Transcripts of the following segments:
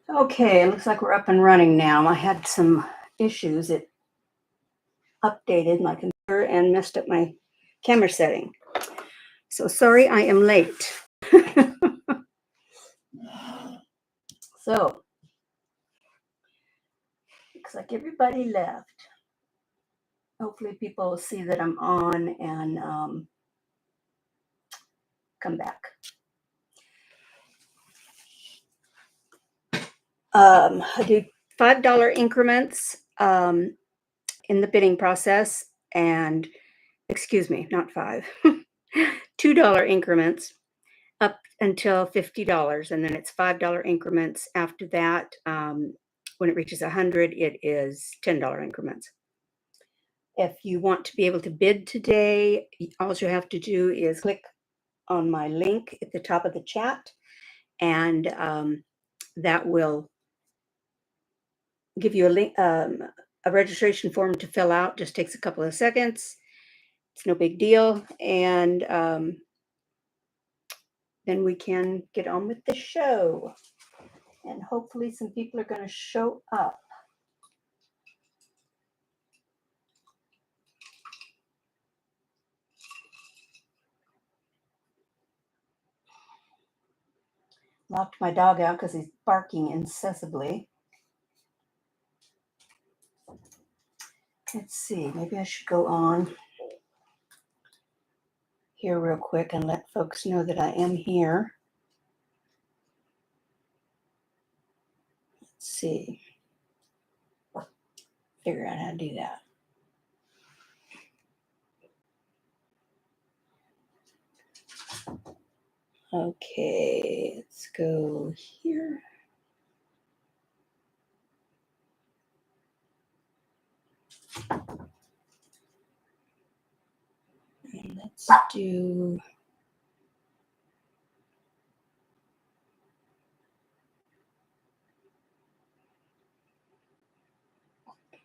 Okay, it looks like we're up and running now. I had some issues. It updated my computer and messed up my camera setting. So sorry I am late. So, looks like everybody left. Hopefully people will see that I'm on and come back. I do $5 increments in the bidding process, and excuse me, not five, $2 increments up until $50, and then it's $5 increments after that. When it reaches 100, it is $10 increments. If you want to be able to bid today, all you have to do is click on my link at the top of the chat, and that will give you a registration form to fill out. Just takes a couple of seconds. It's no big deal, and then we can get on with the show. And hopefully some people are going to show up. Locked my dog out because he's barking incessantly. Let's see, maybe I should go on here real quick and let folks know that I am here. Let's see. Figure out how to do that. Okay, let's go here. And let's do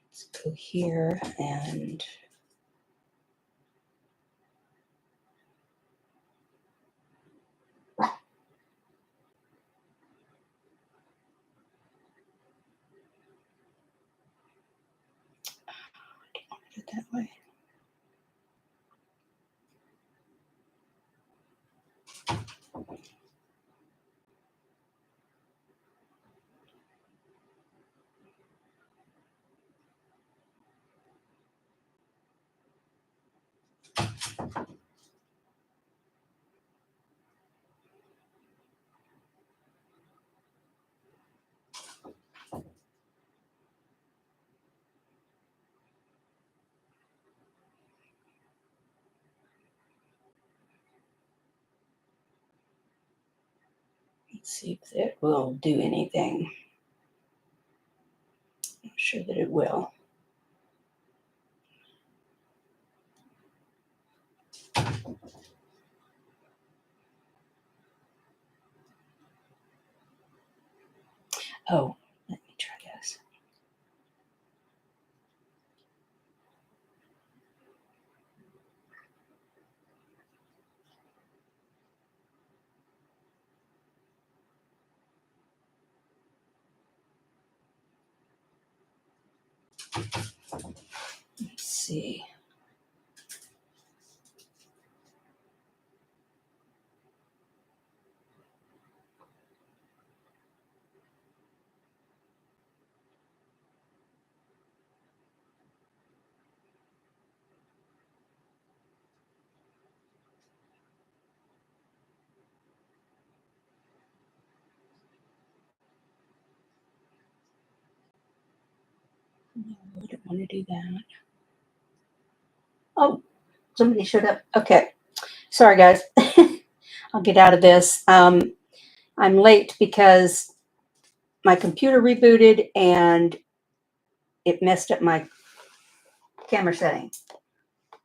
let's go here and do it that way. Let's see if it will do anything. I'm sure that it will. Oh, let me try this. Let's see. No, I don't want to do that. Oh, somebody showed up. Okay. Sorry, guys. I'll get out of this. I'm late because my computer rebooted and it messed up my camera setting.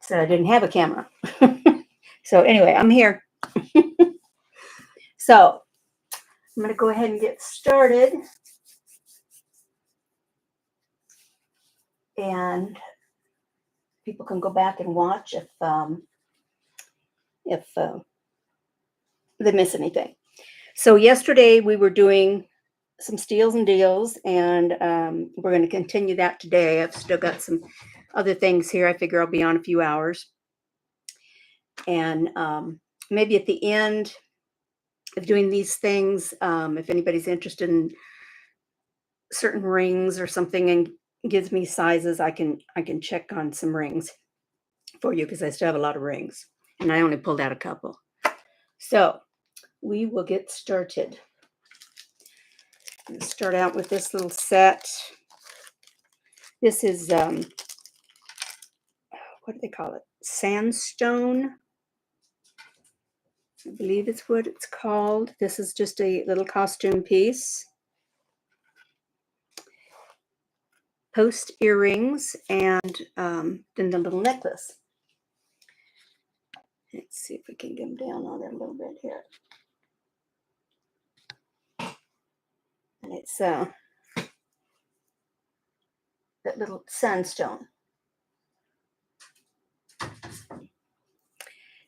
So I didn't have a camera. So anyway, I'm here. So I'm going to go ahead and get started. And people can go back and watch if they miss anything. So yesterday we were doing some steals and deals, and we're going to continue that today. I've still got some other things here. I figure I'll be on a few hours, and maybe at the end of doing these things, if anybody's interested in certain rings or something and gives me sizes, I can check on some rings for you because I still have a lot of rings, and I only pulled out a couple. So we will get started. Let's start out with this little set. This is what do they call it? Sandstone. I believe it's what it's called. This is just a little costume piece. Post earrings and then the little necklace. Let's see if we can get them down on there a little bit here. And it's that little sandstone.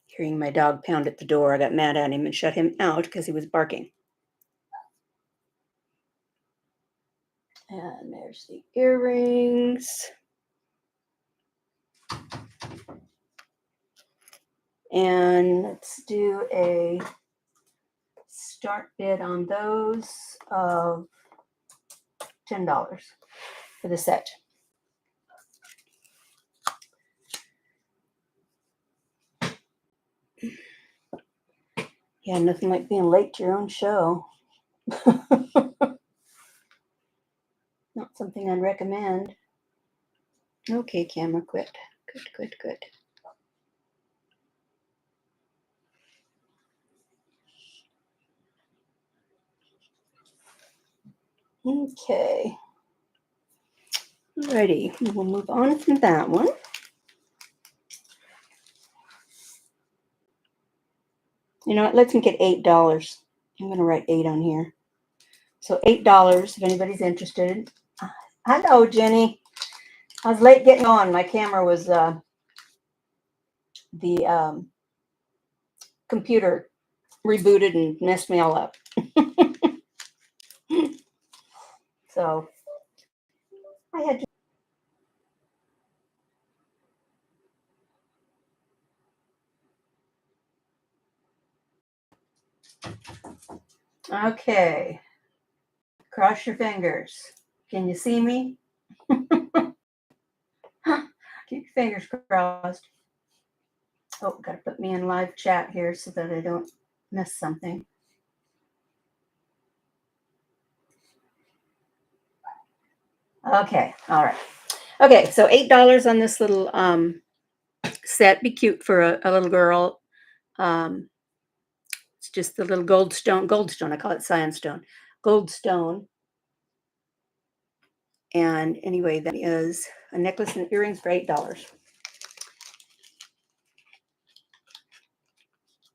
Hearing my dog pound at the door, I got mad at him and shut him out because he was barking. And there's the earrings. And let's do a start bid on those of $10 for the set. Yeah, nothing like being late to your own show. Not something I'd recommend. Okay, camera, quit. Good. Okay. Alrighty, we'll move on from that one. You know what? Let's make it $8. I'm going to write 8 on here. So $8 if anybody's interested. Hello, Jenny. I was late getting on. My camera was the computer rebooted and messed me all up. So I had to. Okay. Cross your fingers. Can you see me? Keep your fingers crossed. Oh, got to put me in live chat here so that I don't miss something. Okay, all right. Okay, so $8 on this little set. Be cute for a little girl. It's just the little goldstone. I call it sandstone. Goldstone. And anyway, that is a necklace and earrings for $8.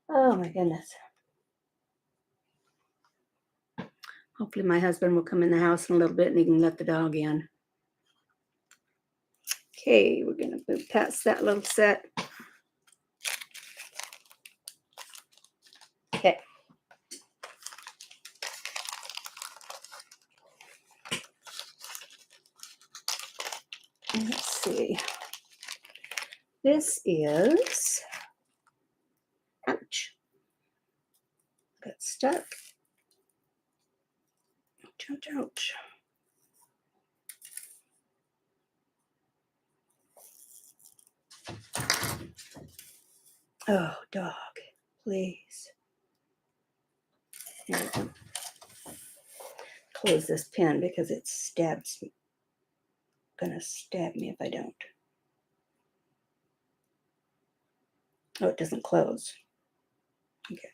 Oh my goodness. Hopefully my husband will come in the house in a little bit and he can let the dog in. Okay, we're going to move past that little set. Okay. Let's see. This is, ouch, got stuck. Ouch. Oh, dog, please. Here we go. Close this pen because it stabs me. Gonna stab me if I don't. Oh, it doesn't close. Okay.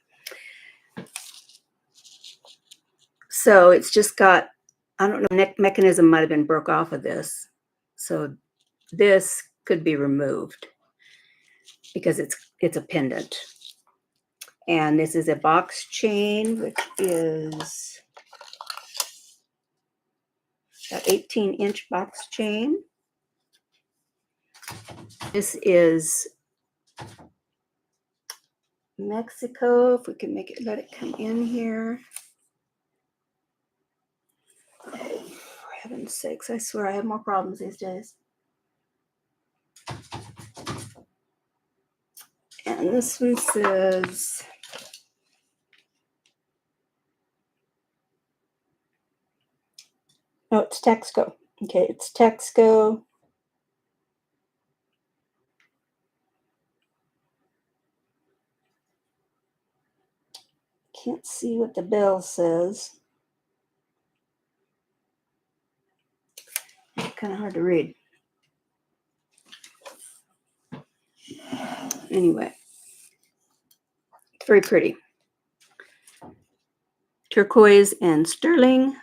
So it's just got, I don't know, mechanism might have been broke off of this. So this could be removed because it's a pendant. And this is a box chain, which is an 18-inch box chain. This is Mexico. If we can make it, let it come in here. Oh, for heaven's sakes, I swear I have more problems these days. And this one says, oh, it's Texco. Okay, it's Texco. Can't see what the bill says. It's kind of hard to read. Anyway, it's very pretty. Turquoise and sterling.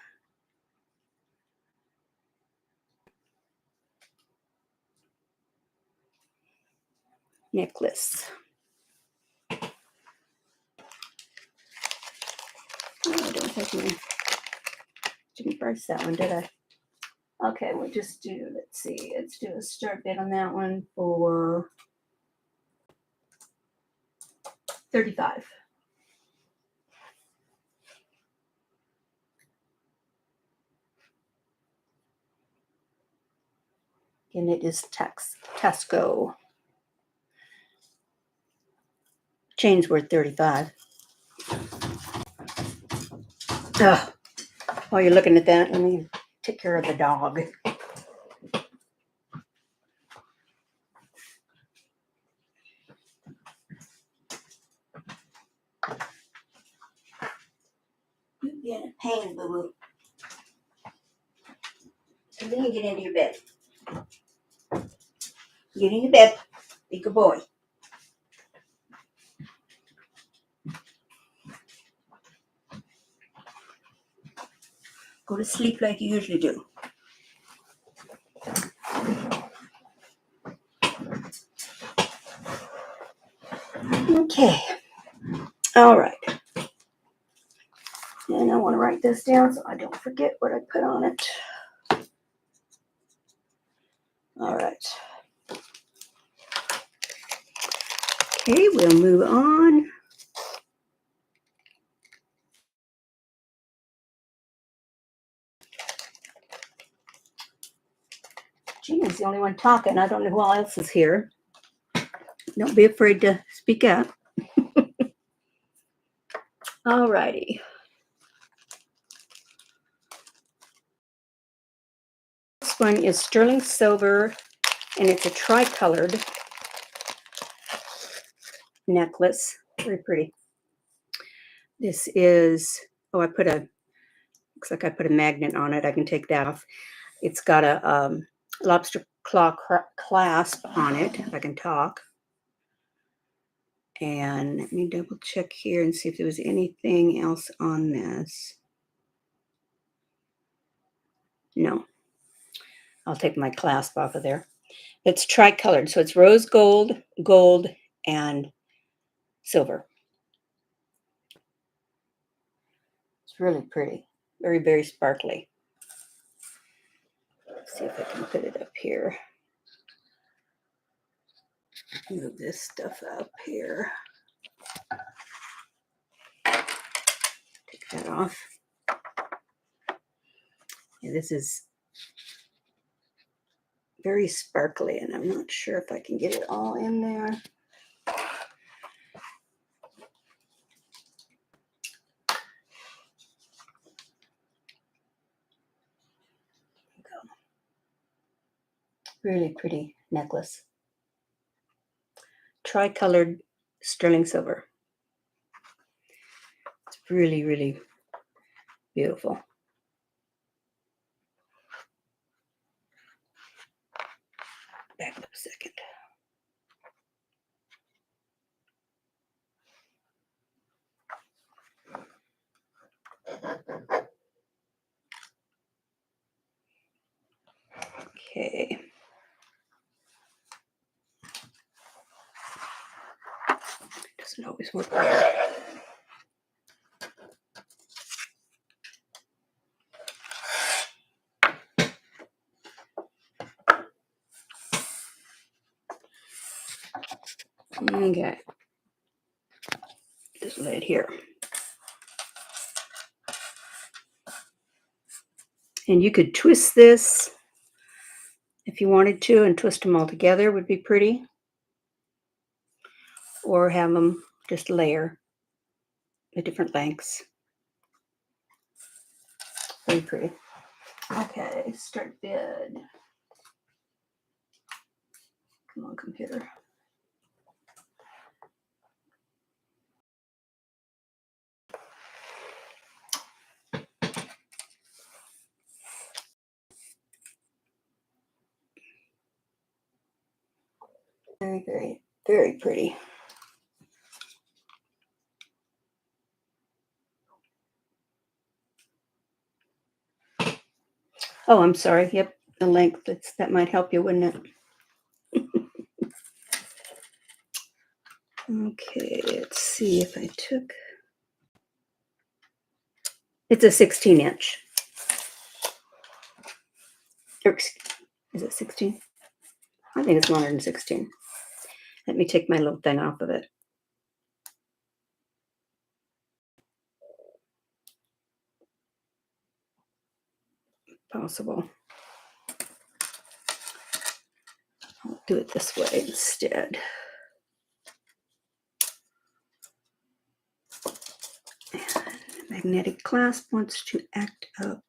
Necklace. Oh, I don't have my, didn't price that one, did I? Okay, we'll just do, let's see, let's do a start bid on that one for $35. And it is Tesco. Chain's worth $35. Ugh. While you're looking at that, let me take care of the dog. You're being a pain, boo-boo. And then you get into your bed. Get in your bed. Be a good boy. Go to sleep like you usually do. Okay. All right. And I want to write this down so I don't forget what I put on it. All right. Okay, we'll move on. Gina's the only one talking. I don't know who else is here. Don't be afraid to speak up. All righty. This one is sterling silver, and it's a tri-colored necklace. Very pretty. This is, oh, looks like I put a magnet on it. I can take that off. It's got a lobster claw clasp on it, if I can talk. And let me double check here and see if there was anything else on this. No. I'll take my clasp off of there. It's tri-colored, so it's rose gold, gold, and silver. It's really pretty. Very, very sparkly. Let's see if I can put it up here. Move this stuff up here. Take that off. Yeah, this is very sparkly, and I'm not sure if I can get it all in there. Go. Really pretty necklace. Tri-colored sterling silver. It's really, really beautiful. Back up a second. Okay. Doesn't always work there. Okay. Just lay it here. And you could twist this if you wanted to, and twist them all together would be pretty. Or have them just layer at different lengths. Very pretty. Okay, start bid. Come on, computer. Very, very, very pretty. Oh, I'm sorry. Yep, the length. That might help you, wouldn't it? Okay, let's see if I took. It's a 16-inch. Is it 16? I think it's longer than 16. Let me take my little thing off of it. Possible. I'll do it this way instead. And magnetic clasp wants to act up.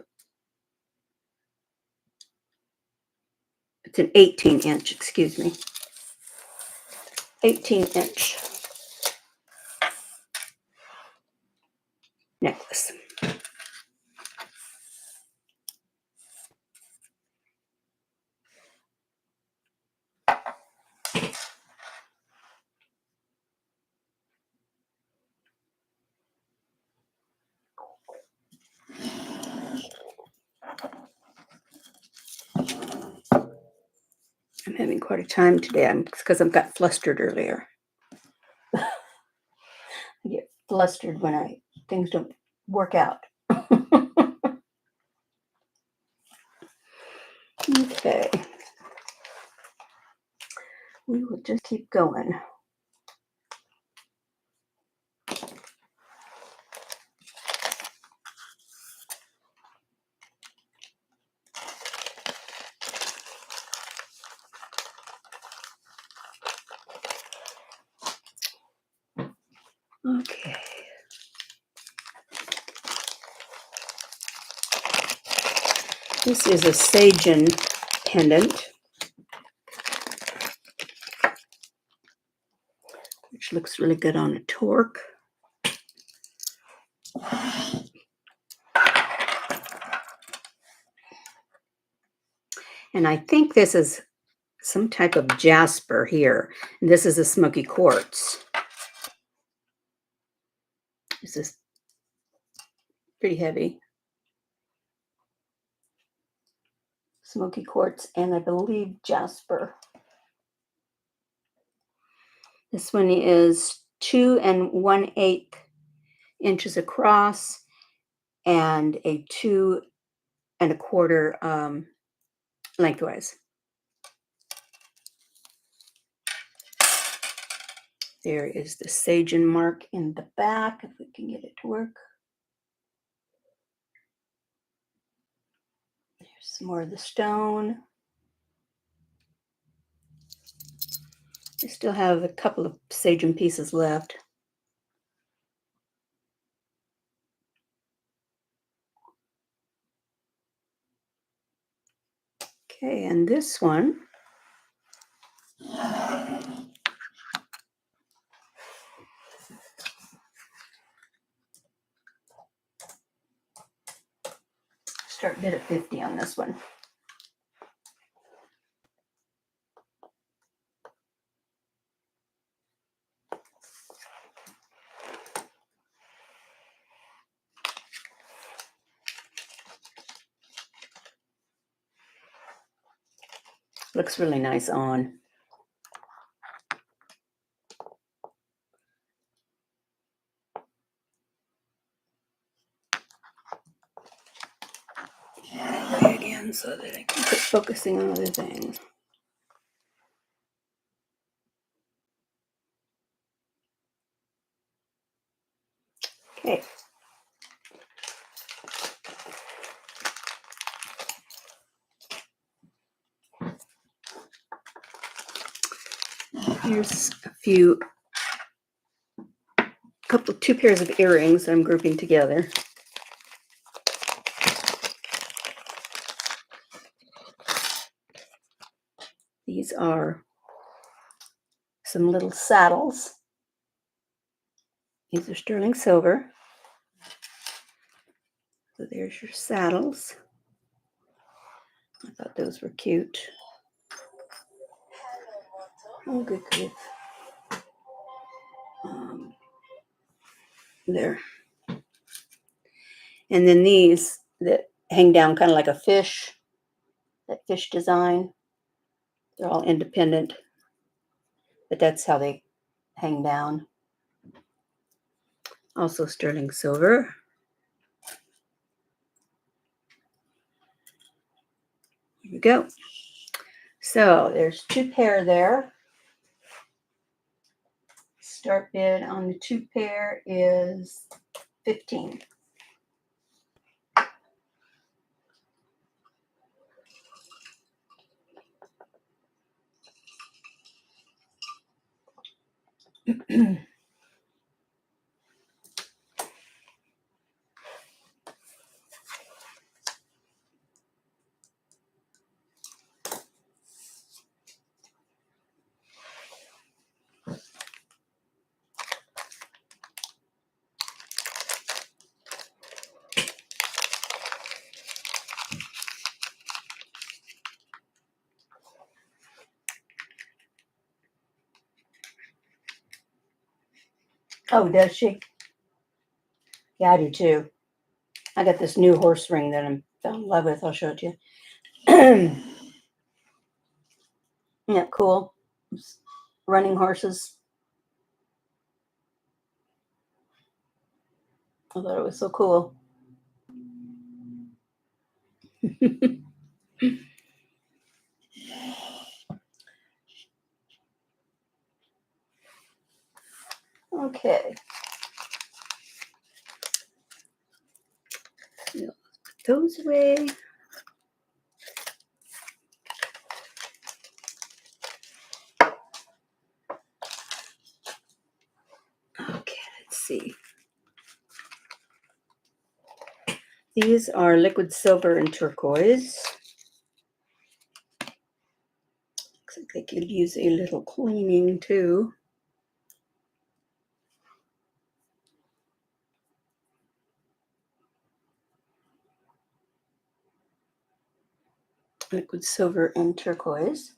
It's an 18-inch, excuse me. 18-inch necklace. I'm having quite a time today. Because I've got flustered earlier. I get flustered when things don't work out. Okay. We will just keep going. Okay. This is a Sagen pendant, which looks really good on a torque. And I think this is some type of jasper here. And this is a smoky quartz. This is pretty heavy. Smoky quartz and I believe jasper. This one is 2 1/8 inches across and a 2 1/4 lengthwise. There is the Sagen mark in the back, if we can get it to work. There's some more of the stone. I still have a couple of Sagen pieces left. Okay, and this one start bid at 50 on this one. Looks really nice on. Again, so that I can quit focusing on other things. Okay. Here's two pairs of earrings that I'm grouping together. These are some little saddles. These are sterling silver. So there's your saddles. I thought those were cute. Oh, good grief. There. And then these that hang down kind of like a fish, that fish design. They're all independent, but that's how they hang down. Also sterling silver. Here we go. So there's two pair there. Start bid on the two pair is $15. Oh, does she? Yeah, I do too. I got this new horse ring that I'm fell in love with. I'll show it to you. Isn't that cool? Running horses. I thought it was so cool. Okay. Put those away. Okay, let's see. These are liquid silver and turquoise. Looks like they could use a little cleaning too. Liquid silver and turquoise.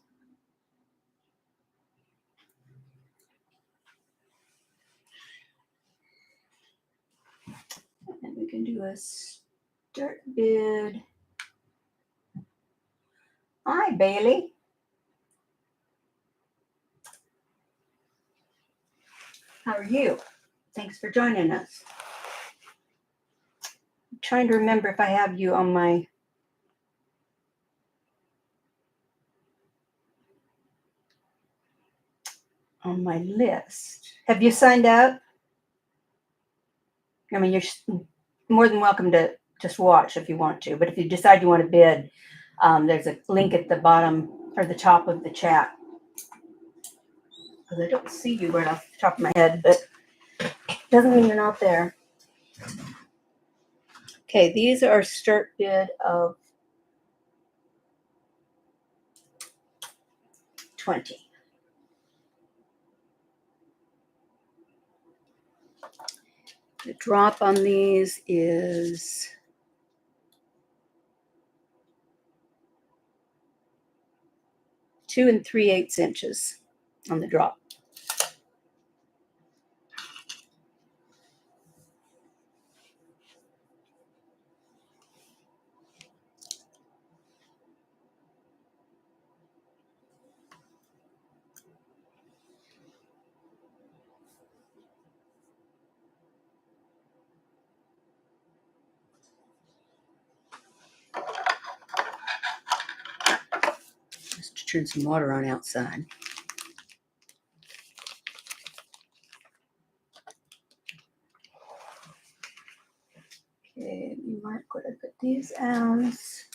And we can do a start bid. Hi, Bailey. How are you? Thanks for joining us. I'm trying to remember if I have you on my list. Have you signed up? I mean, you're more than welcome to just watch if you want to, but if you decide you want to bid, there's a link at the bottom or the top of the chat. Because I don't see you right off the top of my head, but doesn't mean you're not there. Okay, these are start bid of 20. The drop on these is 2 3/8 inches on the drop. Just to turn some water on outside. Okay, you mark what I put these as.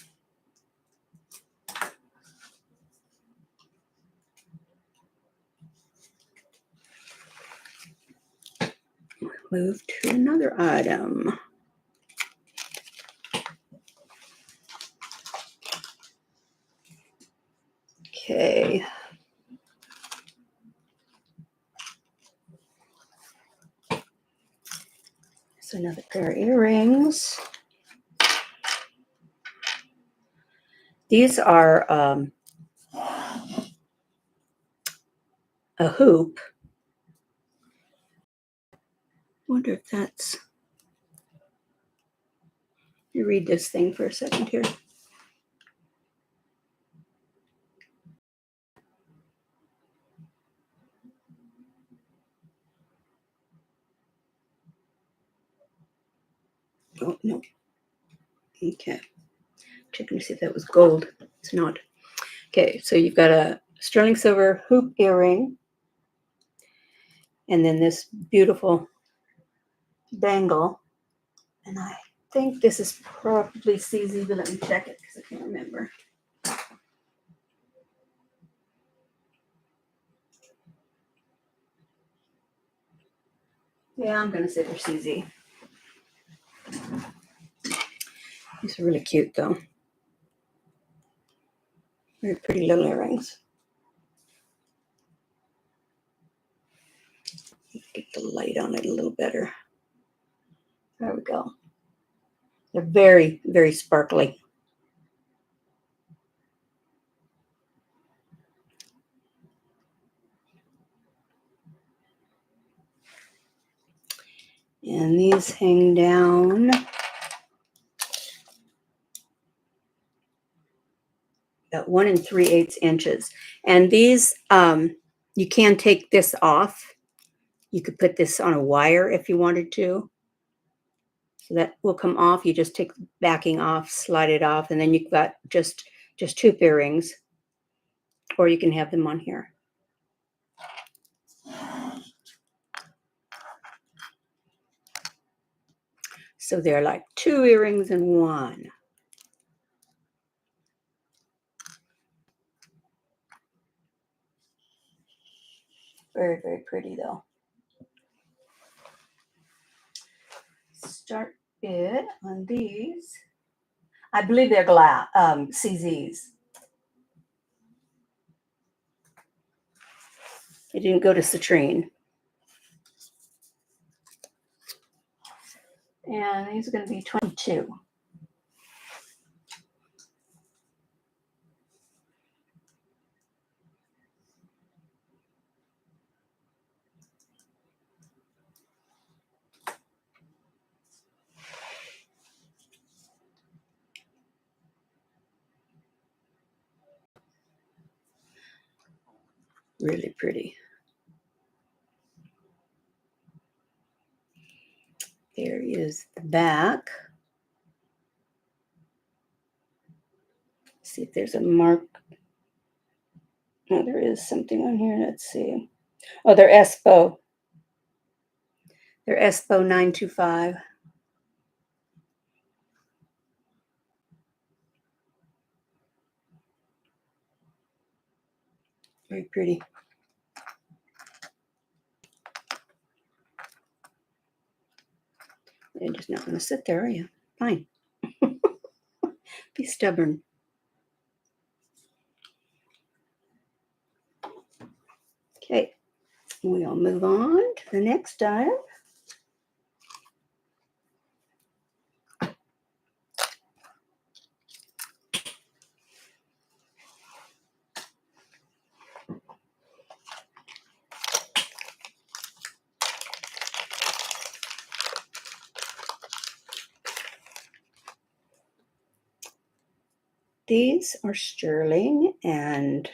move to another item. Okay. So another pair of earrings. These are a hoop. Wonder if that's. Let me read this thing for a second here. Oh, no. Okay. Checking to see if that was gold. It's not. Okay, so you've got a sterling silver hoop earring. And then this beautiful bangle. And I think this is probably CZ, but let me check it because I can't remember. Yeah, I'm going to say they're CZ. These are really cute, though. Very pretty little earrings. Get the light on it a little better. There we go. They're very, very sparkly. And these hang down about 1 3/8 inches. And these, you can take this off. You could put this on a wire if you wanted to. So that will come off. You just take the backing off, slide it off, and then you've got just hoop earrings. Or you can have them on here. So they're like 2 earrings in 1. Very, very pretty though. Start bid on these. I believe they're CZs. It didn't go to citrine. And these are going to be 22. Really pretty. There is the back. See if there's a mark. Oh, there is something on here. Let's see. Oh, they're Espo. They're Espo 925. Very pretty. You're just not going to sit there, are you? Fine. Be stubborn. Okay, we'll move on to the next item. These are sterling, and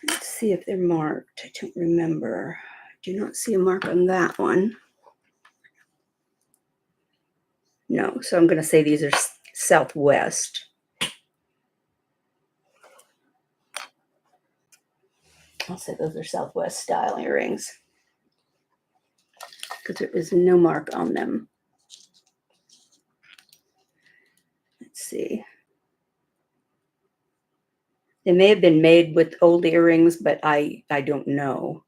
let's see if they're marked. I don't remember. I do not see a mark on that one. No, so I'm going to say these are Southwest. I'll say those are Southwest style earrings because there is no mark on them. Let's see. They may have been made with old earrings, but I don't know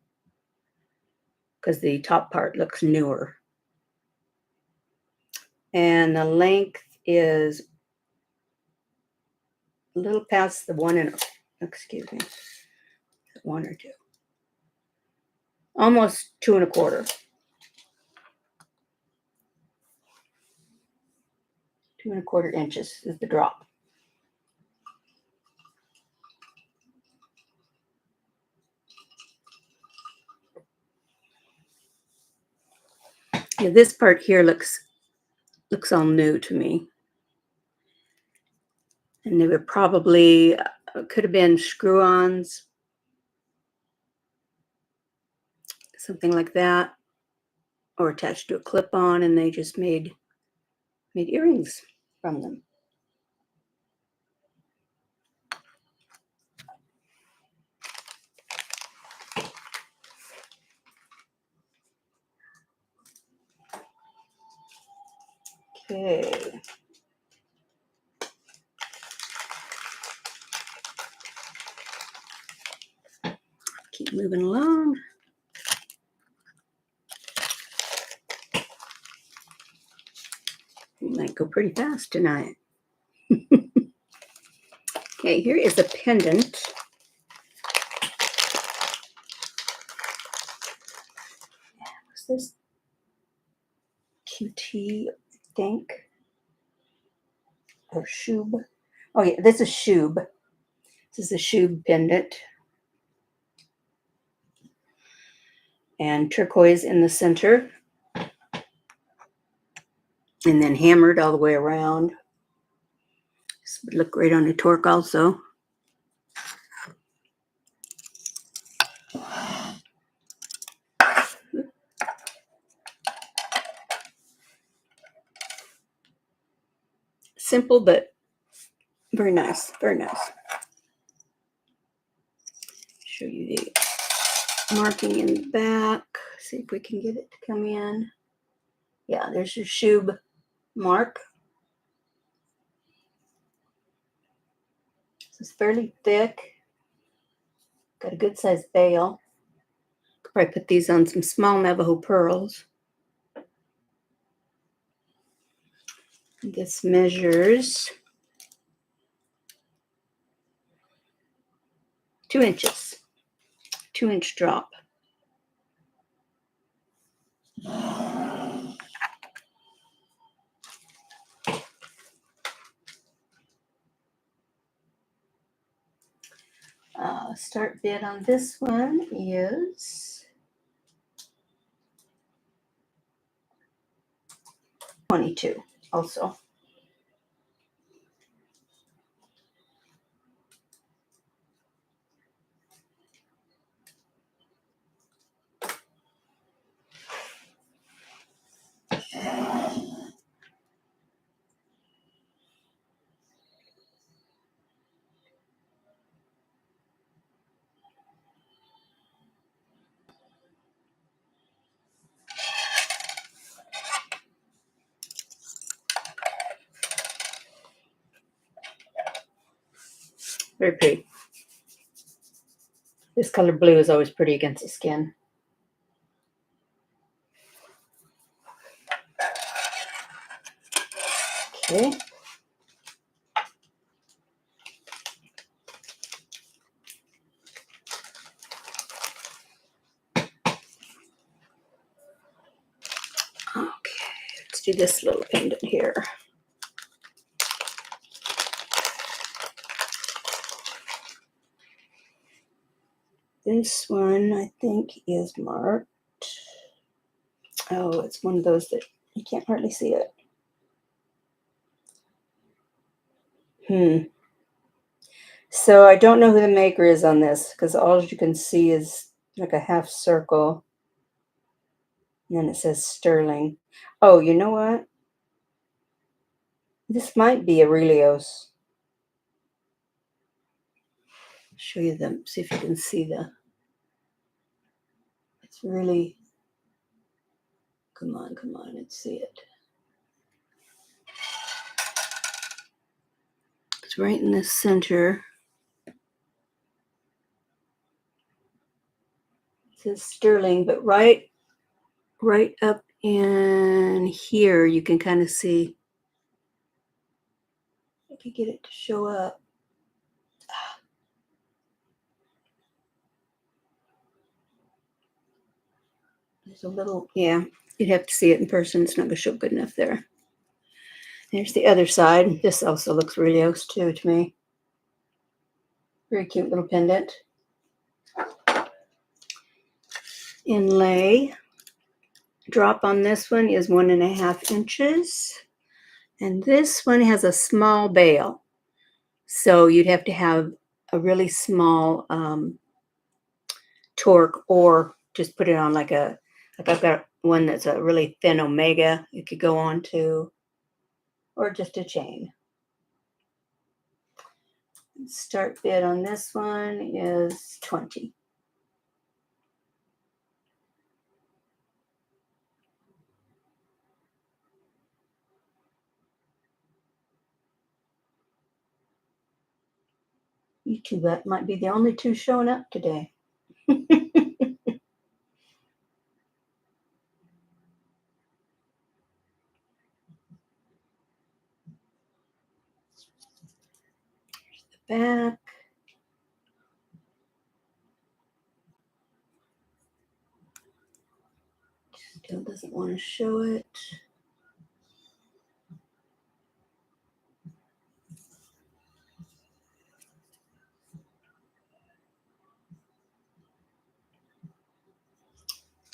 because the top part looks newer. And the length is a little past the 1 or 2. Almost 2 1/4. 2 1/4 inches is the drop. Yeah, this part here looks all new to me. And they were probably could have been screw-ons, something like that, or attached to a clip-on, and they just made earrings from them. Okay. Keep moving along. We might go pretty fast tonight. Okay, here is a pendant. What's this? QT, I think. Or Shub. Oh yeah, this is Shub. This is a Shub pendant. And turquoise in the center. And then hammered all the way around. This would look great on a torque also. Simple, but very nice. Very nice. Show you the marking in the back. See if we can get it to come in. Yeah, there's your Shub mark. This is fairly thick. Got a good sized bail. Could probably put these on some small Navajo pearls. This measures 2 inches. 2-inch drop. Start bid on this one is $22 also. Very pretty. This color blue is always pretty against the skin. Okay. Okay, let's do this little pendant here. This one, I think, is marked. Oh, it's one of those that you can't hardly see it. So I don't know who the maker is on this because all you can see is like a half circle. And then it says Sterling. Oh, you know what? This might be Aurelios. Show you them. See if you can see the. It's really. Come on, let's see it. It's right in the center. It says Sterling, but right right up in here, you can kind of see. I could get it to show up. There's a little, yeah, you'd have to see it in person. It's not going to show good enough there. There's the other side. This also looks really close too to me. Very cute little pendant. Inlay. Drop on this one is 1.5 inches. And this one has a small bail. So you'd have to have a really small torque, or just put it on like I've got one that's a really thin omega it could go on to, or just a chain. Start bid on this one is 20. You two, that might be the only two showing up today. Back. Still doesn't want to show it.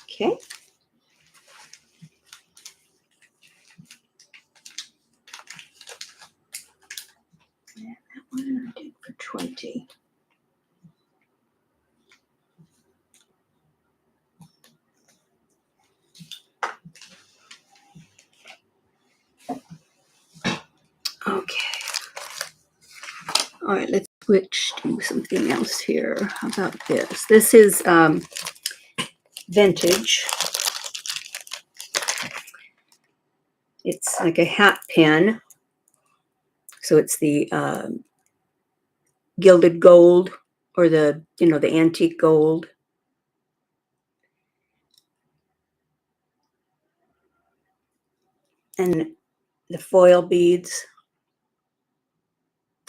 Okay. And that one I did for 20. Okay. All right, let's switch to something else here. How about this? This is vintage. It's like a hat pin. So it's the gilded gold, or the antique gold. And the foil beads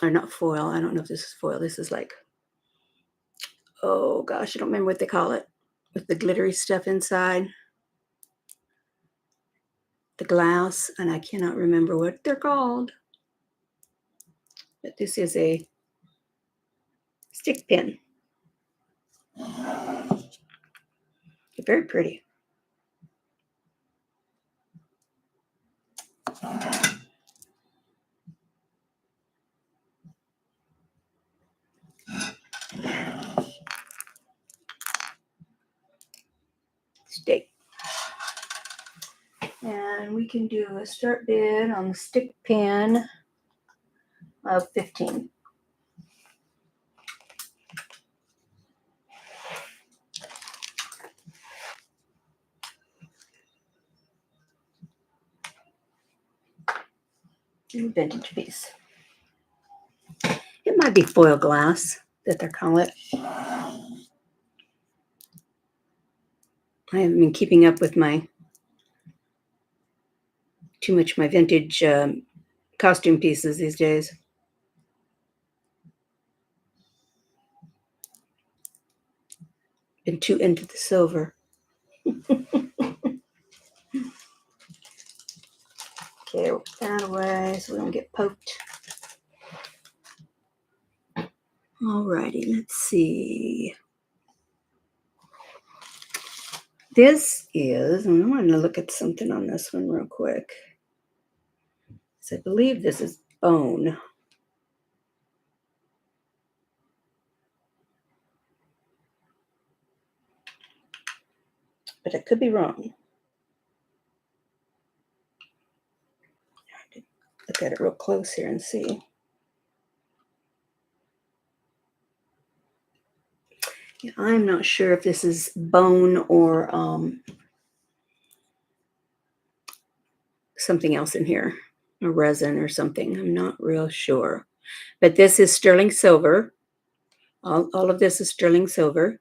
are not foil. I don't know if this is foil. This is like, oh gosh, I don't remember what they call it, with the glittery stuff inside. The glass, and I cannot remember what they're called. But this is a stick pin. Very pretty. Stick. And we can do a start bid on the stick pin of 15. Vintage piece. It might be foil glass that they're calling it. I haven't been keeping up with my vintage costume pieces these days. Been too into the silver. Okay, we'll put that away so we don't get poked. Alrighty, let's see. This is, and I want to look at something on this one real quick. So I believe this is bone. But I could be wrong. Look at it real close here and see. Yeah, I'm not sure if this is bone or something else in here, a resin or something. I'm not real sure. But this is sterling silver. All of this is sterling silver.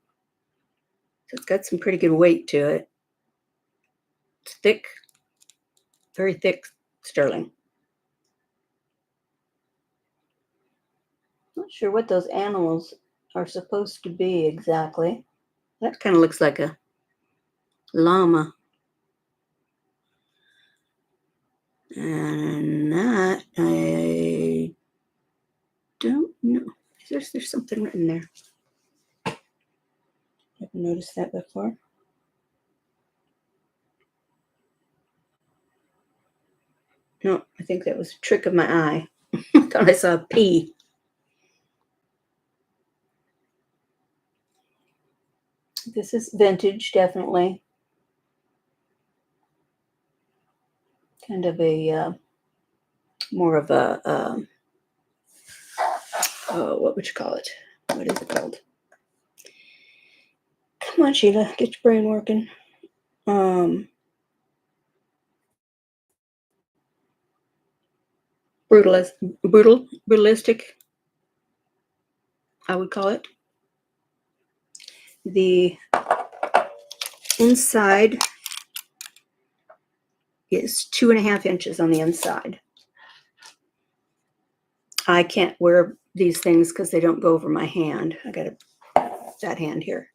So it's got some pretty good weight to it. It's thick, very thick sterling. Not sure what those animals are supposed to be exactly. That kind of looks like a llama. And that, I don't know. There's something written there. Haven't noticed that before. No, I think that was a trick of my eye. I thought I saw a P. This is vintage, definitely. Kind of a more of a what would you call it? What is it called? Come on, Sheila, get your brain working. Brutalistic, I would call it. The inside is 2.5 inches on the inside. I can't wear these things because they don't go over my hand. I got a fat hand here.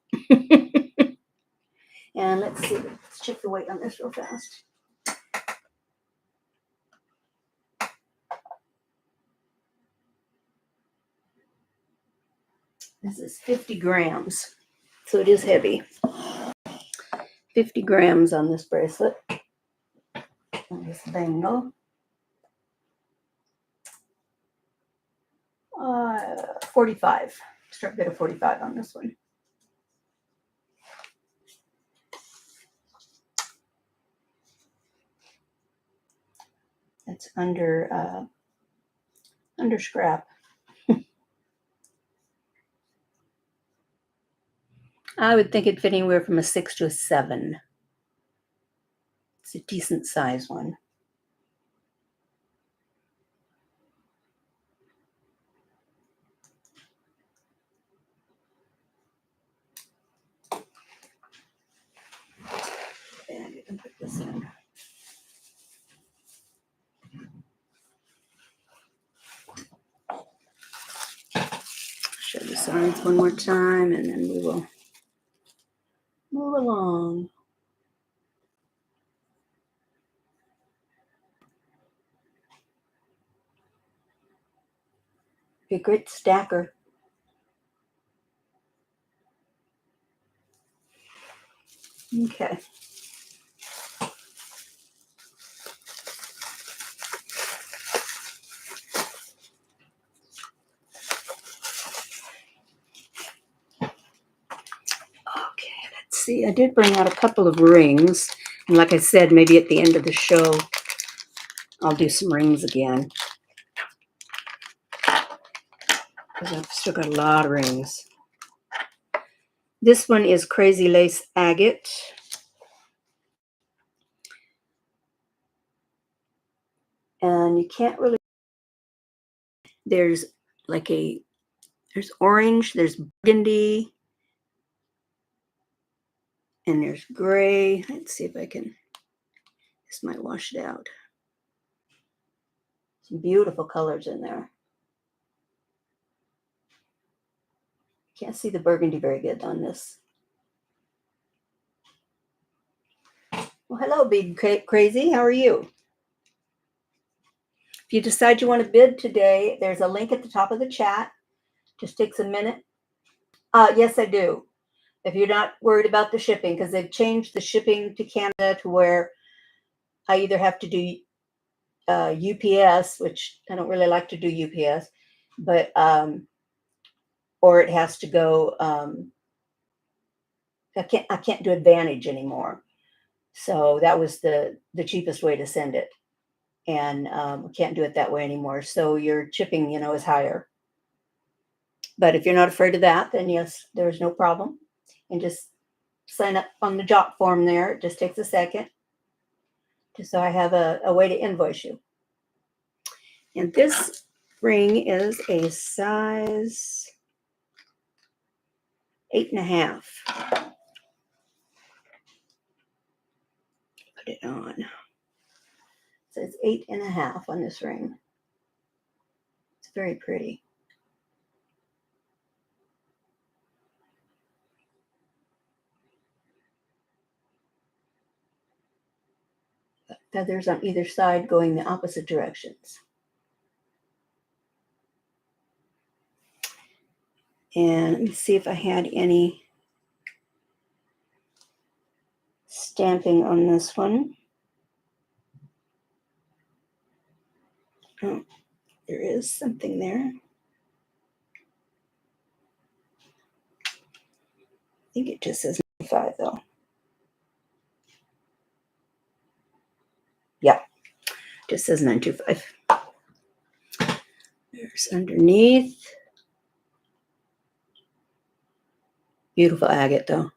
And let's see, let's check the weight on this real fast. This is 50 grams, so it is heavy. 50 grams on this bracelet, on this bangle. 45. Start bit of 45 on this one. It's under scrap. I would think it'd fit anywhere from a 6 to a 7. It's a decent size one. And you can put this in. Show the sides one more time, and then we will move along. Be a great stacker. Okay. Okay, let's see. I did bring out a couple of rings. And like I said, maybe at the end of the show, I'll do some rings again. Because I've still got a lot of rings. This one is Crazy Lace Agate. And you can't really, there's orange, there's burgundy, and there's gray. Let's see if I can, this might wash it out. Some beautiful colors in there. Can't see the burgundy very good on this. Well, hello, Big Crazy. How are you? If you decide you want to bid today, there's a link at the top of the chat. Just takes a minute. Yes, I do. If you're not worried about the shipping, because they've changed the shipping to Canada to where I either have to do UPS, which I don't really like to do UPS, but or it has to go. I can't do Advantage anymore. So that was the cheapest way to send it, and can't do it that way anymore. So your shipping, is higher. But if you're not afraid of that, then yes, there's no problem, and just sign up on the Jot form there. It just takes a second, just so I have a way to invoice you. And this ring is a size 8.5. Put it on. It says 8.5 on this ring. It's very pretty. Feathers on either side going the opposite directions. And let me see if I had any stamping on this one. Oh, there is something there. I think it just says 5 though. Yeah, just says 925. There's underneath. Beautiful agate though.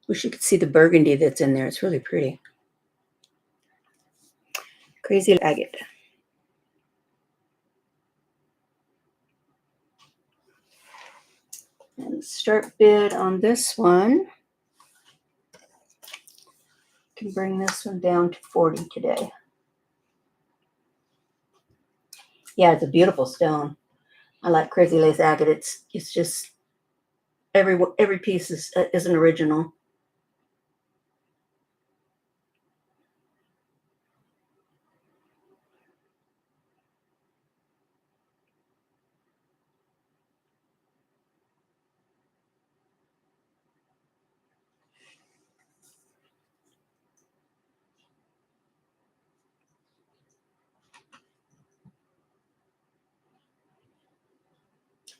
Wish you could see the burgundy that's in there. It's really pretty. Crazy agate. And start bid on this one. Can bring this one down to 40 today. Yeah, it's a beautiful stone. I like Crazy Lace agate. It's just every piece is an original.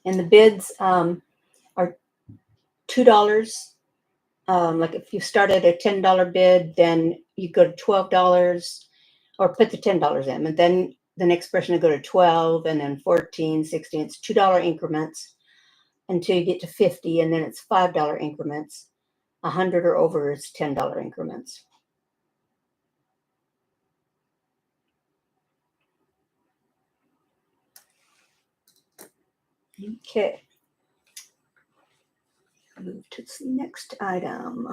And the bids are $2. Like if you start at a $10 bid, then you go to $12 or put the $10 in. And then the next person will go to 12 and then 14, 16. It's $2 increments until you get to 50. And then it's $5 increments. 100 or over is $10 increments. Okay. Move to the next item.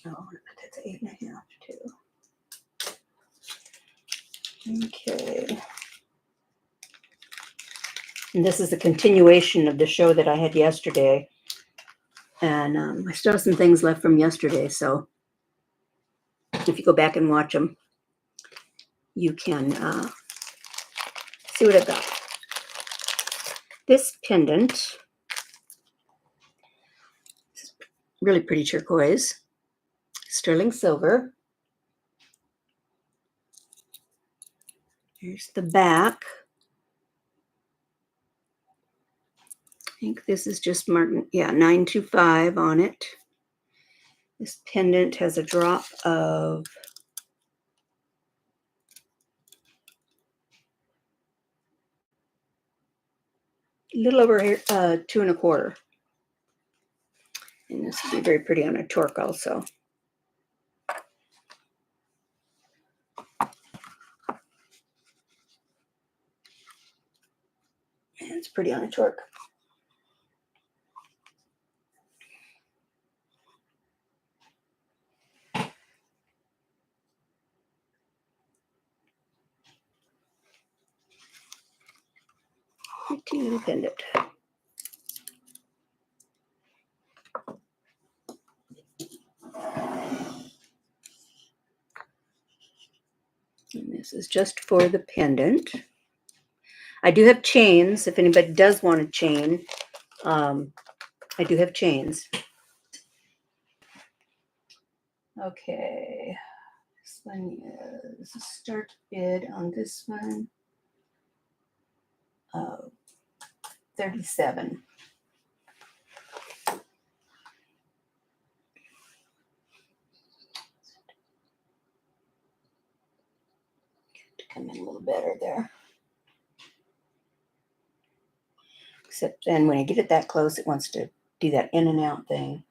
Oh, that's 8.5 too. Okay. And this is a continuation of the show that I had yesterday. And I still have some things left from yesterday. So if you go back and watch them, you can see what I've got. This pendant is really pretty turquoise, sterling silver. Here's the back. I think this is just marked, yeah, 925 on it. This pendant has a drop of a little over 2.25. And this would be very pretty on a torque also. And it's pretty on a torque. Teeny little pendant. And this is just for the pendant. I do have chains. If anybody does want a chain, I do have chains. Okay. This one is a start bid on this one. 37. To come in a little better there. Except then when you get it that close, it wants to do that in and out thing.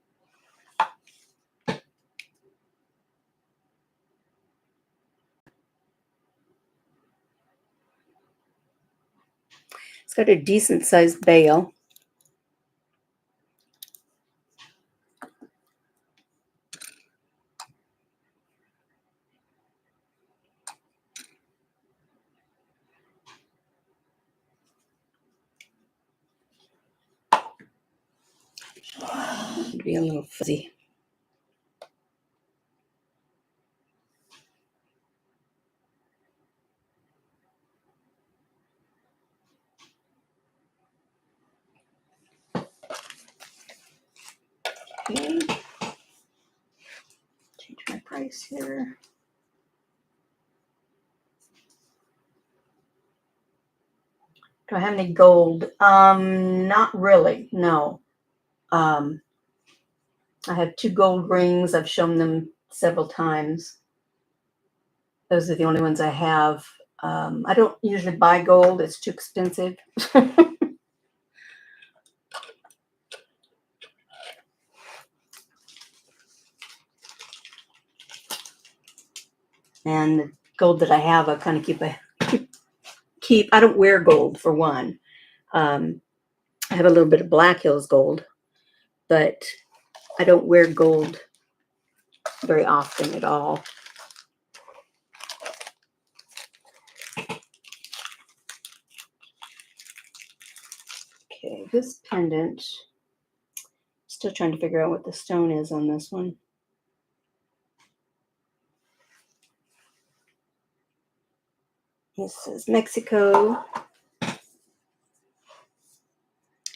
It's got a decent sized bail. It'd be a little fuzzy. Okay. Change my price here. Do I have any gold? Not really, no. I have 2 gold rings. I've shown them several times. Those are the only ones I have. I don't usually buy gold. It's too expensive. And the gold that I have, I kind of keep. I don't wear gold, for one. I have a little bit of Black Hills gold, but I don't wear gold very often at all. Okay, this pendant, still trying to figure out what the stone is on this one. This says Mexico.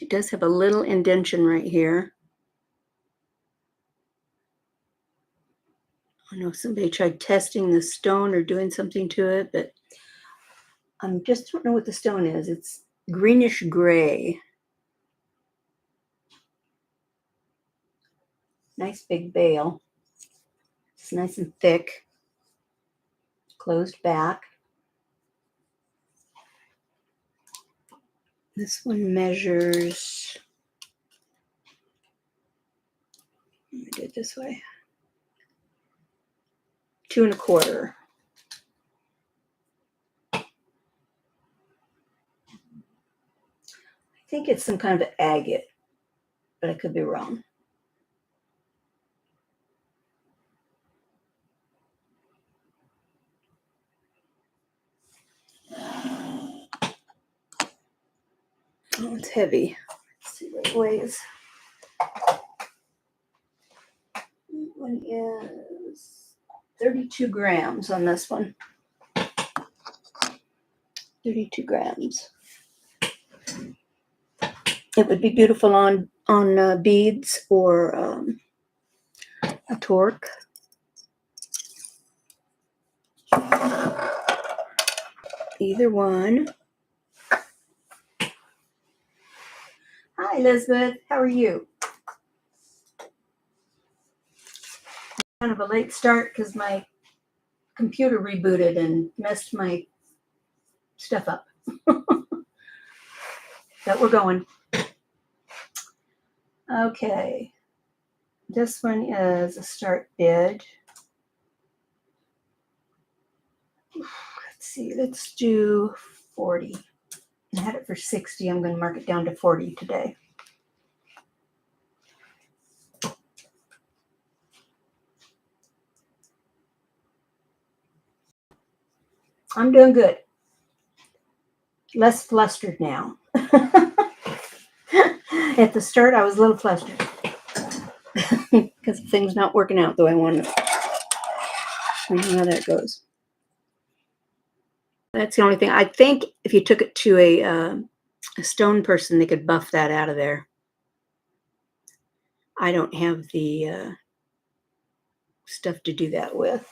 It does have a little indentation right here. I don't know if somebody tried testing the stone or doing something to it, but I just don't know what the stone is. It's greenish gray. Nice big bail. It's nice and thick. Closed back. This one measures, let me do it this way, 2 1/4. I think it's some kind of agate, but I could be wrong. Oh, it's heavy. Let's see what it weighs. That one is 32 grams on this one. 32 grams. It would be beautiful on beads or a torque. Either one. Hi, Elizabeth. How are you? Kind of a late start because my computer rebooted and messed my stuff up. But we're going. Okay. This one is a start bid. Let's see. Let's do 40. I had it for 60. I'm going to mark it down to 40 today. I'm doing good. Less flustered now. At the start, I was a little flustered because things not working out the way I wanted. I don't know how that goes. That's the only thing. I think if you took it to a stone person, they could buff that out of there. I don't have the stuff to do that with.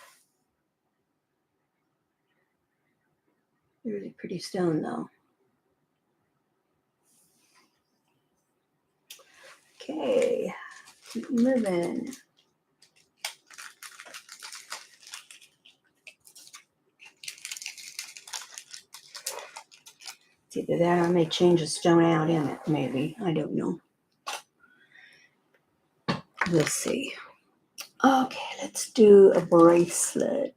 Really pretty stone, though. Okay, keep moving. It's either that or I may change a stone out in it, maybe. I don't know. We'll see. Okay, let's do a bracelet.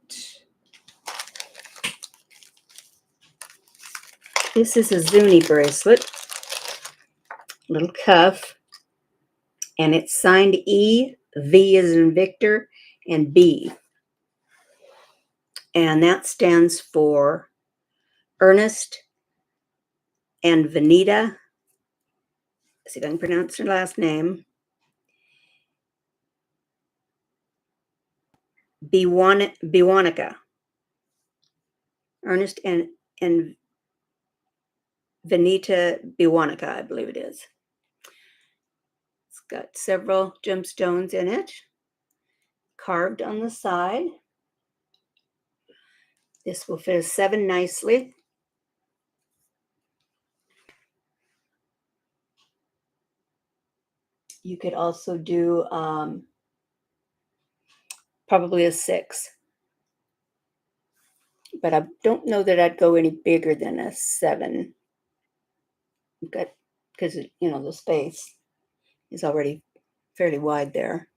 This is a Zuni bracelet, little cuff, and it's signed E, V as in Victor, and B. And that stands for Ernest and Vanita. See if I can pronounce her last name. Biwanica. Ernest and Vanita Biwanica, I believe it is. It's got several gemstones in it, carved on the side. This will fit a 7 nicely. You could also do probably a 6. But I don't know that I'd go any bigger than a 7. Because, the space is already fairly wide there.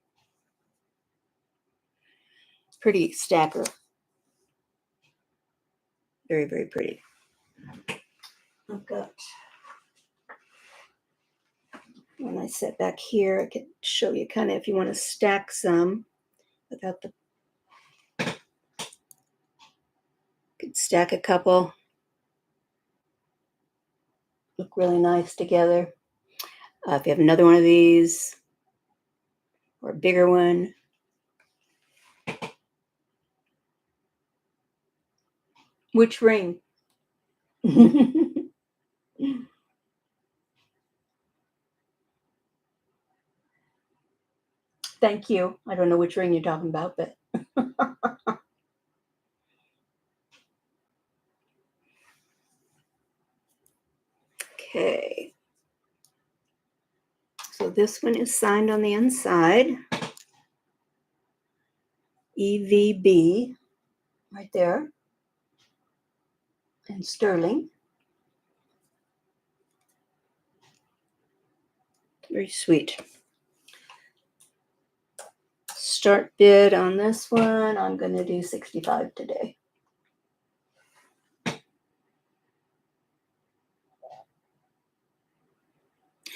Pretty stacker. Very, very pretty. I've got, when I sit back here, I could show you kind of if you want to stack some without the, could stack a couple. Look really nice together. If you have another one of these or a bigger one. Which ring? Thank you. I don't know which ring you're talking about, but okay. So this one is signed on the inside. EVB right there. And sterling. Very sweet. Start bid on this one. I'm going to do 65 today.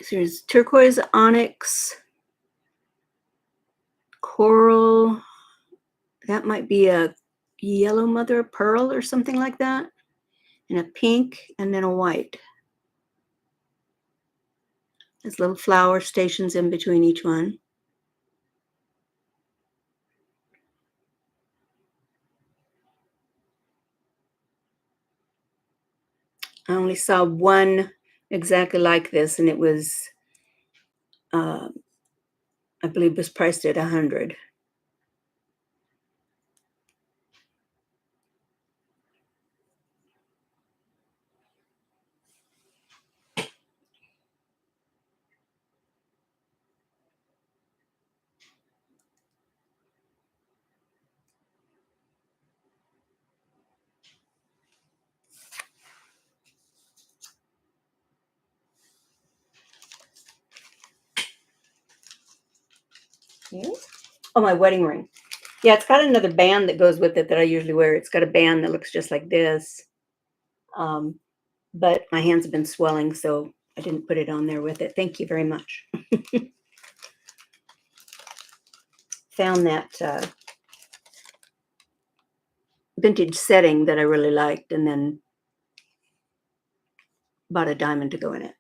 So there's turquoise, onyx, coral. That might be a yellow mother of pearl or something like that. And a pink and then a white. There's little flower stations in between each one. I only saw one exactly like this, and it was, I believe, was priced at 100. Yeah. Oh, my wedding ring. Yeah, it's got another band that goes with it that I usually wear. It's got a band that looks just like this. But my hands have been swelling, so I didn't put it on there with it. Thank you very much. Found that vintage setting that I really liked and then bought a diamond to go in it.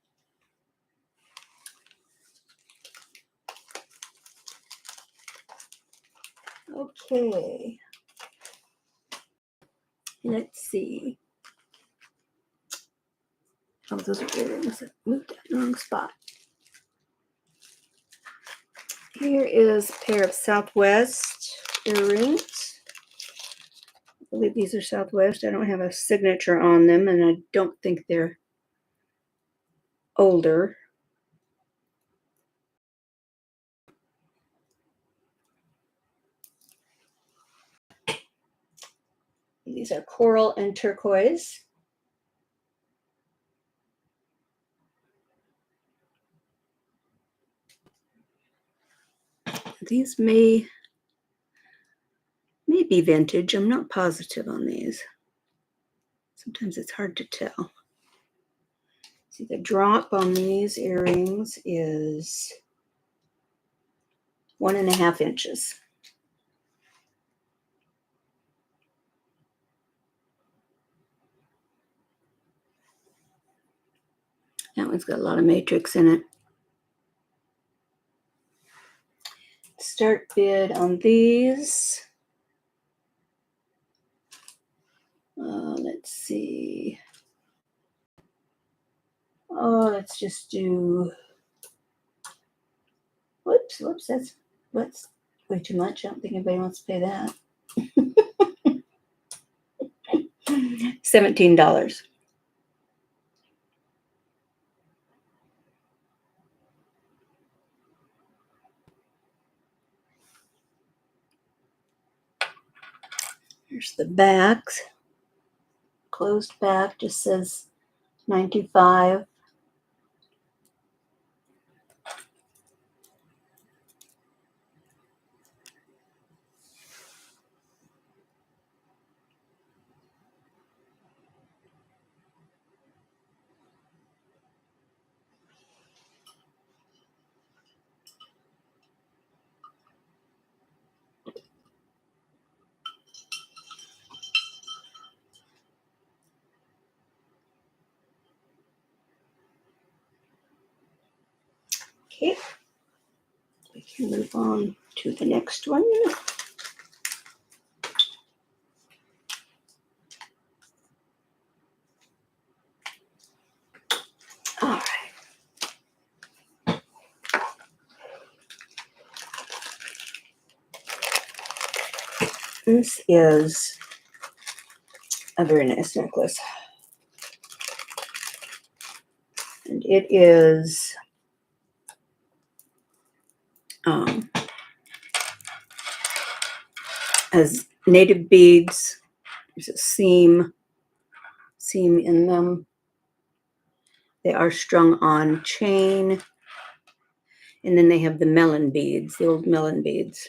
Okay. Let's see. Oh, those are earrings. I moved that in the wrong spot. Here is a pair of Southwest earrings. I believe these are Southwest. I don't have a signature on them, and I don't think they're older. These are coral and turquoise. These may be vintage. I'm not positive on these. Sometimes it's hard to tell. See, the drop on these earrings is 1.5 inches. That one's got a lot of matrix in it. Start bid on these. Let's see. Oh, let's just do. Whoops, that's way too much. I don't think anybody wants to pay that. $17. Here's the backs. Closed back just says 95. Okay, we can move on to the next one. All right. This is a very nice necklace. And it is has native beads. There's a seam in them. They are strung on chain. And then they have the melon beads, the old melon beads.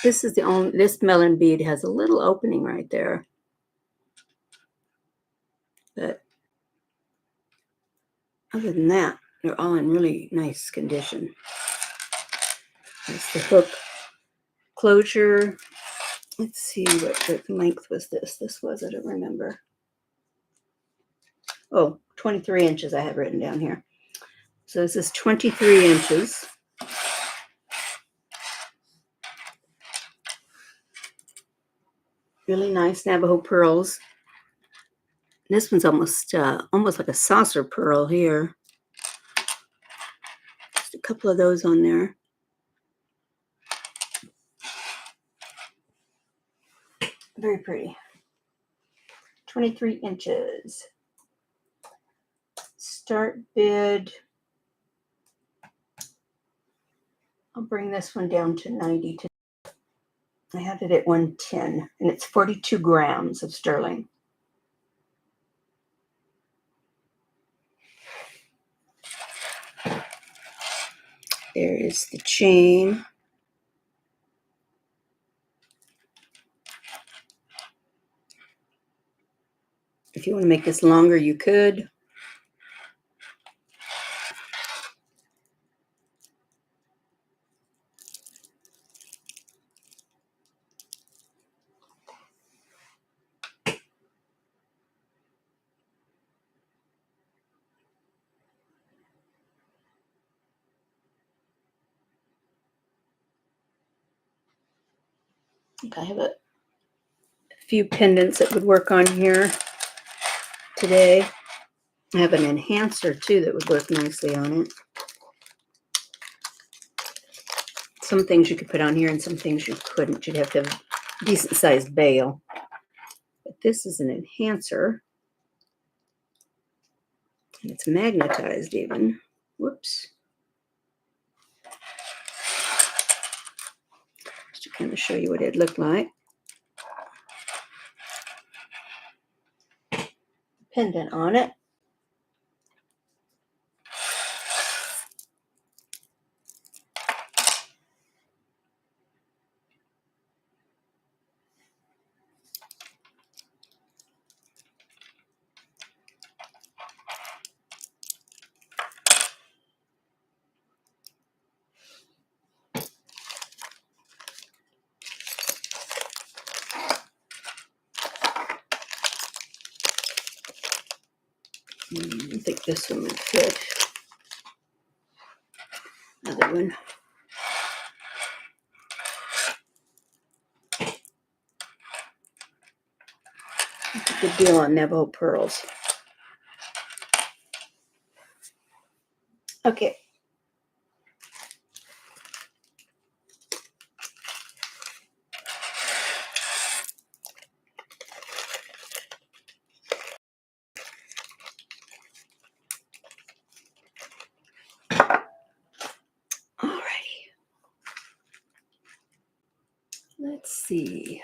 This melon bead has a little opening right there. But other than that, they're all in really nice condition. That's the hook closure. Let's see what length was this. This was, I don't remember. Oh, 23 inches I have written down here. So this is 23 inches. Really nice Navajo pearls. This one's almost like a saucer pearl here. Just a couple of those on there. Very pretty. 23 inches. Start bid. I'll bring this one down to 90. I had it at 110, and it's 42 grams of sterling. There is the chain. If you want to make this longer, you could. I have a few pendants that would work on here today. I have an enhancer too that would work nicely on it. Some things you could put on here and some things you couldn't. You'd have to have a decent sized bail. But this is an enhancer. And it's magnetized even. Whoops. Just to kind of show you what it'd look like. Pendant on it. I think this one would fit. Another one. That's a good deal on Navajo pearls. Okay. Alrighty. Let's see.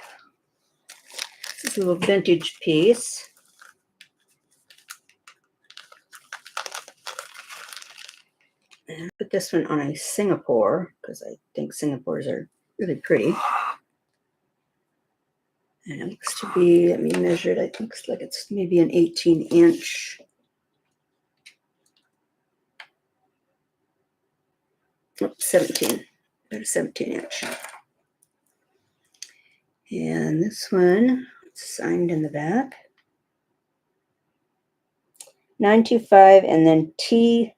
This is a little vintage piece. And put this one on a Singapore because I think Singapores are really pretty. And it looks to be, let me measure it, I think it's like it's maybe an 18-inch. Oh, 17. About a 17-inch. And this one, it's signed in the back. 925 and then T,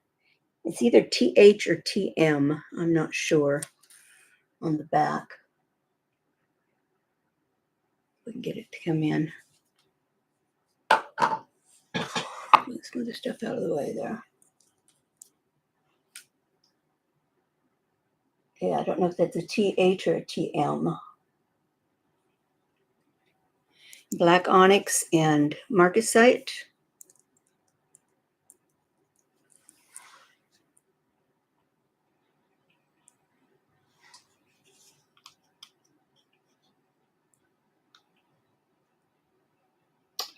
it's either TH or TM, I'm not sure, on the back. We can get it to come in. Let's move the stuff out of the way there. Yeah, I don't know if that's a TH or a TM. Black onyx and marcasite.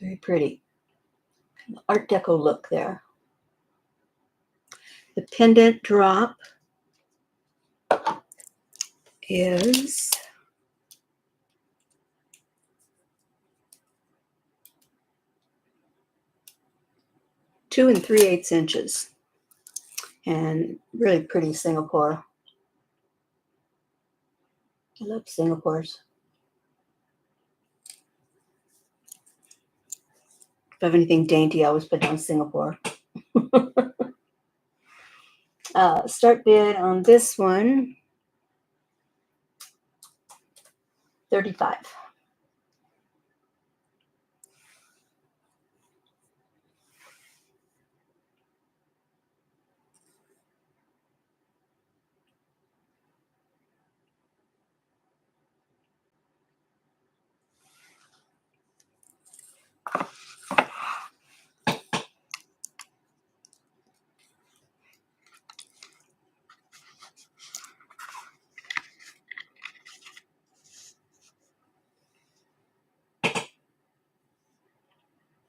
Very pretty. Art Deco look there. The pendant drop is two and 3/8 inches, and really pretty Singapore. I love Singapores. If I have anything dainty, I always put down Singapore. Start bid on this one, $35.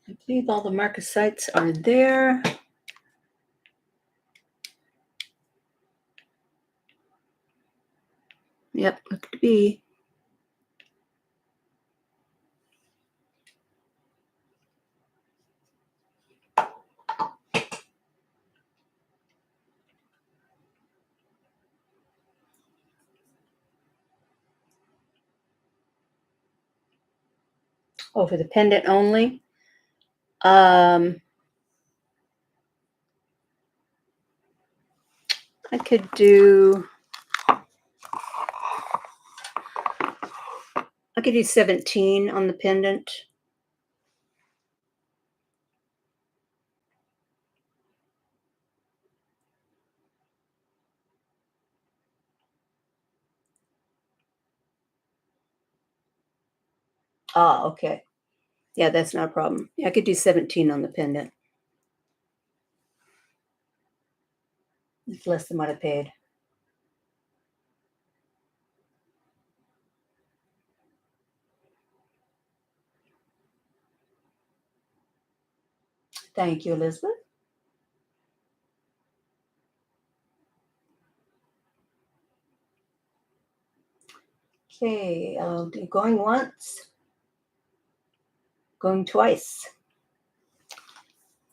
I believe all the marcasites are there. Yep, look to be. Oh, for the pendant only. I could do 17 on the pendant. Ah, okay. Yeah, that's not a problem. Yeah, I could do 17 on the pendant. It's less than what I paid. Thank you, Elizabeth. Okay, I'll do going once, going twice.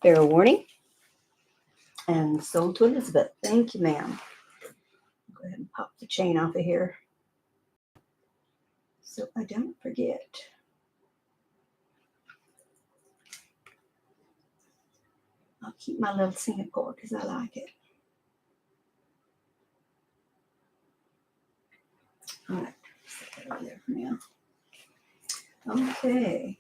Fair warning. And sold to Elizabeth. Thank you, ma'am. Go ahead and pop the chain off of here so I don't forget. I'll keep my little Singapore because I like it. All right, set that over there for now. Okay.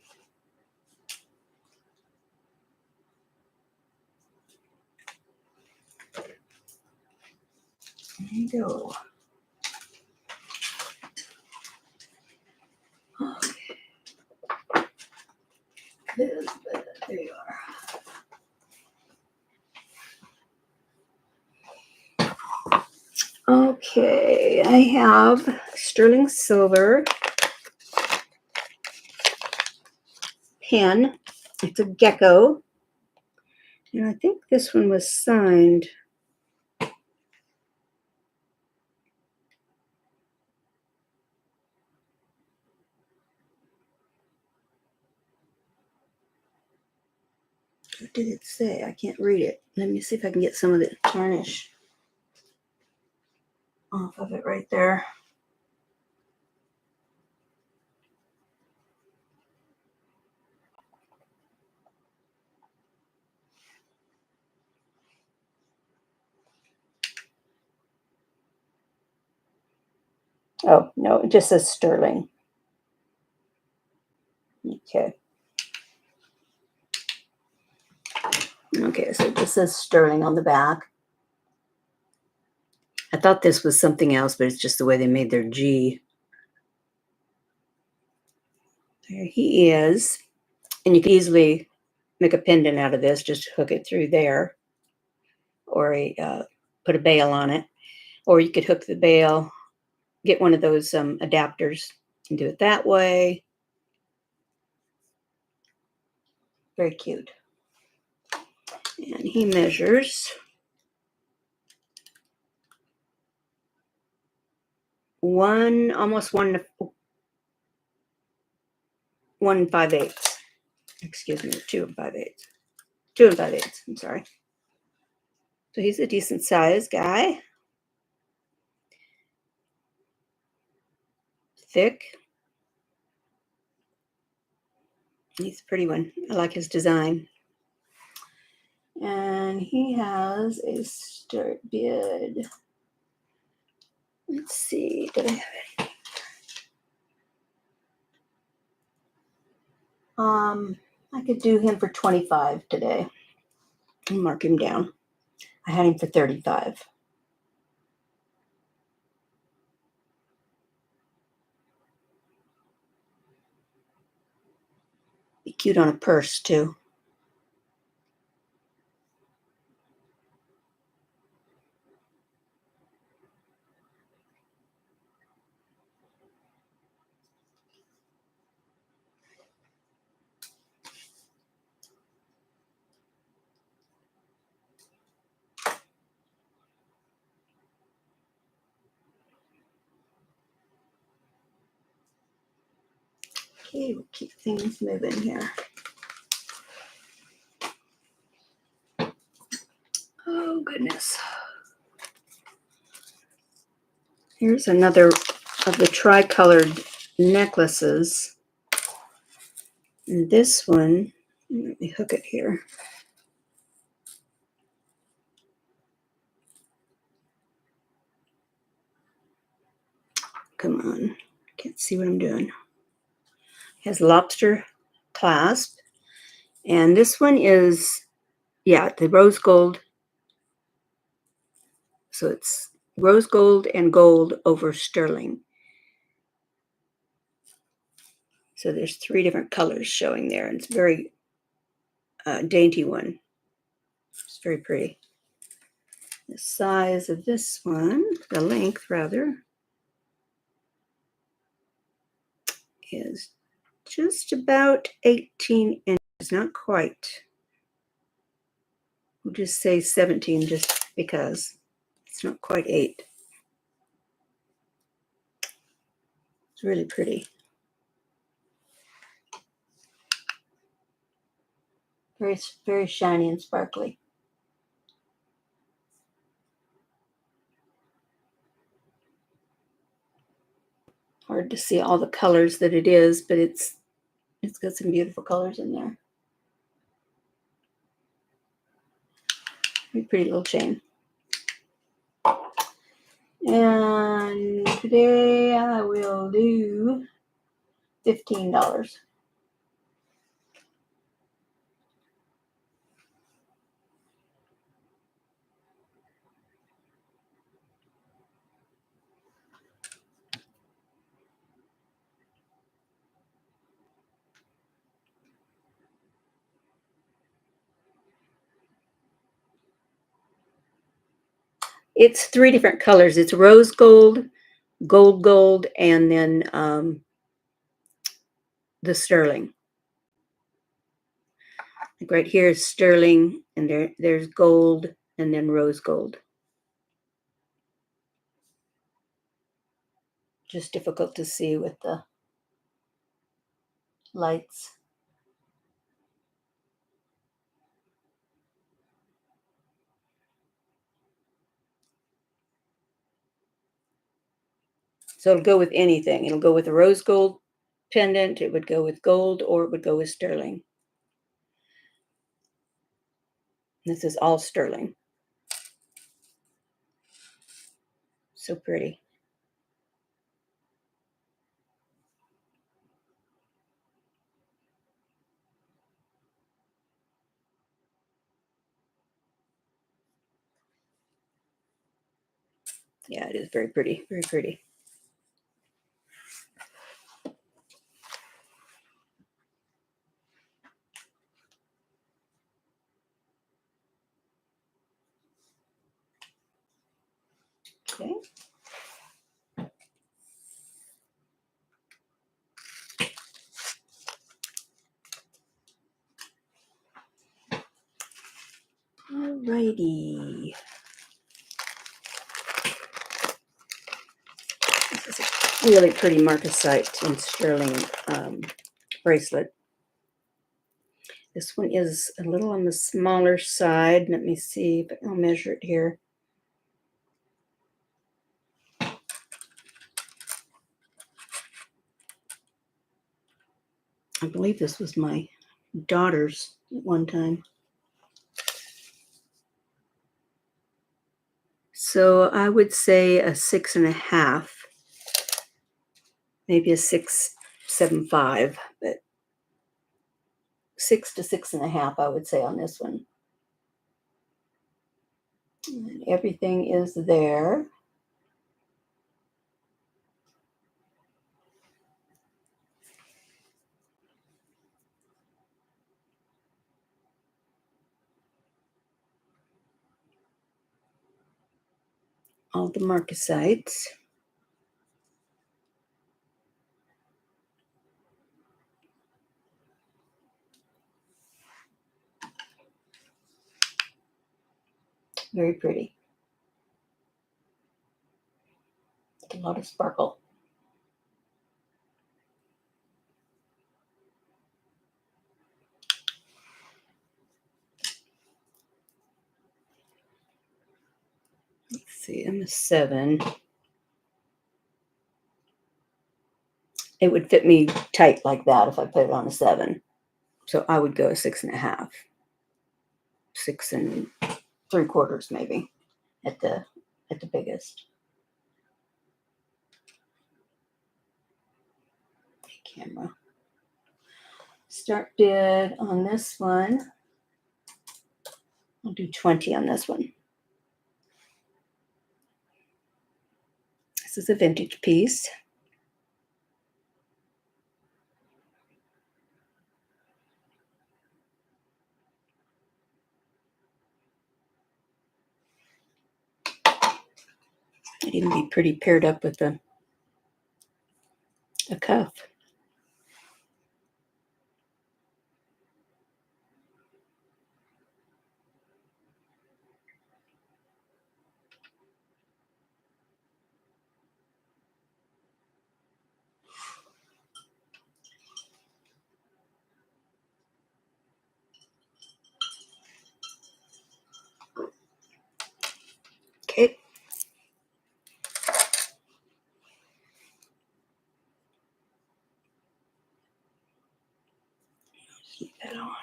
There you go. Okay. There you are. Okay, I have sterling silver pen. It's a gecko. And I think this one was signed. What did it say? I can't read it. Let me see if I can get some of the tarnish off of it right there. Oh, no, it just says sterling. Okay. Okay, so it just says sterling on the back. I thought this was something else, but it's just the way they made their G. There he is. And you can easily make a pendant out of this, just hook it through there, or put a bail on it. Or you could hook the bail, get one of those adapters and do it that way. Very cute. And he measures almost 1 5/8. Excuse me, 2 5/8. 2 5/8. I'm sorry. So he's a decent sized guy. Thick. He's a pretty one. I like his design. And he has a start bid. Let's see, did I have any? I could do him for 25 today. And mark him down. I had him for 35. Be cute on a purse too. Okay, we'll keep things moving here. Oh, goodness. Here's another of the tri-colored necklaces. And this one, let me hook it here. Come on, can't see what I'm doing. It has lobster clasp. And this one is, yeah, the rose gold. So it's rose gold and gold over sterling. So there's 3 different colors showing there. And it's very dainty one. It's very pretty. The size of this one, the length rather, is just about 18 inches, not quite. We'll just say 17 just because it's not quite 8. It's really pretty. Very, very shiny and sparkly. Hard to see all the colors that it is, but it's got some beautiful colors in there. Pretty little chain. And today I will do $15. It's 3 different colors. It's rose gold, gold, and then the sterling. Like right here is sterling, and there's gold, and then rose gold. Just difficult to see with the lights. So it'll go with anything. It'll go with a rose gold pendant, it would go with gold, or it would go with sterling. This is all sterling. So pretty. Yeah, it is very pretty, very pretty. Okay. Alrighty. This is a really pretty marcasite and sterling bracelet. This one is a little on the smaller side. Let me see, but I'll measure it here. I believe this was my daughter's at one time. So I would say a 6.5, maybe a 6.75, but 6 to 6.5, I would say on this one. And everything is there. All the marcasites. Very pretty. A lot of sparkle. Let's see, I'm a 7. It would fit me tight like that if I put it on a 7. So I would go a 6.5. 6.75 maybe at the biggest. Camera. Start bid on this one. I'll do 20 on this one. This is a vintage piece. It'd even be pretty paired up with a cuff. Okay. Keep that on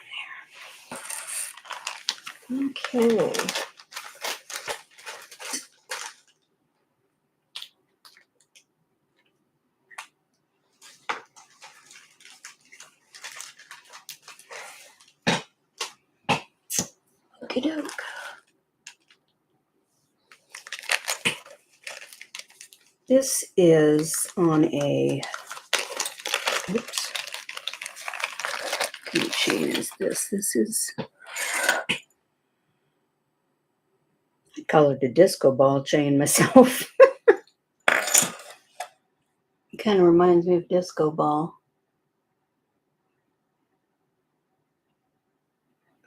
there. Okay. Okie doke. This is on a, oops, what kind of chain is this? This is, I call it a disco ball chain myself. It kind of reminds me of disco ball.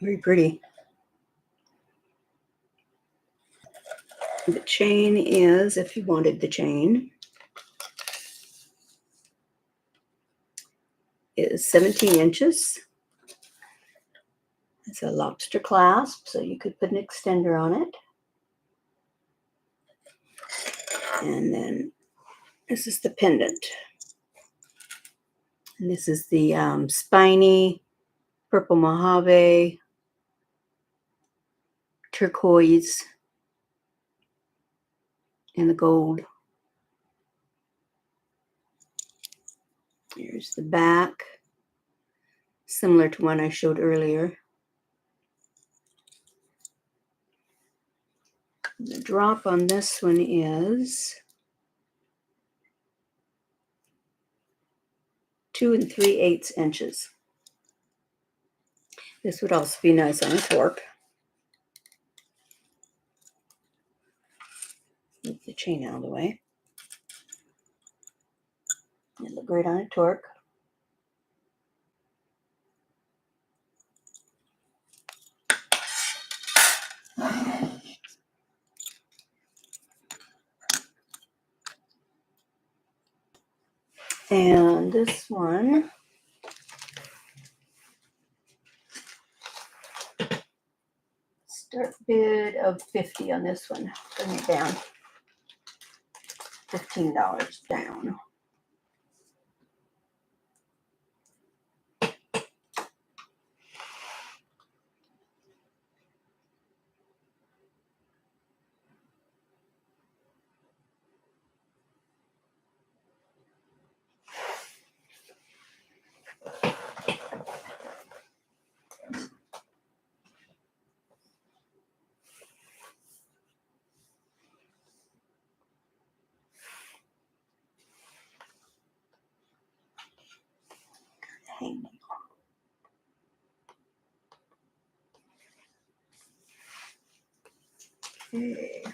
Very pretty. The chain is, if you wanted the chain, is 17 inches. It's a lobster clasp, so you could put an extender on it. And then this is the pendant. And this is the spiny purple Mojave, turquoise, and the gold. Here's the back, similar to one I showed earlier. The drop on this one is 2 3/8 inches. This would also be nice on a torque. Move the chain out of the way. It'll look great on a torque. And this one, start bid of $50 on this one. Bring it down. $15 down. Hang on. Okay.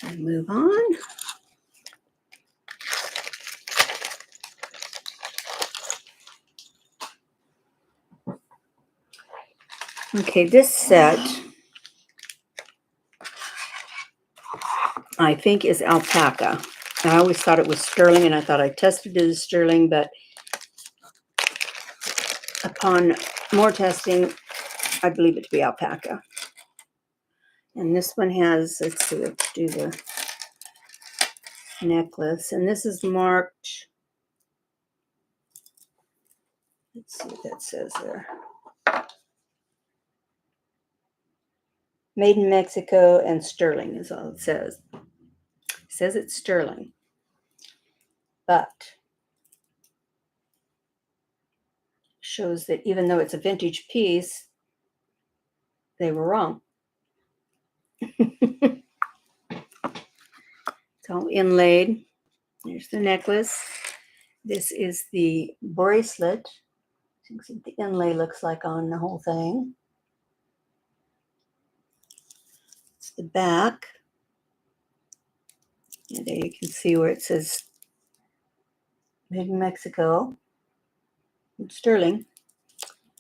And move on. Okay, this set I think is alpaca. I always thought it was sterling, and I thought I tested it as sterling, but upon more testing, I believe it to be alpaca. And this one has, let's see, let's do the necklace. And this is marked, let's see what that says there. Made in Mexico and sterling is all it says. It says it's sterling. But shows that even though it's a vintage piece, they were wrong. It's all inlaid. There's the necklace. This is the bracelet. You can see what the inlay looks like on the whole thing. It's the back. And there you can see where it says made in Mexico. It's sterling,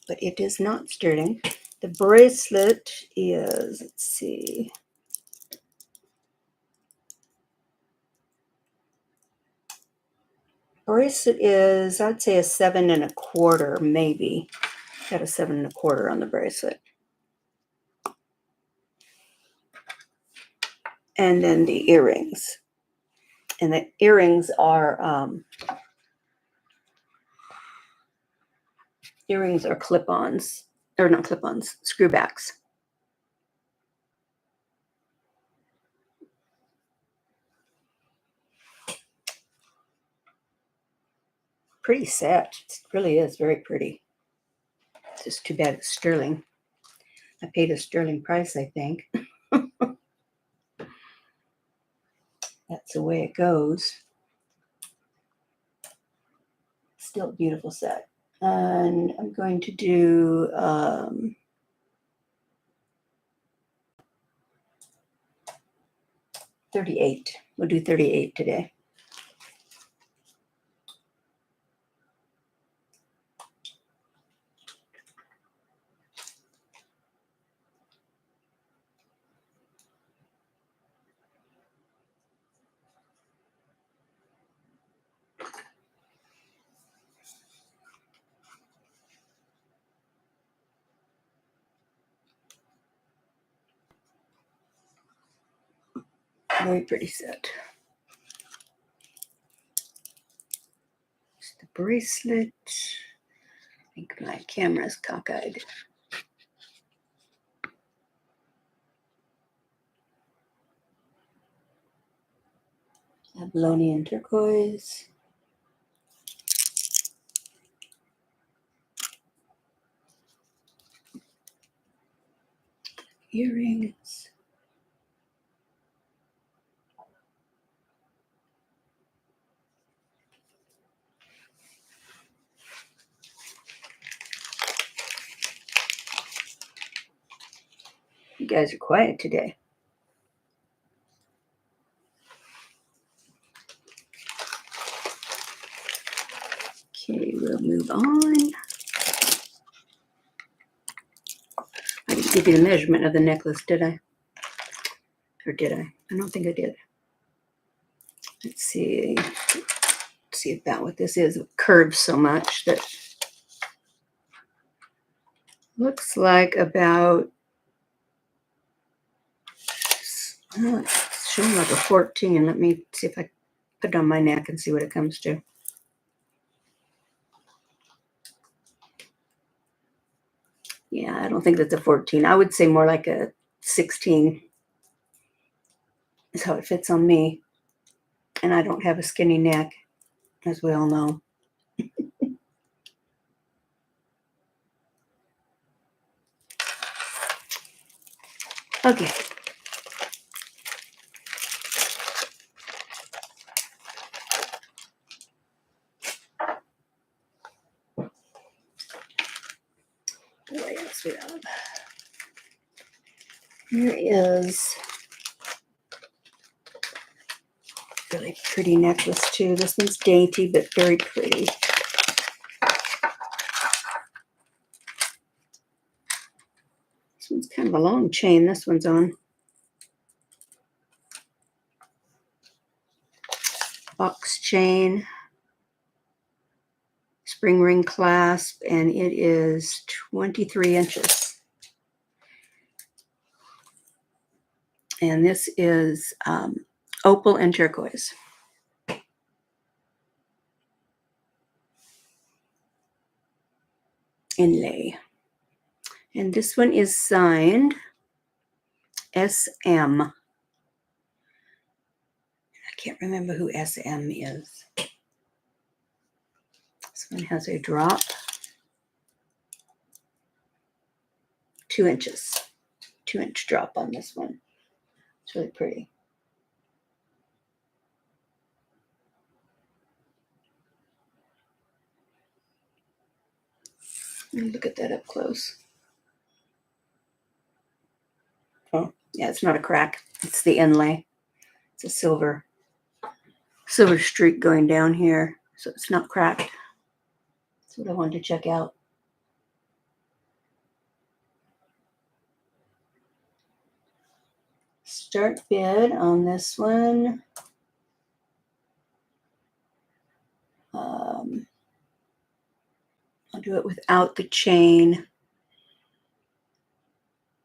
but it is not sterling. The bracelet is, let's see, bracelet is, I'd say a 7 1/4, maybe. Got a 7 1/4 on the bracelet. And then the earrings. And the earrings are clip-ons, or not clip-ons, screwbacks. Pretty set. It really is very pretty. It's just too bad it's sterling. I paid a sterling price, I think. That's the way it goes. Still a beautiful set. And I'm going to do 38. We'll do 38 today. Very pretty set. It's the bracelet. I think my camera's cockeyed. Babylonian turquoise. Earrings. You guys are quiet today. Okay, we'll move on. I didn't give you the measurement of the necklace, did I? Or did I? I don't think I did. Let's see. Let's see about what this is. It curves so much that looks like about, it's showing like a 14. Let me see if I put it on my neck and see what it comes to. Yeah, I don't think that's a 14. I would say more like a 16 is how it fits on me. And I don't have a skinny neck, as we all know. Okay. What else we have? Here is a really pretty necklace too. This one's dainty but very pretty. This one's kind of a long chain. This one's on. Box chain. Spring ring clasp, and it is 23 inches. And this is opal and turquoise. Inlay. And this one is signed SM. I can't remember who SM is. This one has a drop. 2 inches. 2-inch drop on this one. It's really pretty. Look at that up close. Oh, yeah, it's not a crack. It's the inlay. It's a silver streak going down here, so it's not cracked. That's what I wanted to check out. Start bid on this one. I'll do it without the chain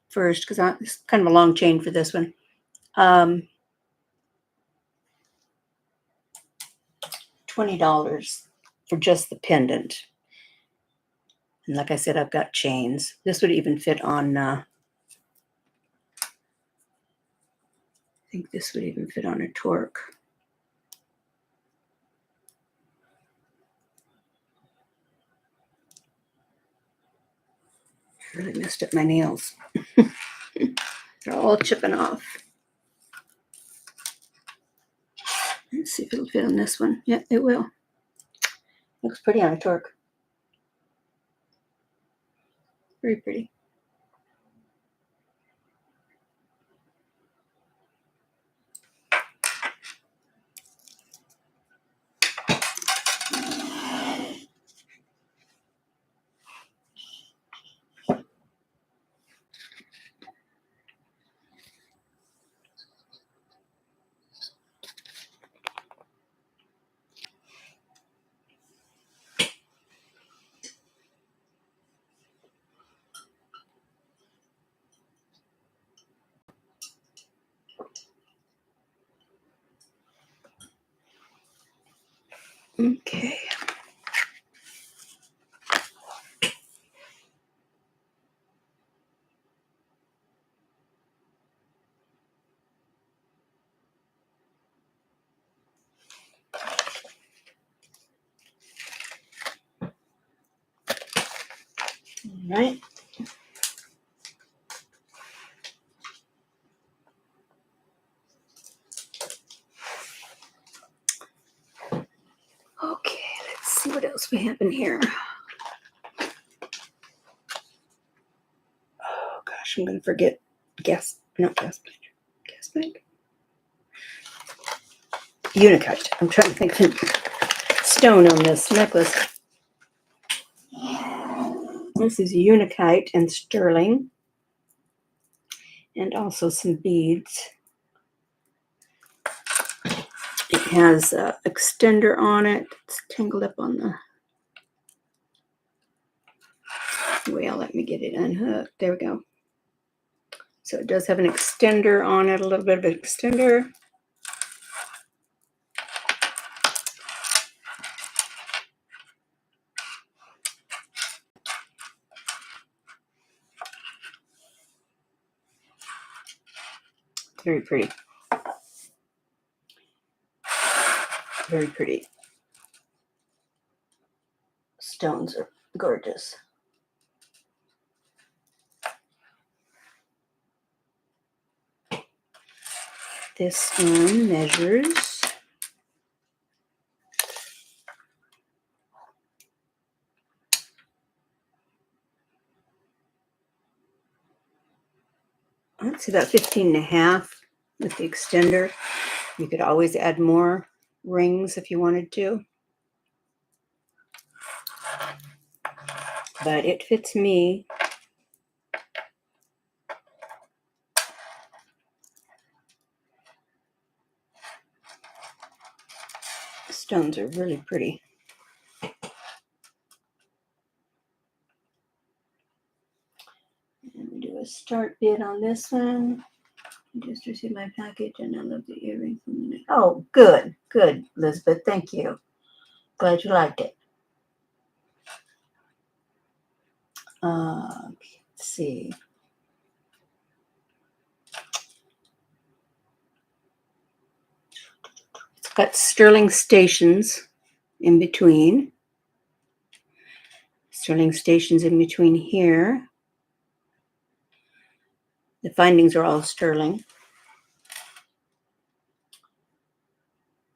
first because it's kind of a long chain for this one. $20 for just the pendant. And like I said, I've got chains. This would even fit on, I think this would even fit on a torque. Really messed up my nails. They're all chipping off. Let's see if it'll fit on this one. Yeah, it will. Looks pretty on a torque. Very pretty. Okay. All right. Okay, let's see what else we have in here. Oh gosh, I'm gonna forget not gas bag. Unakite. I'm trying to think of the stone on this necklace. This is unakite and sterling, and also some beads. It has an extender on it. It's tangled up on the. Well, let me get it unhooked. There we go. So it does have an extender on it, a little bit of an extender. Very pretty. Very pretty. Stones are gorgeous. This one measures 15.5 with the extender. You could always add more rings if you wanted to. But it fits me. The stones are really pretty. And we do a start bid on this one. I just received my package and I love the earring from the. Oh, good, Elizabeth. Thank you. Glad you liked it. Let's see. It's got sterling stations in between. Sterling stations in between here. The findings are all sterling.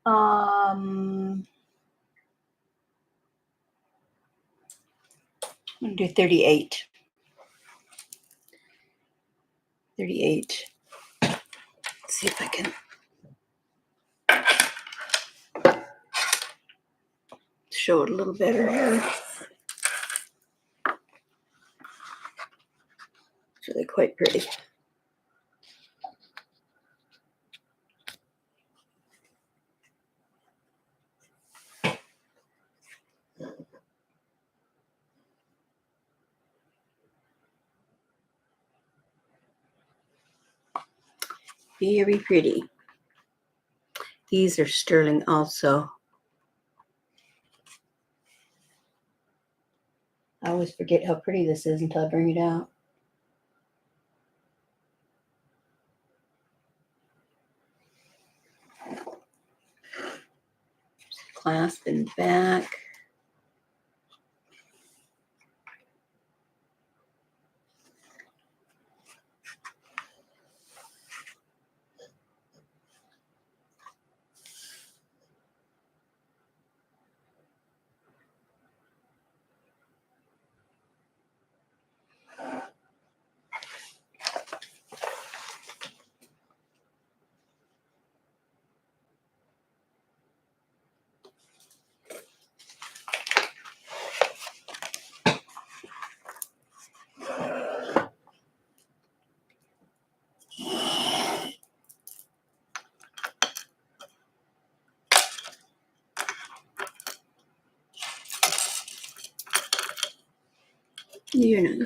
I'm gonna do 38. 38. Let's see if I can show it a little better here. It's really quite pretty. Very pretty. These are sterling also. I always forget how pretty this is until I bring it out. Clasp in the back.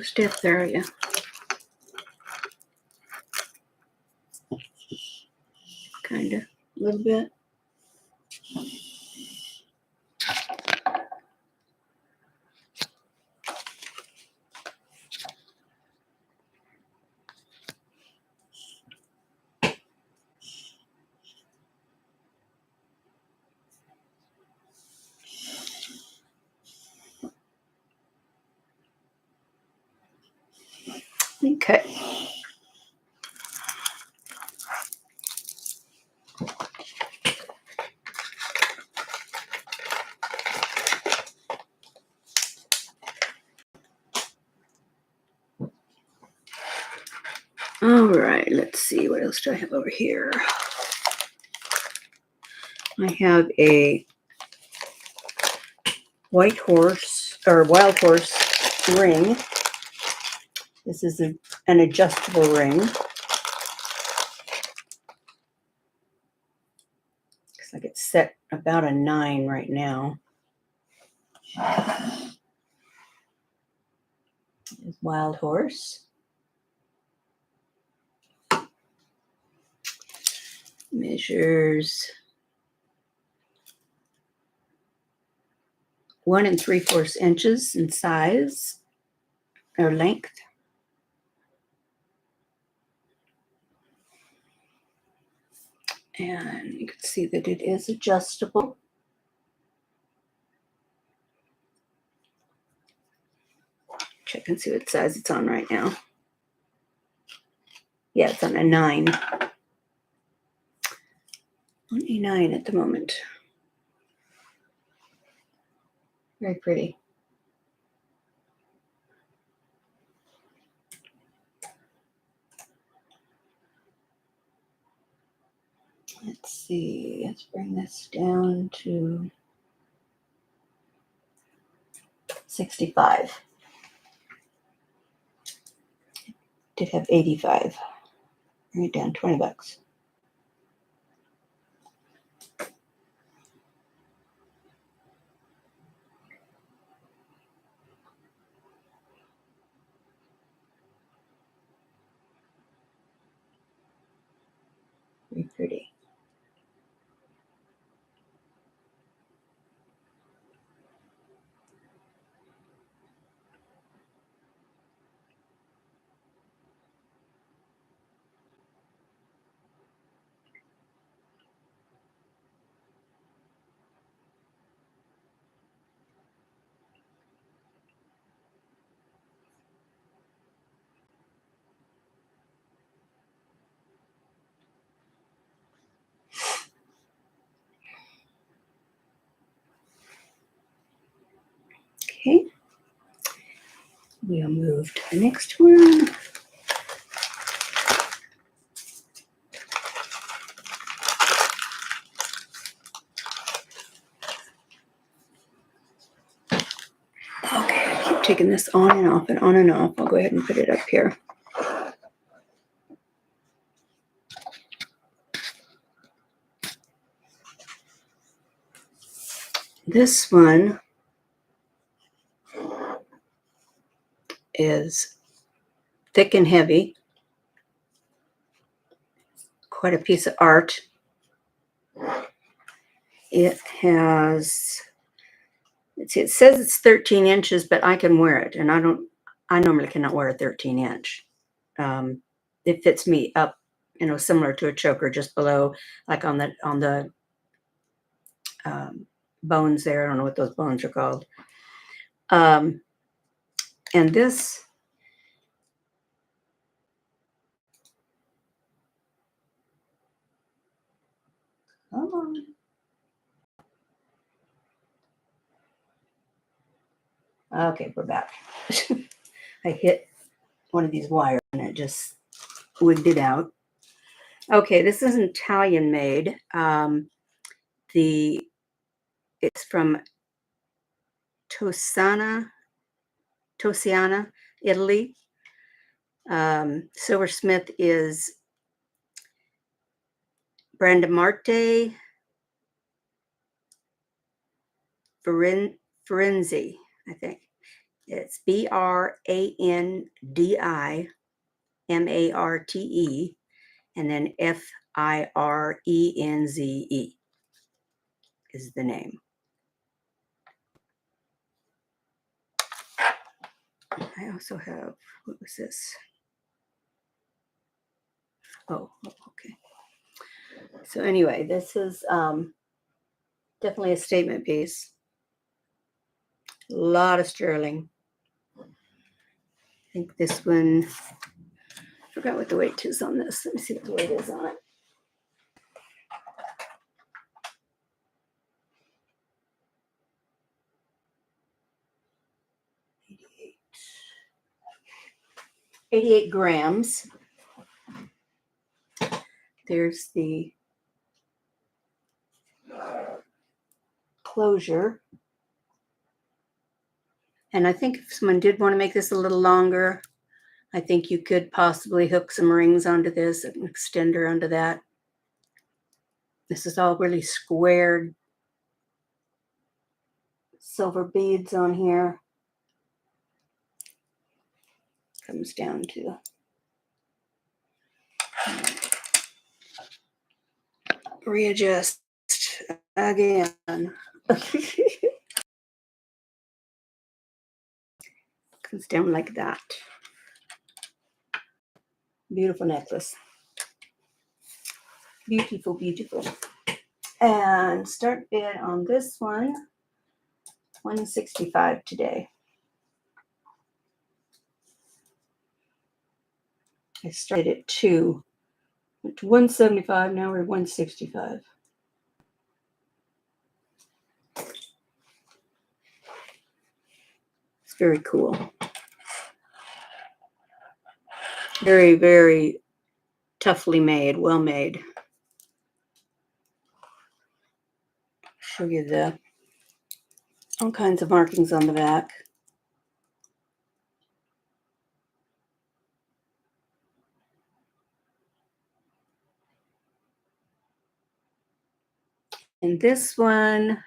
Stiff area. Kind of, a little bit. Okay. All right, let's see, what else do I have over here? I have a white horse or wild horse ring. This is an adjustable ring. Looks like it's set about a 9 right now. There's wild horse. Measures 1 3/4 inches in size or length. And you can see that it is adjustable. Check and see what size it's on right now. Yeah, it's on a 9. On a 9 at the moment. Very pretty. Let's see, let's bring this down to 65. Did have 85. Bring it down $20. Very pretty. Okay. We'll move to the next one. Okay, I keep taking this on and off and on and off. I'll go ahead and put it up here. This one is thick and heavy. Quite a piece of art. It has, let's see, it says it's 13 inches, but I can wear it, and I normally cannot wear a 13-inch. It fits me up, similar to a choker, just below, like on the bones there. I don't know what those bones are called. And this, come on. Okay, we're back. I hit one of these wires and it just wigged it out. Okay, this is an Italian made. It's from Tosiana, Italy. Silversmith is Brandimarte Ferenzi, I think. It's BRANDIMARTE, and then FIRENZE is the name. I also have, what was this? Oh, okay. So anyway, this is definitely a statement piece. A lot of sterling. I think this one, I forgot what the weight is on this. Let me see what the weight is on it. 88 grams. There's the closure. And I think if someone did want to make this a little longer, I think you could possibly hook some rings onto this, an extender onto that. This is all really squared silver beads on here. Comes down to readjust again. Comes down like that. Beautiful necklace. Beautiful, beautiful. And start bid on this one, $165 today. I started at 2, went to $175, now we're $165. It's very cool. Very, very toughly made, well made. Show you the all kinds of markings on the back. And this one,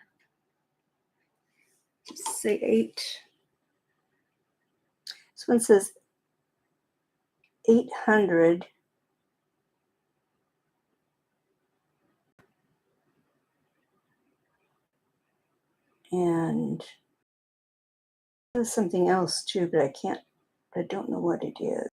let's say 8. This one says 800. And there's something else too, but I don't know what it is.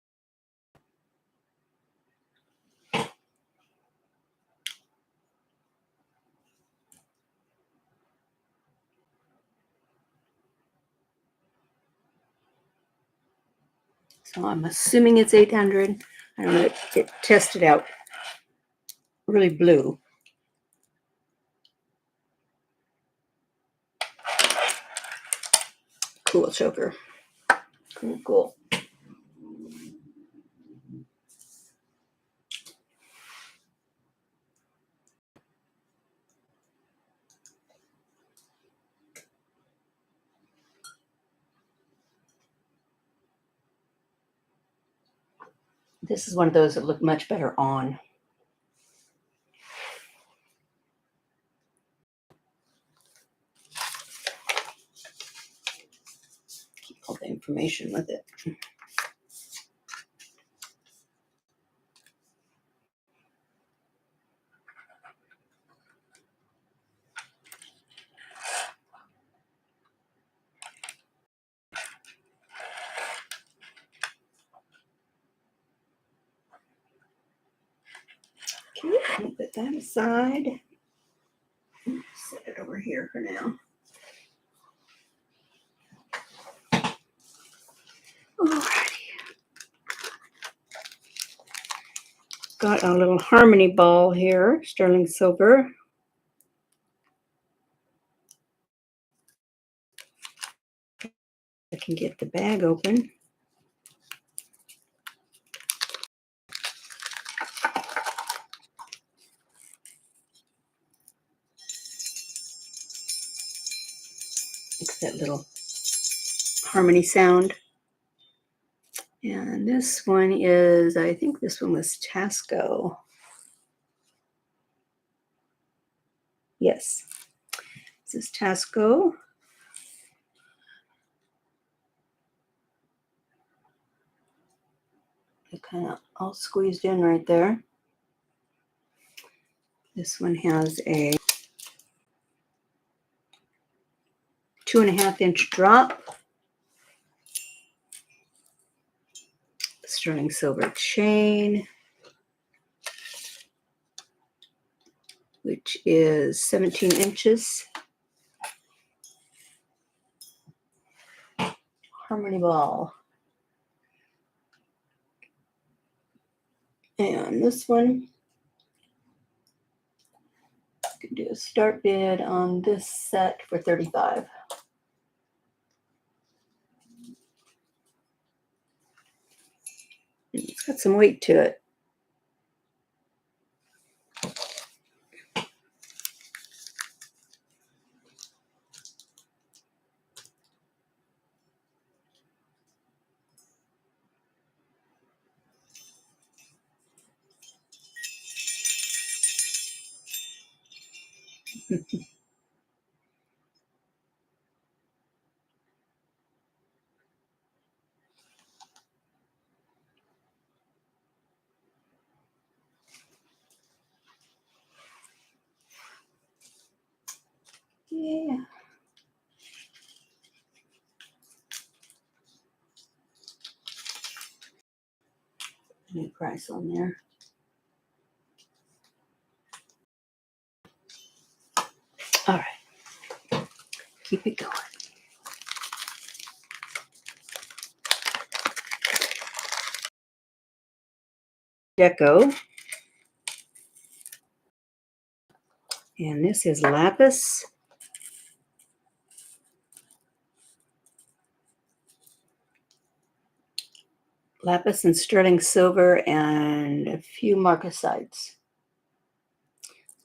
So I'm assuming it's 800. I don't know, it tested out really blue. Cool choker. Cool, cool. This is one of those that look much better on. Keep all the information with it. Okay, I'll put that aside. Set it over here for now. Alrighty. Got a little harmony ball here, sterling silver. I can get the bag open. It's that little harmony sound. And this one is, I think this one was Tasco. Yes, this is Tasco. It kind of all squeezed in right there. This one has a 2.5-inch drop. Sterling silver chain, which is 17 inches. Harmony ball. And this one, you can do a start bid on this set for $35. It's got some weight to it. Yeah. New price on there. All right. Keep it going. Deco. And this is lapis. Lapis and sterling silver and a few marcasites.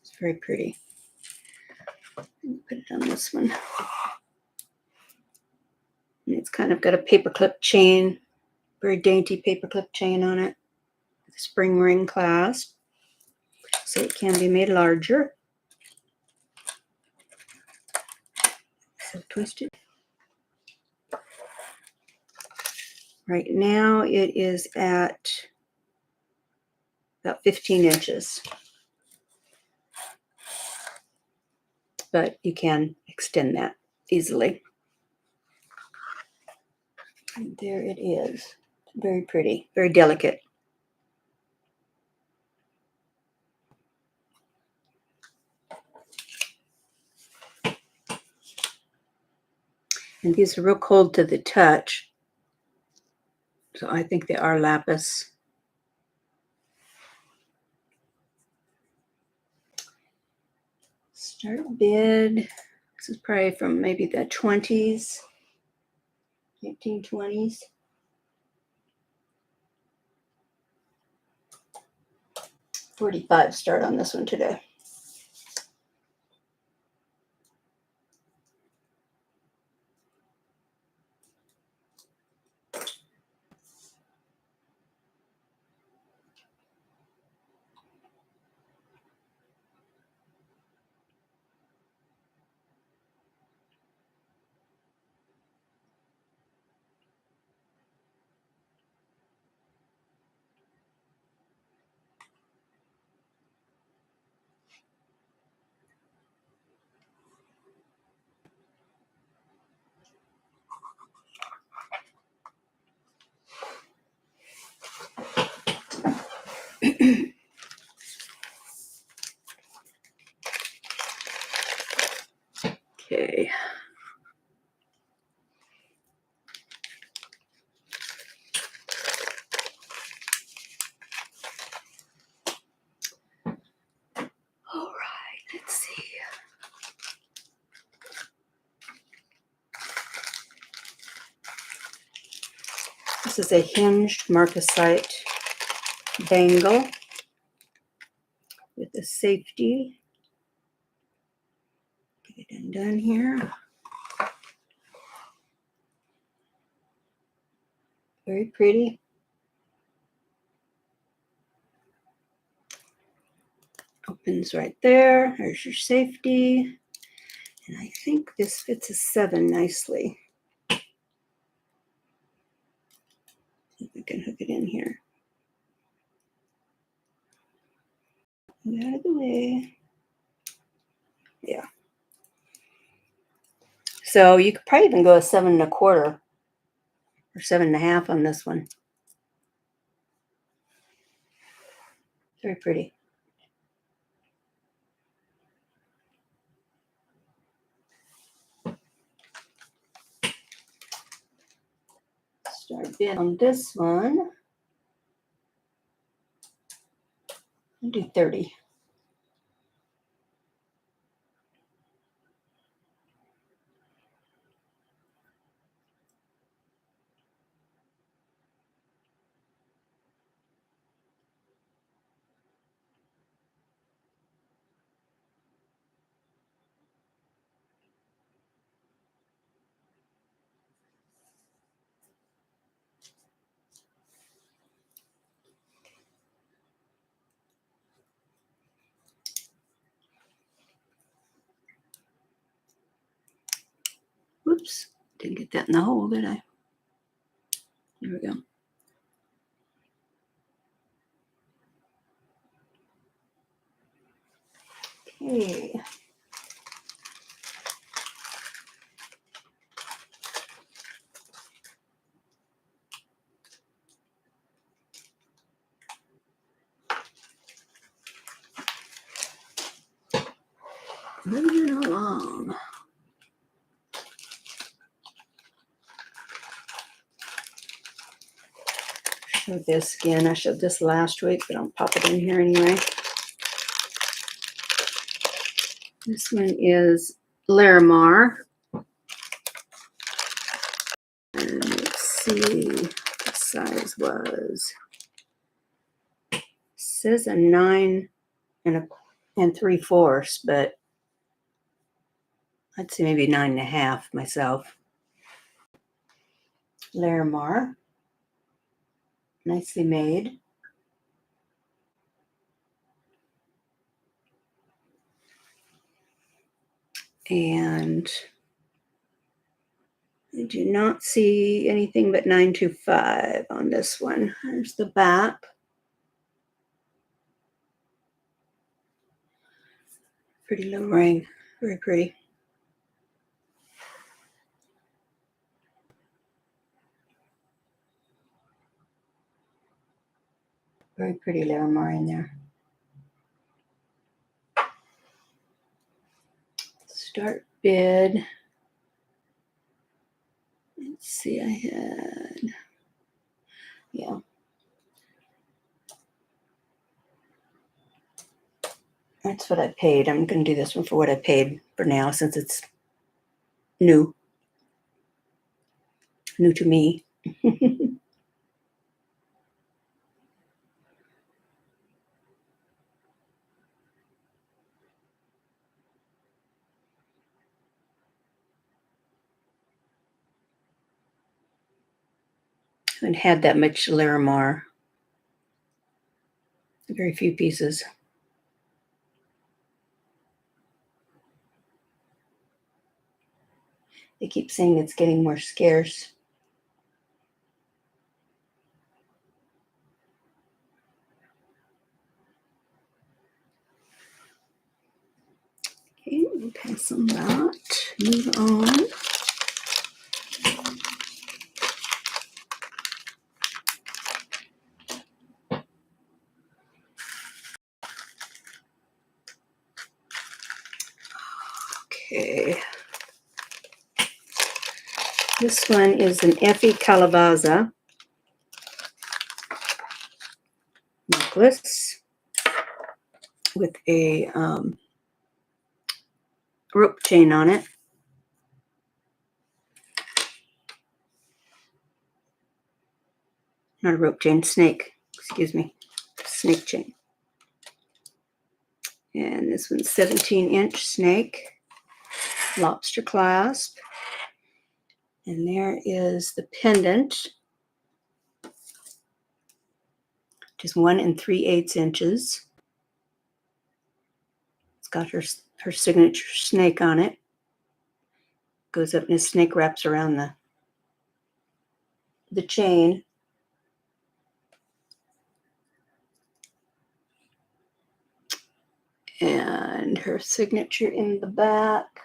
It's very pretty. Put it on this one. And it's kind of got a paperclip chain, very dainty paperclip chain on it. Spring ring clasp, so it can be made larger. So twisted. Right now it is at about 15 inches. But you can extend that easily. And there it is. Very pretty, very delicate. And these are real cold to the touch. So I think they are lapis. Start bid. This is probably from maybe the 20s, 1920s. $45 start on this one today. Okay. All right, let's see. This is a hinged marcasite bangle with a safety. Get it undone here. Very pretty. Opens right there. There's your safety. And I think this fits a 7 nicely. See if we can hook it in here. Move out of the way. Yeah. So you could probably even go a 7.25 or 7.5 on this one. Very pretty. Start bid on this one. I'll do 30. Whoops, didn't get that in the hole, did I? There we go. Okay. Moving along. Show this again. I showed this last week, but I'll pop it in here anyway. This one is Larimar. And let's see what the size was. It says a 9 3/4, but I'd say maybe 9.5 myself. Larimar. Nicely made. And I do not see anything but 925 on this one. There's the back. Pretty low ring. Very pretty. Very pretty Larimar in there. Start bid. Let's see, I had, yeah. That's what I paid. I'm going to do this one for what I paid for now since it's new. New to me. I haven't had that much Larimar. Very few pieces. They keep saying it's getting more scarce. Okay, we'll pass on that. Move on. Okay. This one is an Effie Calabaza necklace with a rope chain on it. Not a rope chain, snake. Excuse me. Snake chain. And this one's 17-inch snake. Lobster clasp. And there is the pendant. Just 1 3/8 inches. It's got her signature snake on it. Goes up and the snake wraps around the chain. And her signature in the back.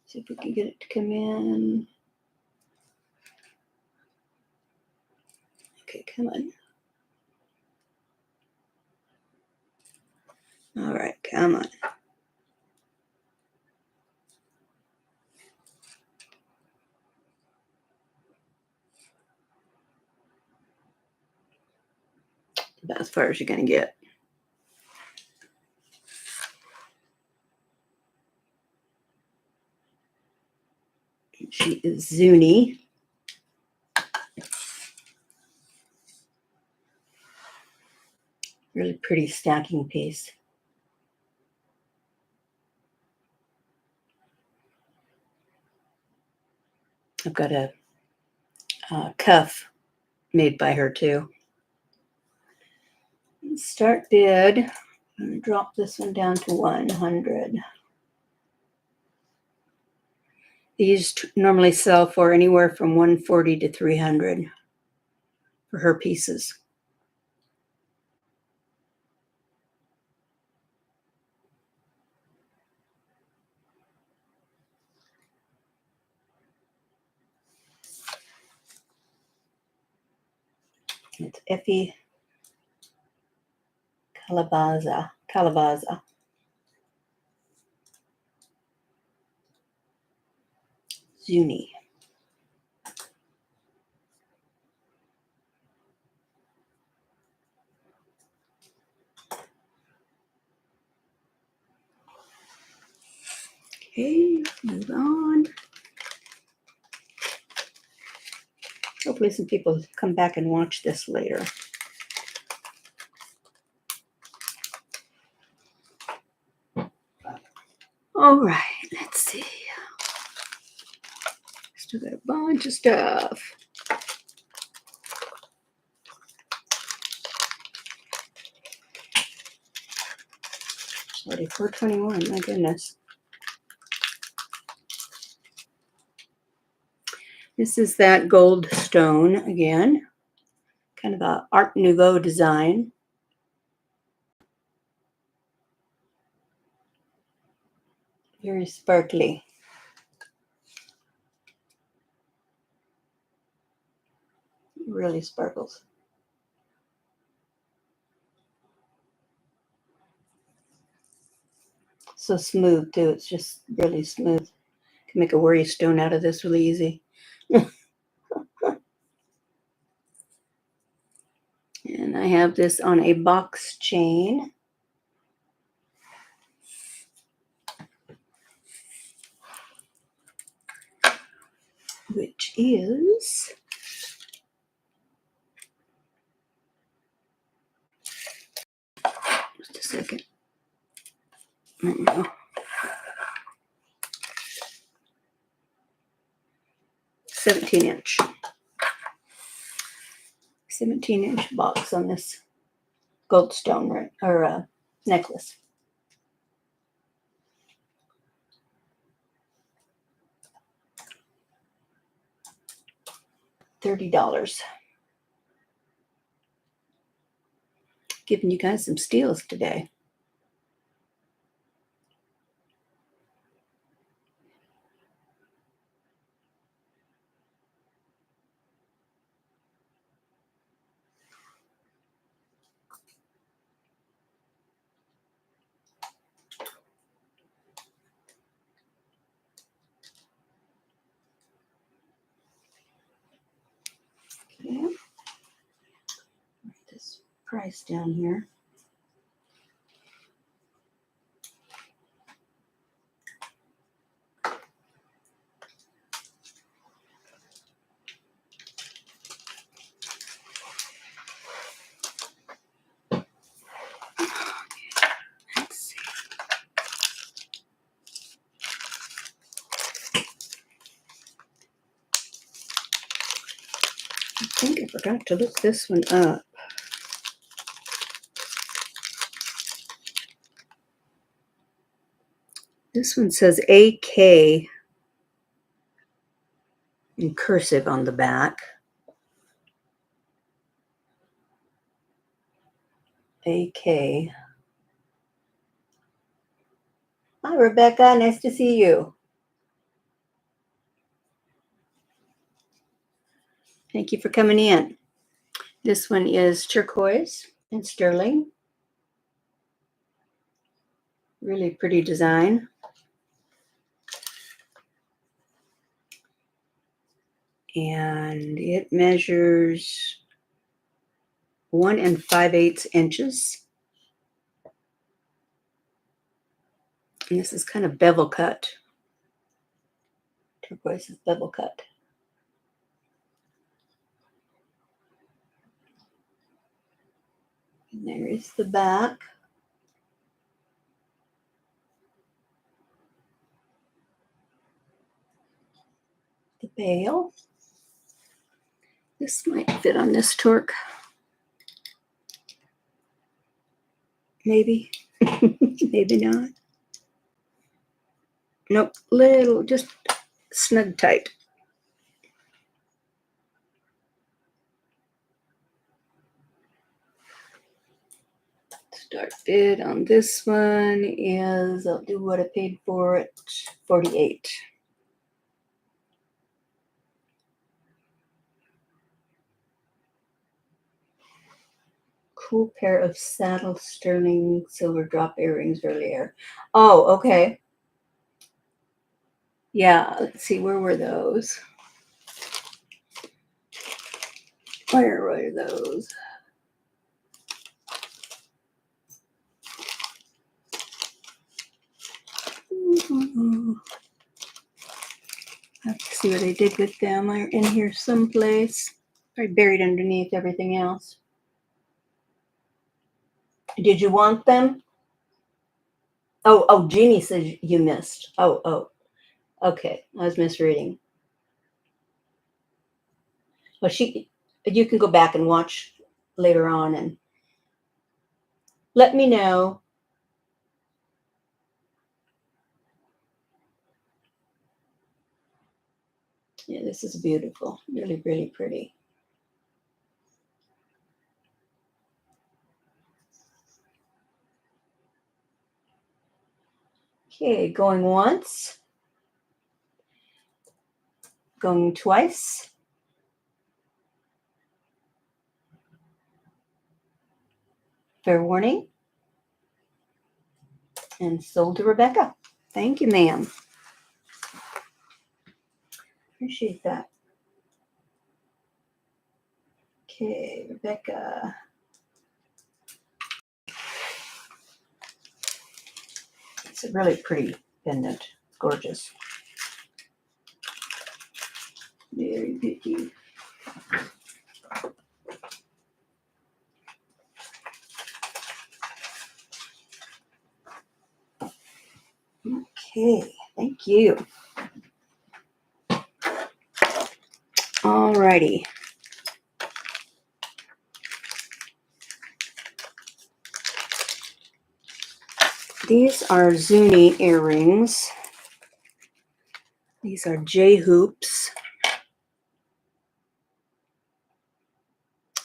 See if we can get it to come in. Okay, come on. All right, come on. About as far as you're going to get. She is Zuni. Really pretty stacking piece. I've got a cuff made by her too. Start bid. I'm going to drop this one down to 100. These normally sell for anywhere from 140 to 300 for her pieces. It's Effie Calabaza. Zuni. Okay, move on. Hopefully some people come back and watch this later. All right, let's see. Still got a bunch of stuff. Already 421, my goodness. This is that gold stone again. Kind of a Art Nouveau design. Very sparkly. Really sparkles. So smooth too. It's just really smooth. Can make a worry stone out of this really easy. And I have this on a box chain. Which is just a second. There we go. 17-inch. 17-inch box on this gold stone or necklace. $30. Giving you guys some steals today. Okay. Write this price down here. Let's see. I think I forgot to look this one up. This one says AK in cursive on the back. AK. Hi, Rebecca. Nice to see you. Thank you for coming in. This one is turquoise and sterling. Really pretty design. And it measures 1 5/8 inches. And this is kind of bevel cut. Turquoise is bevel cut. And there is the back. The bail. This might fit on this torque. Maybe. Maybe not. Nope. Little, just snug tight. Start bid on this one is, I'll do what I paid for it, 48. Cool pair of saddle sterling silver drop earrings earlier. Oh, okay. Yeah, let's see, where were those? Where were those? I have to see what I did with them. They're in here someplace. They're buried underneath everything else. Did you want them? Oh, Jeannie says you missed. Oh. Okay, I was misreading. Well, you can go back and watch later on and let me know. Yeah, this is beautiful. Really, really pretty. Okay, going once. Going twice. Fair warning. And sold to Rebecca. Thank you, ma'am. Appreciate that. Okay, Rebecca. It's a really pretty pendant. Gorgeous. Very pretty. Okay, thank you. Alrighty. These are Zuni earrings. These are J hoops.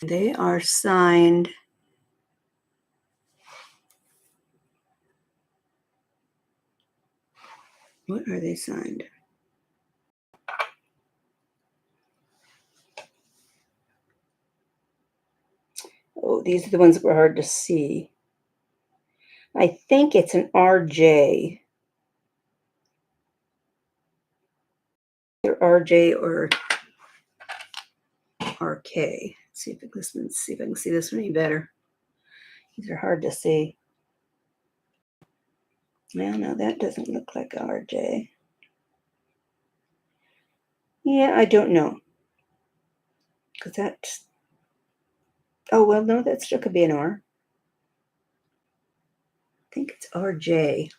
They are signed. What are they signed? Oh, these are the ones that were hard to see. I think it's an RJ. Either RJ or RK. Let's see if I can see this one any better. These are hard to see. Well, no, that doesn't look like RJ. Yeah, I don't know. Because that's... Oh, well, no, that still could be an R. I think it's RJ.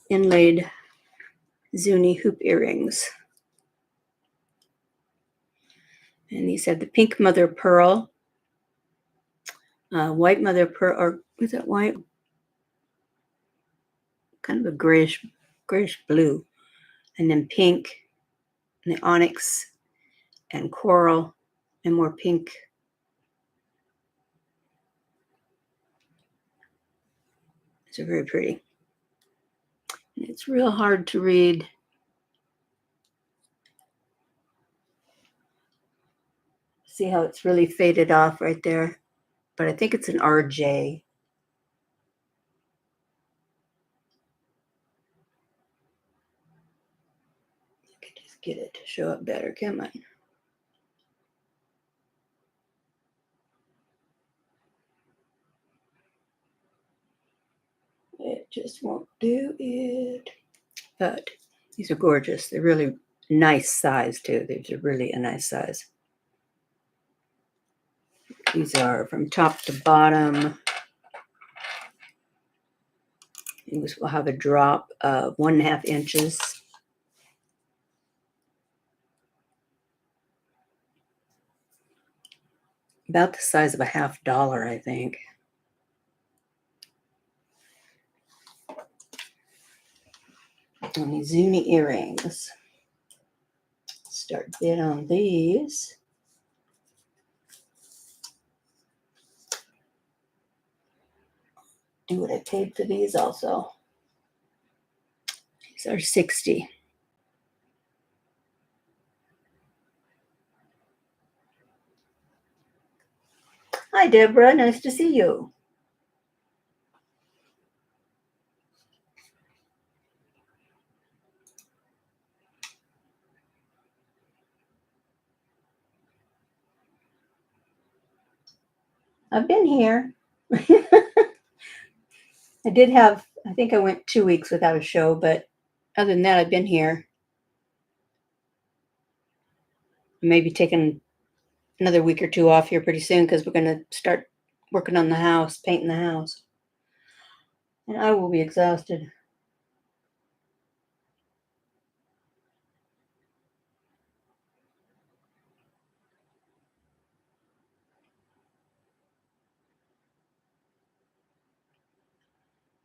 Inlaid Zuni hoop earrings. And these have the pink mother pearl, white mother pearl, or is that white? Kind of a grayish blue. And then pink, and the onyx, and coral, and more pink. These are very pretty. And it's real hard to read. See how it's really faded off right there? But I think it's an RJ. I can just get it to show up better, can't I? It just won't do it. But these are gorgeous. They're really nice size too. These are really a nice size. These are from top to bottom. These will have a drop of 1.5 inches. About the size of a $50, I think. And these Zuni earrings. Start bid on these. Do what I paid for these also. These are $60. Hi, Deborah. Nice to see you. I've been here. I did have, I think I went 2 weeks without a show, but other than that, I've been here. Maybe taking another week or two off here pretty soon because we're going to start working on the house, painting the house. And I will be exhausted.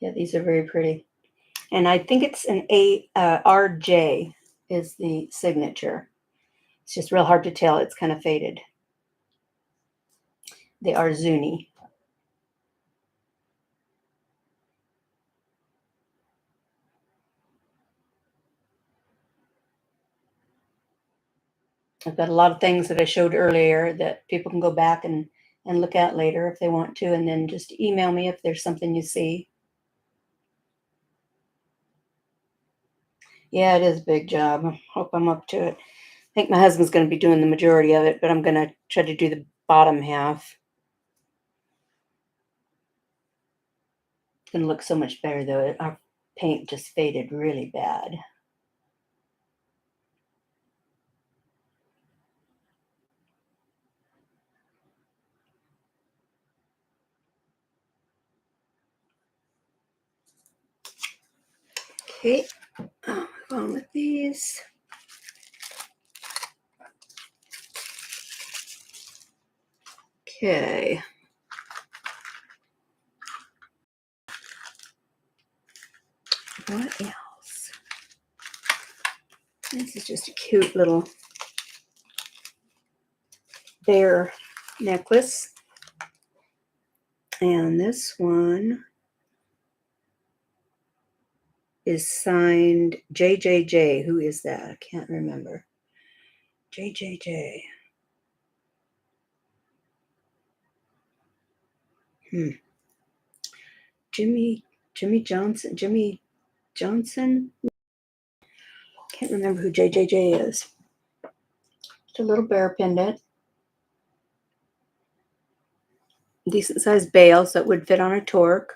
Yeah, these are very pretty. And I think it's an RJ is the signature. It's just real hard to tell. It's kind of faded. They are Zuni. I've got a lot of things that I showed earlier that people can go back and look at later if they want to, and then just email me if there's something you see. Yeah, it is a big job. I hope I'm up to it. I think my husband's going to be doing the majority of it, but I'm going to try to do the bottom half. It's going to look so much better, though. Our paint just faded really bad. Okay, I'll move on with these. Okay. What else? This is just a cute little bear necklace. And this one is signed JJJ. Who is that? I can't remember. JJJ. Jimmy Johnson. Can't remember who JJJ is. Just a little bear pendant. Decent sized bail, so it would fit on a torque.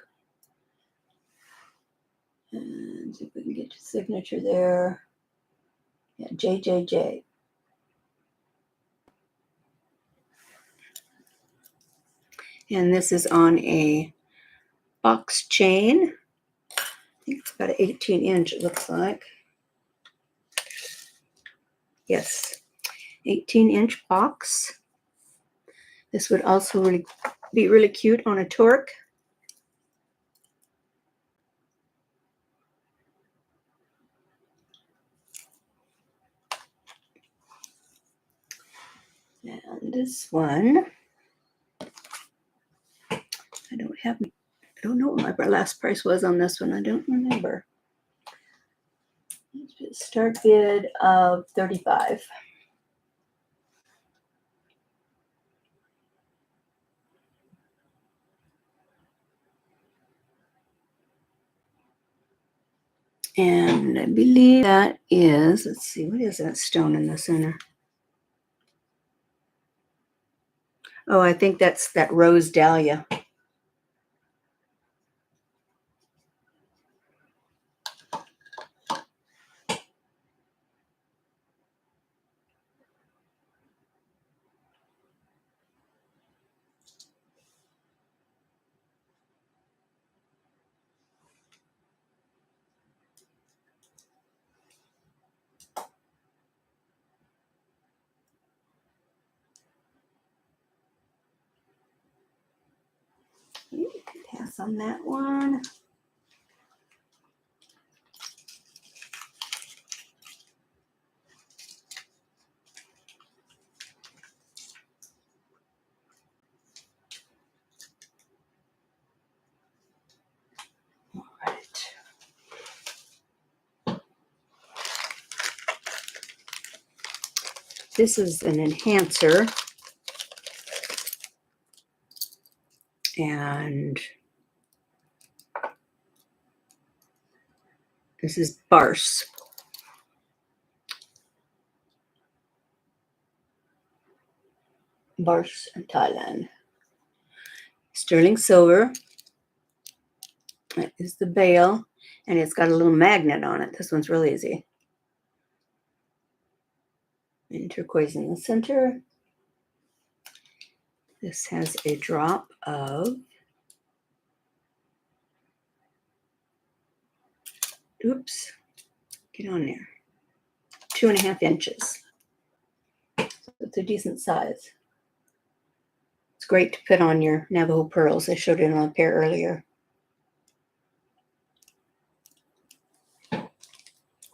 And see if we can get your signature there. Yeah, JJJ. And this is on a box chain. I think it's about an 18-inch, it looks like. Yes, 18-inch box. This would also be really cute on a torque. And this one, I don't have don't know what my last price was on this one. I don't remember. Start bid of 35. And I believe that is, let's see, what is that stone in the center? Oh, I think that's that rose dahlia. You can pass on that one. All right. This is an enhancer. And this is Barse. Barse in Thailand. Sterling silver. That is the bale. And it's got a little magnet on it. This one's really easy. And turquoise in the center. This has a drop of, oops, get on there, 2.5 inches. So it's a decent size. It's great to put on your Navajo pearls. I showed it on a pair earlier.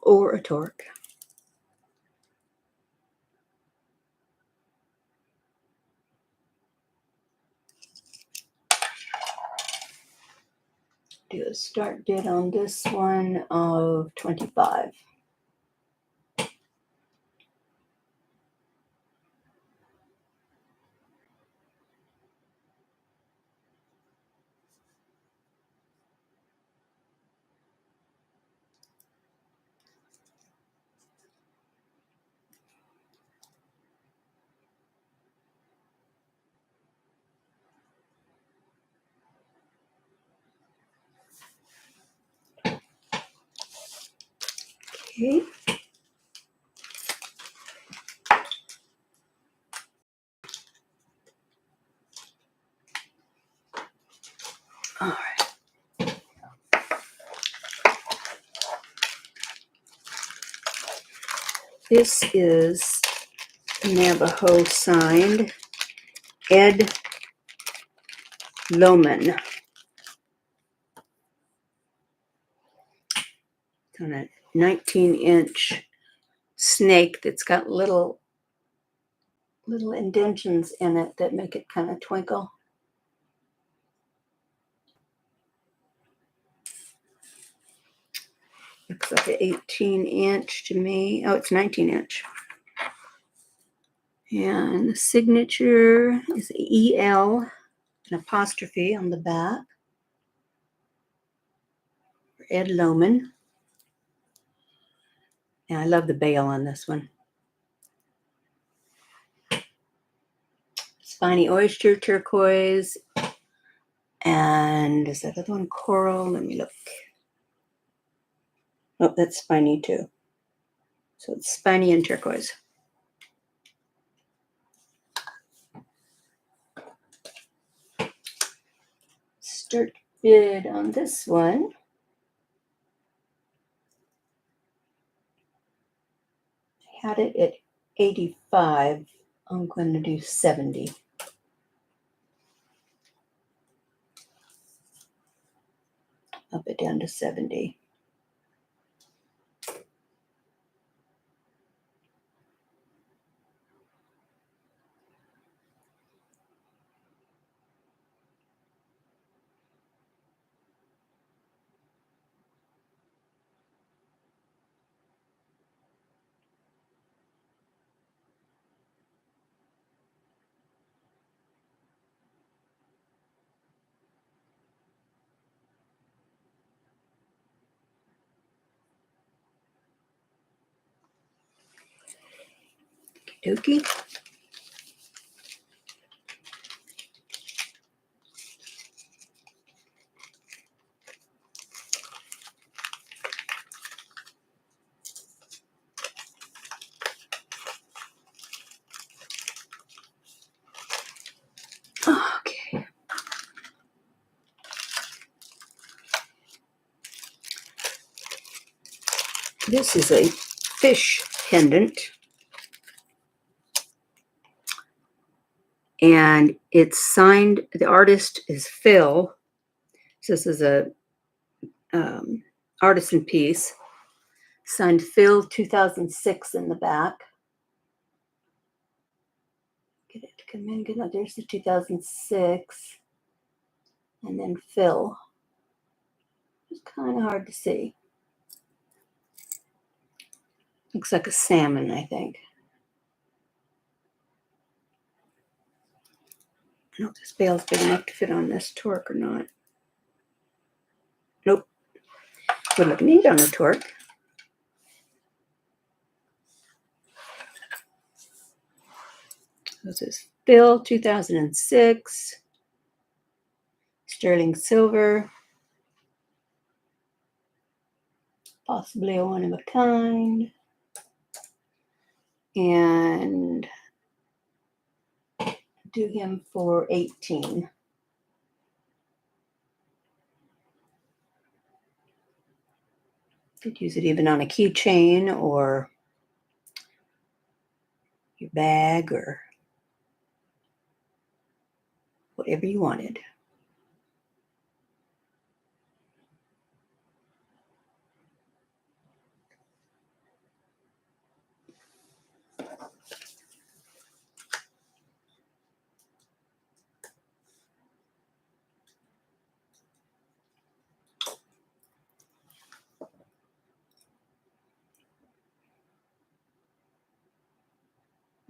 Or a torque. Do a start bid on this one of 25. Okay. All right. This is Navajo signed Ed Lohman. It's on a 19-inch snake that's got little indentions in it that make it kind of twinkle. Looks like an 18-inch to me. Oh, it's 19-inch. And the signature is EL, an apostrophe on the back. For Ed Lohman. And I love the bale on this one. Spiny oyster, turquoise, and is that other one coral? Let me look. Oh, that's spiny too. So it's spiny and turquoise. Start bid on this one. I had it at 85. I'm going to do 70. Up it down to 70. Dookie. Okay. This is a fish pendant. And it's signed, the artist is Phil. So this is a artisan piece. Signed Phil 2006 in the back. Get it to come in. Good. There's the 2006. And then Phil. It's kind of hard to see. Looks like a salmon, I think. I don't know if this bale's big enough to fit on this torque or not. Nope. Would look neat on a torque. This is Phil 2006. Sterling silver. Possibly a one of a kind. And do him for 18. Could use it even on a keychain or your bag or whatever you wanted.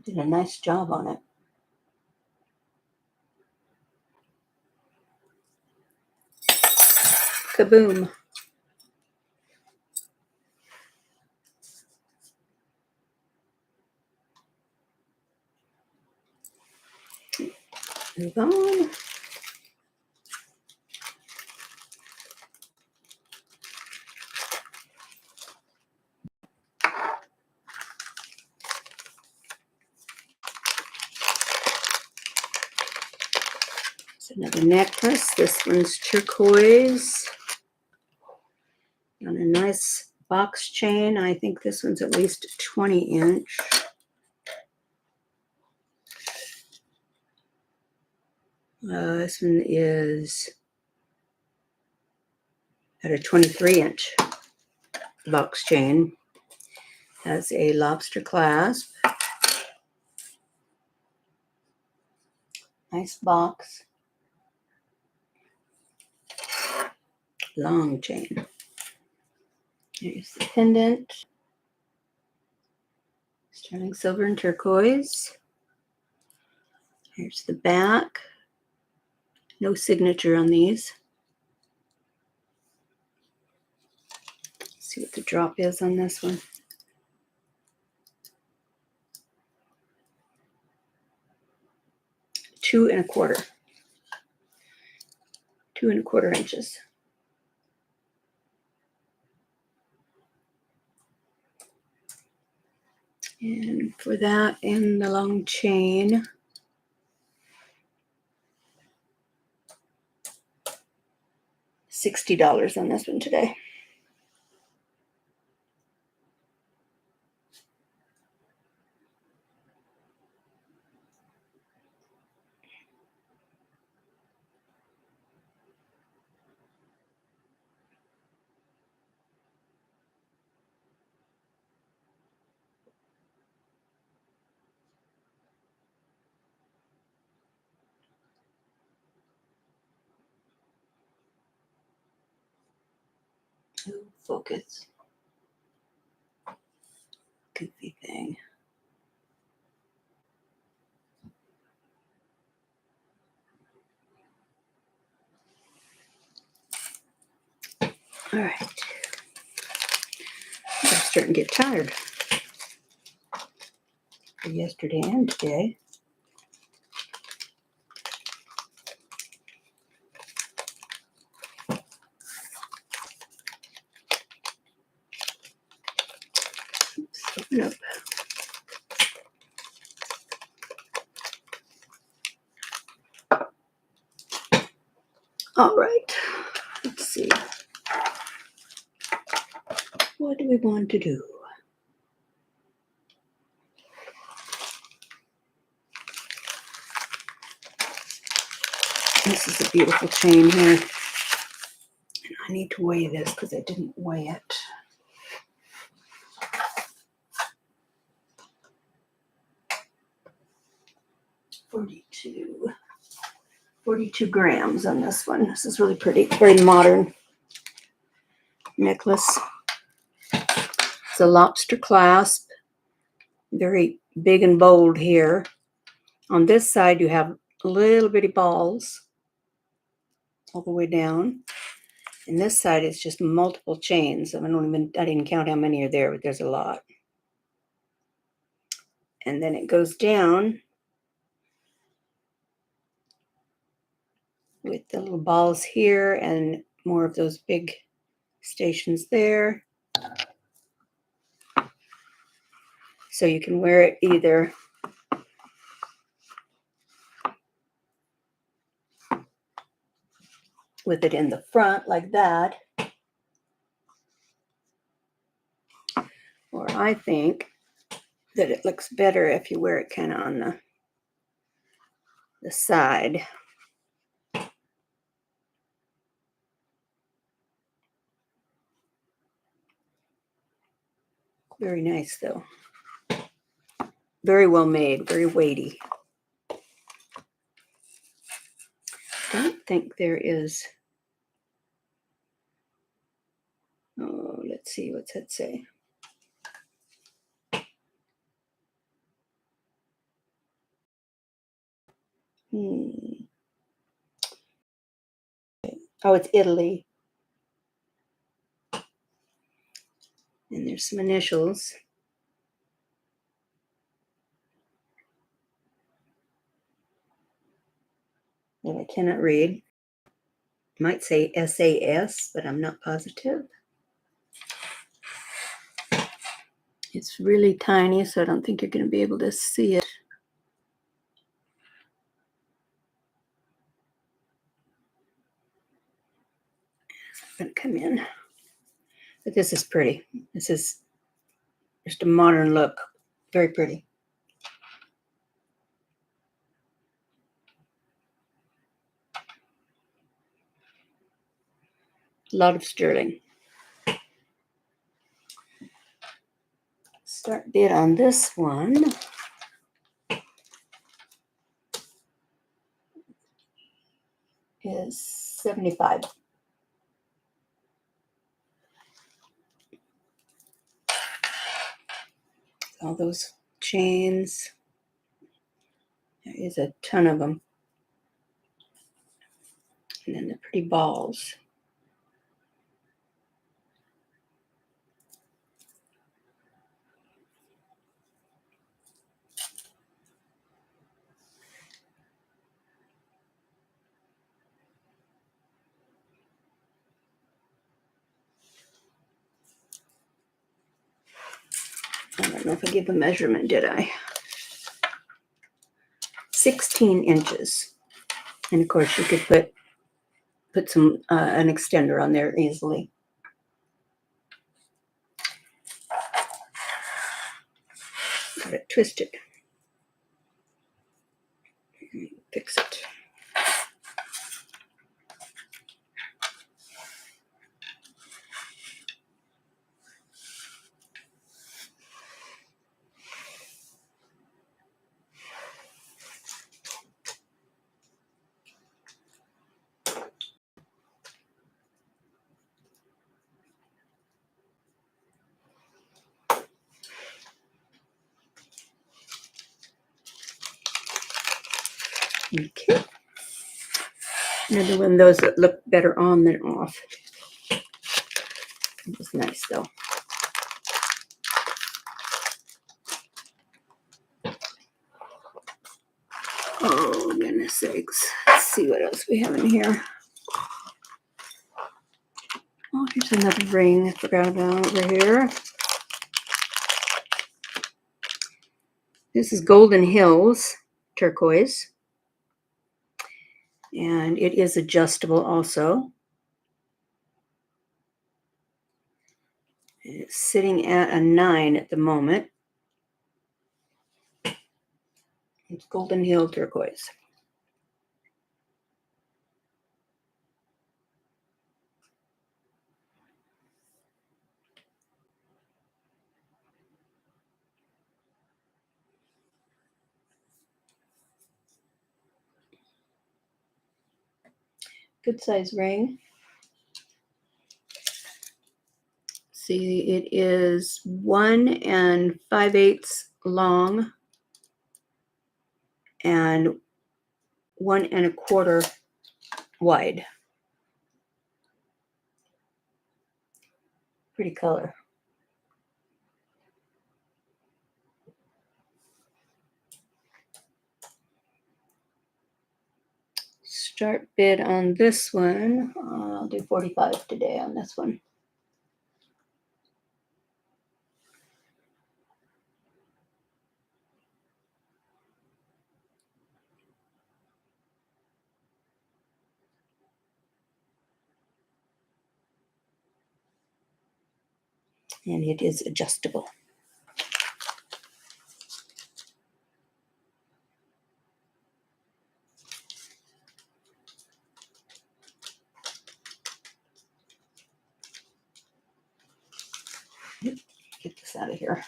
Did a nice job on it. Kaboom. Move on. It's another necklace. This one's turquoise. On a nice box chain. I think this one's at least 20 inch. This one is at a 23 inch box chain. Has a lobster clasp. Nice box. Long chain. Here's the pendant. Sterling silver and turquoise. Here's the back. No signature on these. Let's see what the drop is on this one. Two and a quarter inches. And for that and the long chain, $60 on this one today. Ooh, focus. Goofy thing. All right. I'm starting to get tired. for yesterday and today. Oops, open up. All right, let's see. What do we want to do? This is a beautiful chain here. And I need to weigh this because I didn't weigh it. Forty-two grams on this one. This is really pretty, very modern necklace. It's a lobster clasp, very big and bold here. On this side, you have little bitty balls all the way down. And this side is just multiple chains. I didn't count how many are there, but there's a lot. And then it goes down with the little balls here and more of those big stations there. So you can wear it either with it in the front like that, or I think that it looks better if you wear it kind of on the side. Very nice though. Very well made, very weighty. Don't think there is. Oh, let's see, what's that say? Oh, it's Italy. And there's some initials. That I cannot read. Might say SAS, but I'm not positive. It's really tiny, so I don't think you're going to be able to see it. It's going to come in. But this is pretty. This is just a modern look. Very pretty. A lot of sterling. Start bid on this one is 75. All those chains. There is a ton of them. And then the pretty balls. I don't know if I gave a measurement, did I? 16 inches. And of course you could put some an extender on there easily. Got it twisted. Fix it. Okay. Another one of those that look better on than off. It was nice though. Oh, goodness sakes. Let's see what else we have in here. Oh, here's another ring I forgot about over here. This is Golden Hills turquoise. And it is adjustable also. It's sitting at a 9 at the moment. It's Golden Hill turquoise. Good size ring. See, it is 1 5/8 long and 1 1/4 wide. Pretty color. Start bid on this one. I'll do 45 today on this one. And it is adjustable. Get this out of here.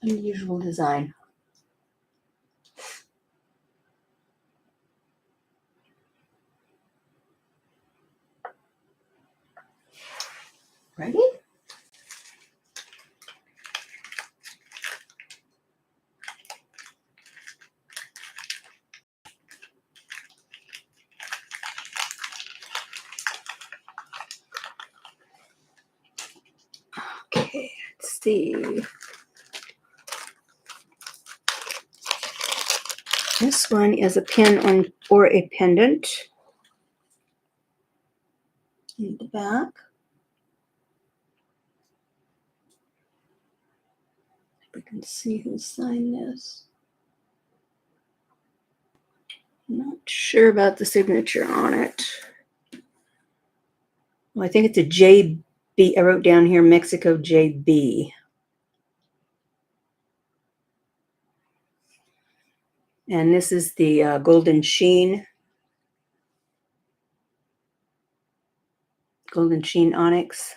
Unusual design. Ready? Okay, let's see. This one is a pin or a pendant. In the back. We can see who signed this. Not sure about the signature on it. Well, I think it's a JB. I wrote down here Mexico JB. And this is the Golden Sheen onyx.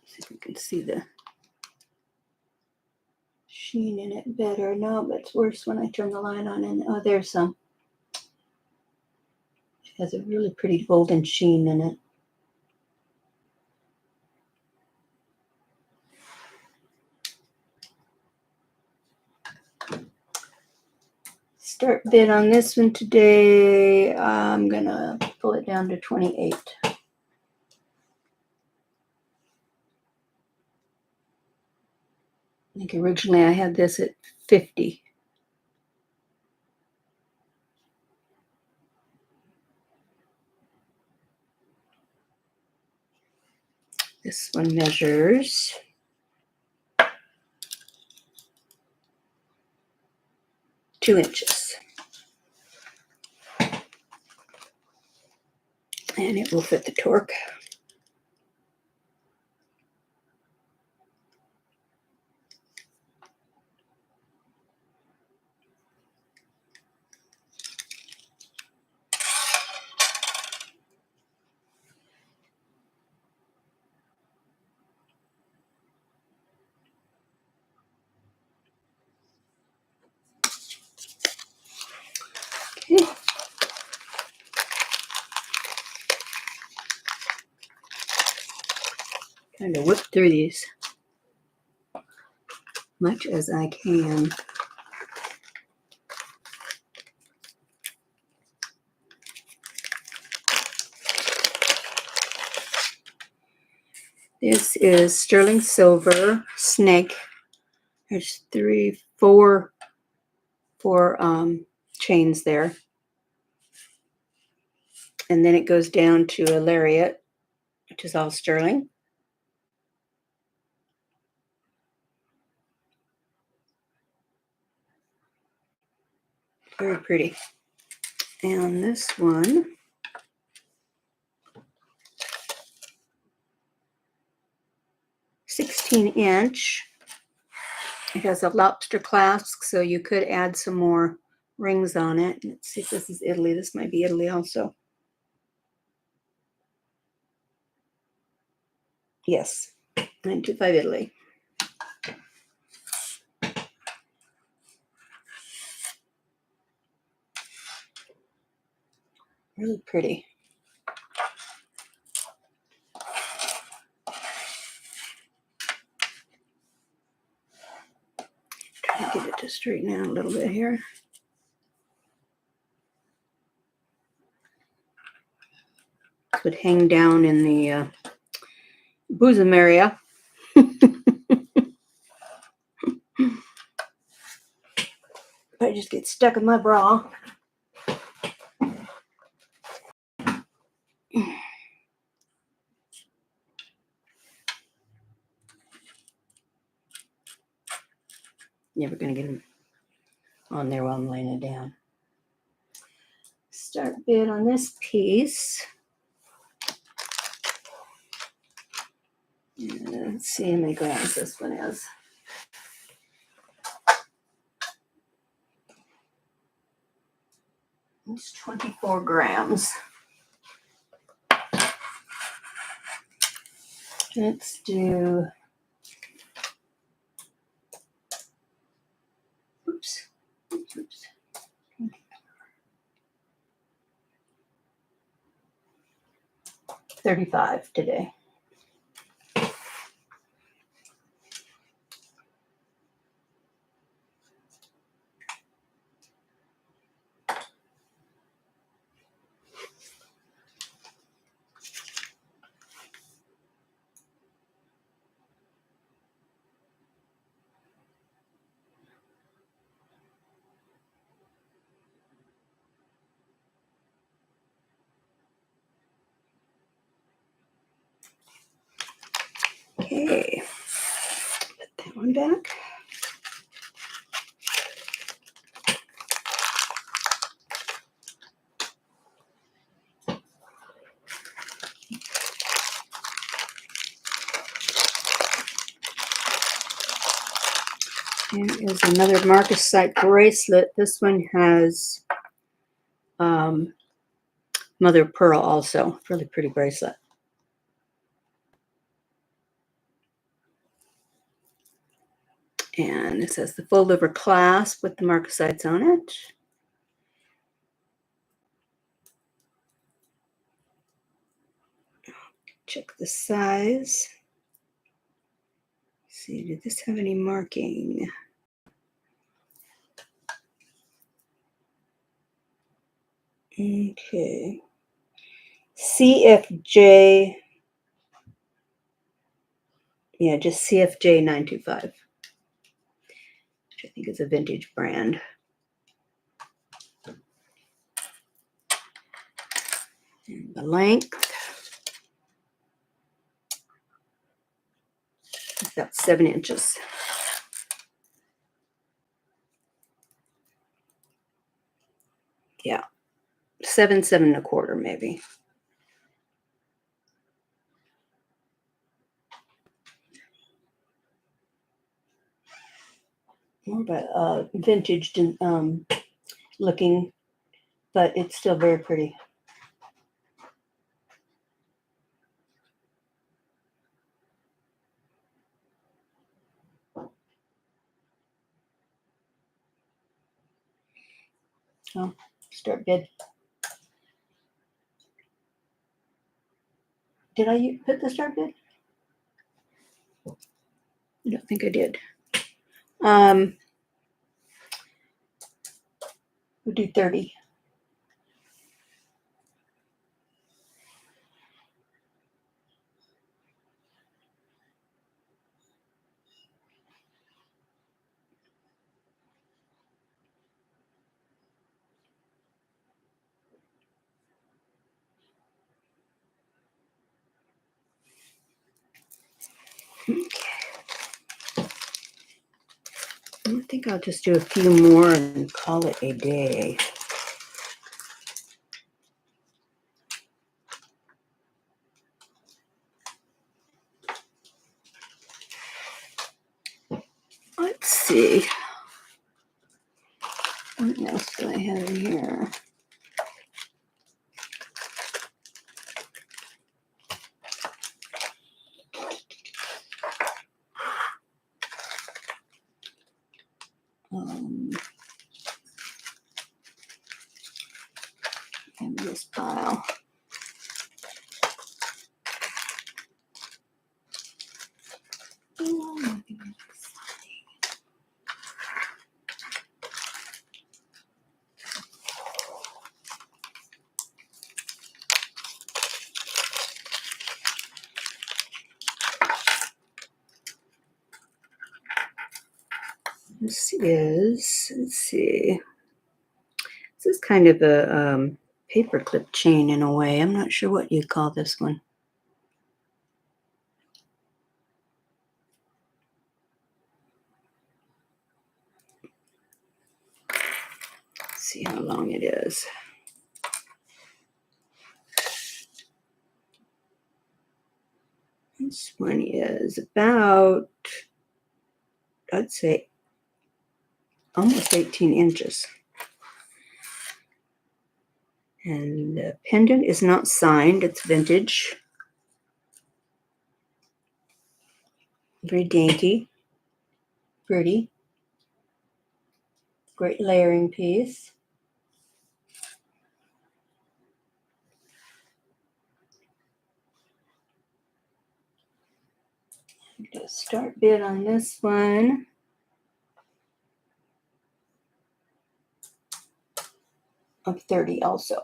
See if we can see the sheen in it better. No, but it's worse when I turn the light on. And oh, there's some. It has a really pretty golden sheen in it. Start bid on this one today. I'm gonna pull it down to 28. I think originally I had this at 50. This one measures 2 inches. And it will fit the torque. Okay. Kind of whip through these. much as I can. This is sterling silver snake. There's four chains there. And then it goes down to a lariat, which is all sterling. Very pretty. And this one, (16-inch). It has a lobster clasp, so you could add some more rings on it. Let's see if this is Italy. This might be Italy also. Yes, 925 Italy. Really pretty. Try to get it to straighten out a little bit here. This would hang down in the bosom area. But I just get stuck in my bra. Never gonna get them on there while I'm laying it down. Start bid on this piece. Let's see how many grams this one is. It's 24 grams. Let's do, oops. 35 today. Okay, put that one back. Here is another Marcasite bracelet. This one has mother of pearl also. Really pretty bracelet. And it says the full liver clasp with the Marcasites on it. Check the size. Let's see, did this have any marking? Okay. CFJ. Yeah, just CFJ 925. Which I think is a vintage brand. And the length. About 7 inches. Yeah. 7 1/4 maybe. More about vintage looking, but it's still very pretty. Oh, start bid. Did I put the start bid? I don't think I did. We'll do 30. I think I'll just do a few more and call it a day. Let's see. What else do I have in here? In this pile. This is, let's see, this is kind of a paperclip chain in a way. I'm not sure what you call this one. Let's see how long it is. This one is about, I'd say, almost 18 inches. And the pendant is not signed, it's vintage. Very dainty, pretty. Great layering piece. The start bid on this one. Of 30 also.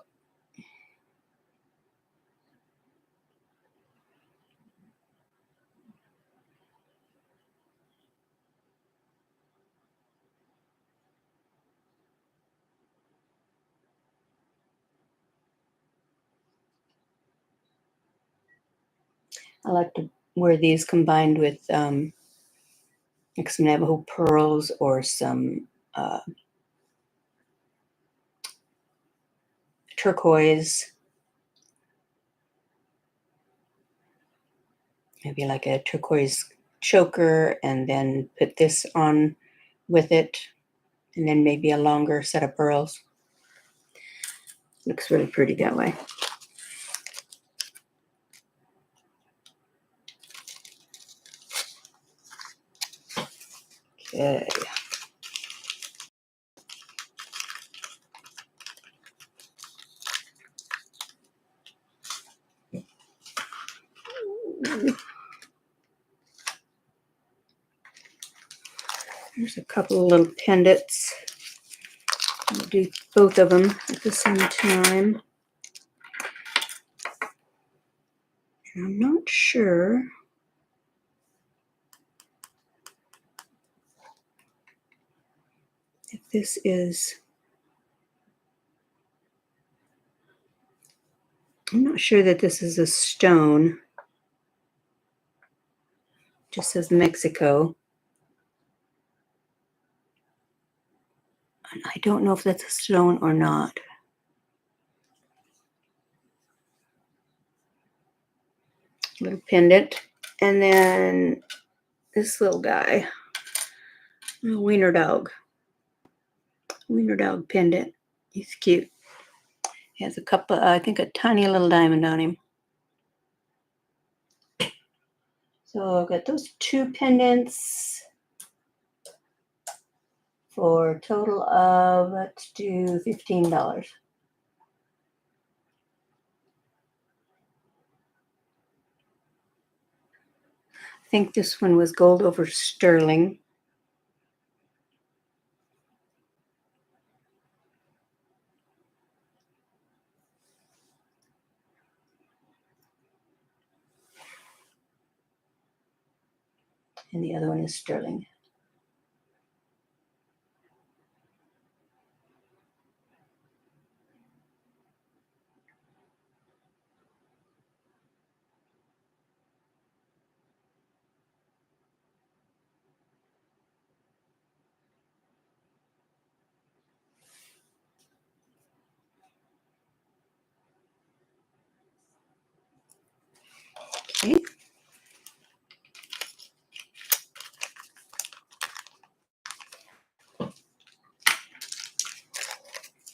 I like to wear these combined with like some Navajo pearls or some turquoise. Maybe like a turquoise choker, and then put this on with it, and then maybe a longer set of pearls. Looks really pretty that way. Okay. There's a couple of little pendants. I'll do both of them at the same time. And I'm not sure if this is, I'm not sure that this is a stone. It just says Mexico. And I don't know if that's a stone or not. Little pendant. And then this little guy, a wiener dog pendant. He's cute. He has a couple, I think a tiny little diamond on him. So I've got those two pendants for a total of, let's do $15. I think this one was gold over sterling. and the other one is sterling. Okay.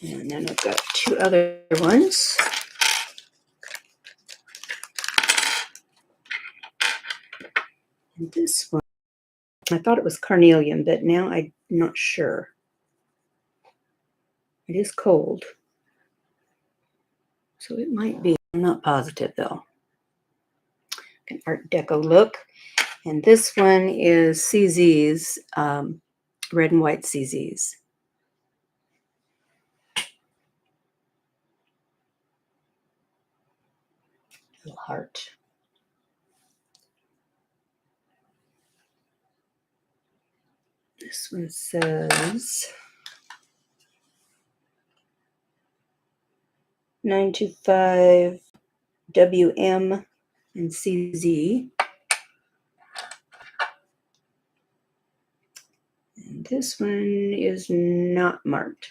And then I've got two other ones. And this one, I thought it was carnelian, but now I'm not sure. It is cold, so it might be. I'm not positive though. An Art Deco look. And this one is CZ's, red and white CZ's. Little heart. This one says 925 WM and CZ. And this one is not marked.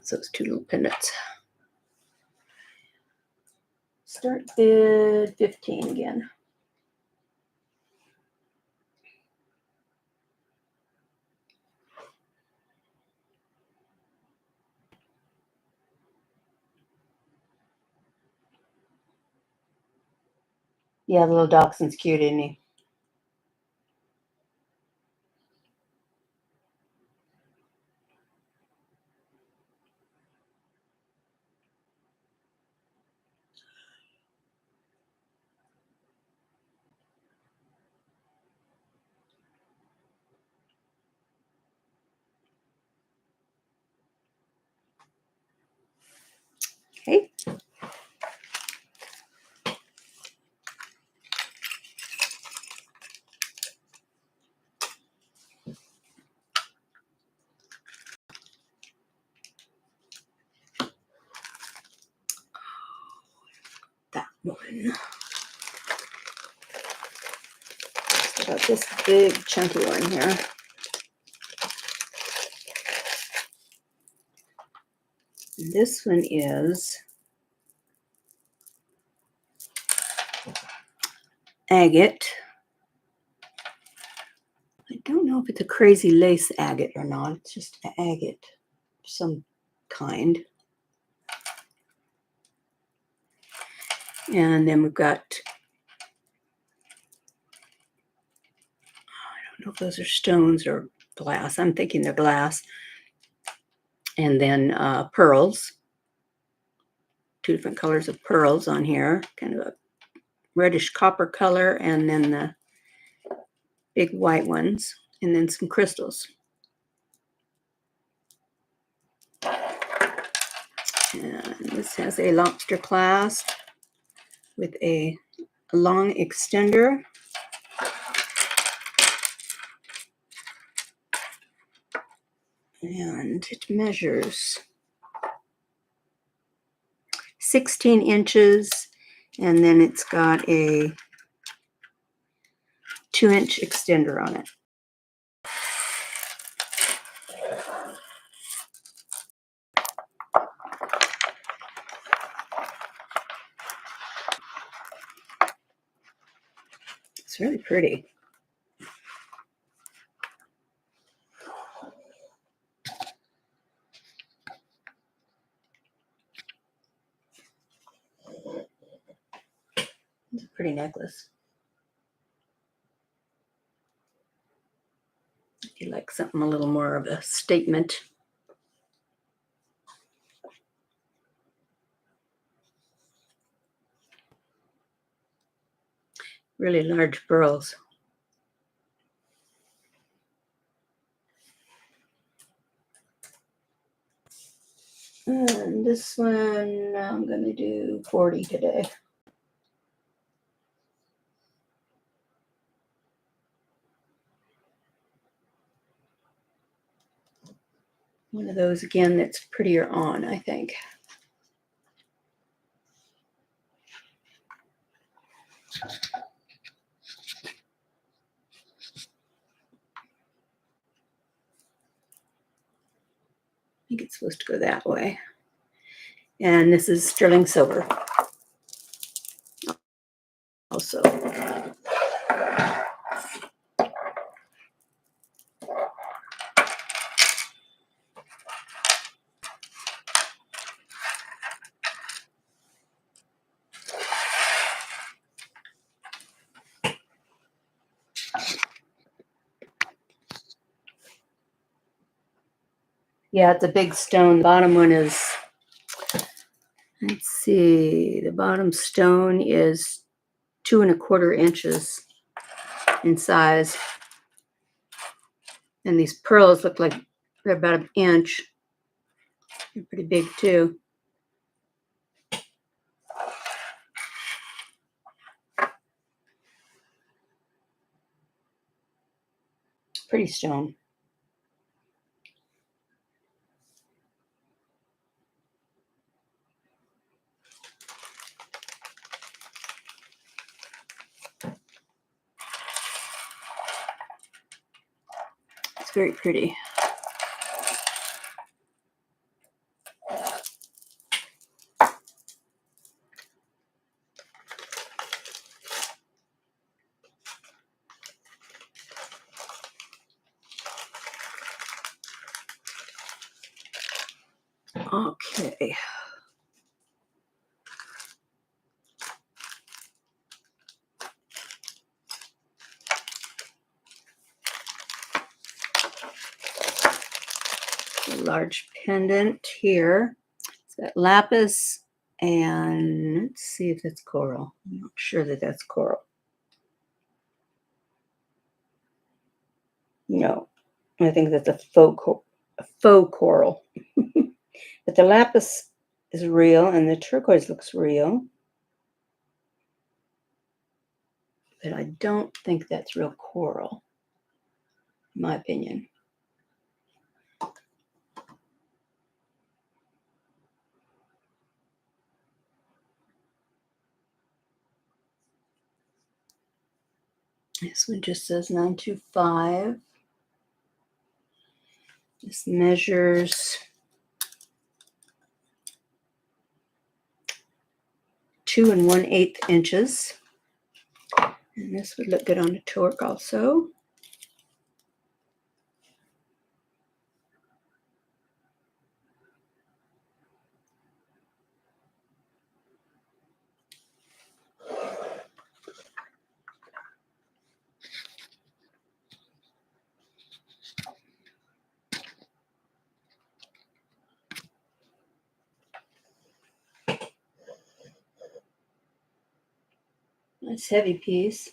So it's two little pendants. Start bid 15 again. Yeah, the little dachshund's cute, isn't he? Okay. That one. Got this big chunky one here. And this one is agate. I don't know if it's a crazy lace agate or not. It's just agate of some kind. And then we've got, I don't know if those are stones or glass. I'm thinking they're glass. And then pearls. Two different colors of pearls on here. Kind of a reddish copper color, and then the big white ones, and then some crystals. And this has a lobster clasp with a long extender. And it measures 16 inches, and then it's got a 2-inch extender on it. It's really pretty. It's a pretty necklace. If you like something a little more of a statement. Really large pearls. And this one, I'm going to do 40 today. One of those, again, that's prettier on, I think. I think it's supposed to go that way. And this is sterling silver. Also. Yeah, it's a big stone. The bottom one is, let's see, the bottom stone is 2 1/4 inches in size. And these pearls look like they're about an inch. They're pretty big too. Pretty stone. It's very pretty. Okay. A large pendant here. It's got lapis, and let's see if that's coral. I'm not sure that that's coral. No, I think that's a faux coral. But the lapis is real, and the turquoise looks real. But I don't think that's real coral, in my opinion. This one just says 925. This measures 2 1/8 inches. And this would look good on a torque also. Nice heavy piece.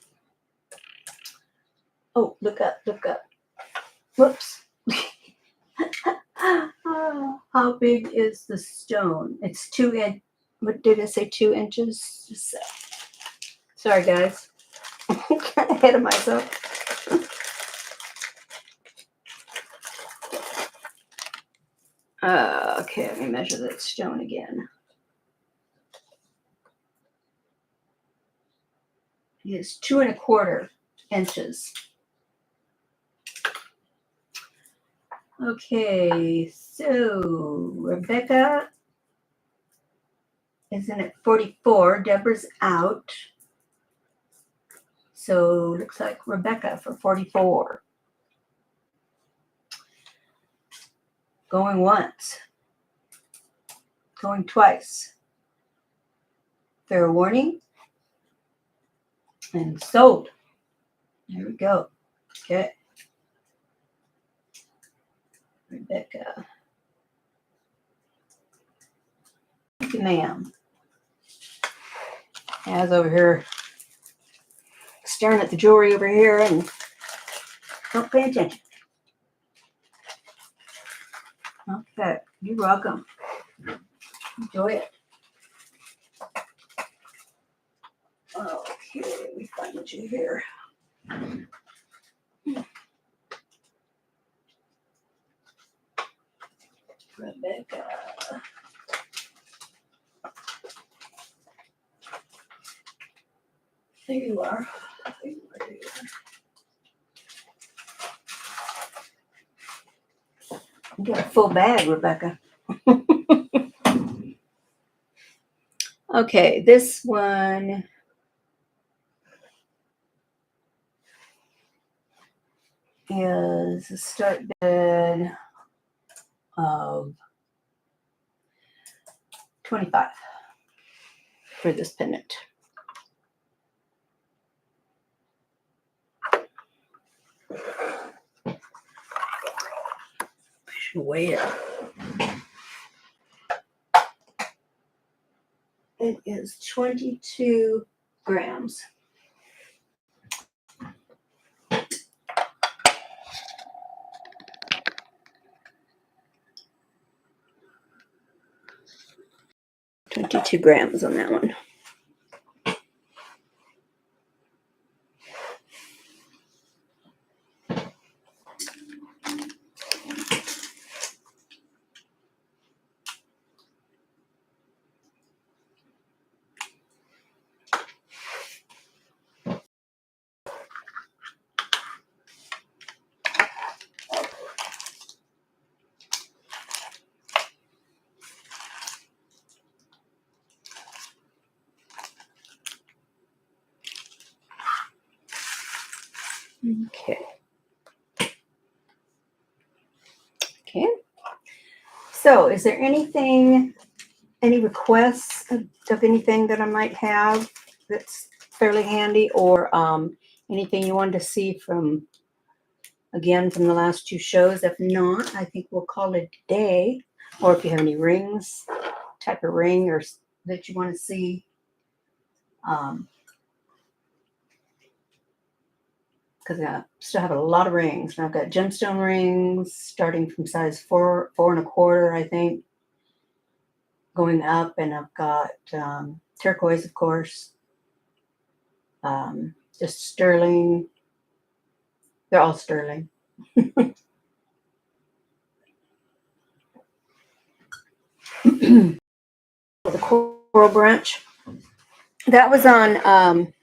Oh, look up, look up. Whoops. How big is the stone? It's 2 inch. What did I say? 2 inches? Sorry, guys. Ahead of myself. Okay, let me measure that stone again. It's 2 1/4 inches. Okay, so Rebecca is in at 44. Deborah's out. So looks like Rebecca for 44. Going once. Going twice. Fair warning. And sold. There we go. Okay. Rebecca. Thank you, ma'am. As over here staring at the jewelry over here and don't pay attention. Okay, you're welcome. Enjoy it. Okay, we find you here. Rebecca. There you are. There you are. You got a full bag, Rebecca. Okay, this one is a start bid of 25 for this pendant. I should weigh it. It is 22 grams. $22 grams on that one. Okay. Okay. So, is there anything, any requests of anything that I might have that's fairly handy, or anything you wanted to see from, again, from the last two shows? If not, I think we'll call it a day. Or if you have any rings, type of ring or that you want to see. Because I still have a lot of rings. And I've got gemstone rings starting from size 4.25, I think, going up, and I've got turquoise, of course, just sterling. They're all sterling. The coral branch, that was on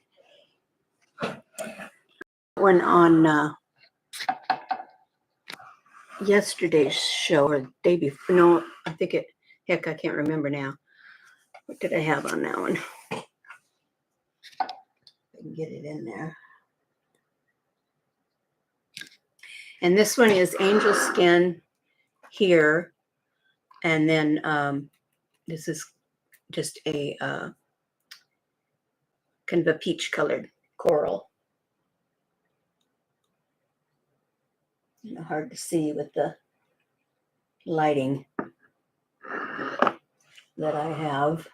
yesterday's show, or the day before. No, I think it, heck, I can't remember now. What did I have on that one? I can get it in there. And this one is angel skin here. And then this is just a kind of a peach colored coral. Hard to see with the lighting that I have.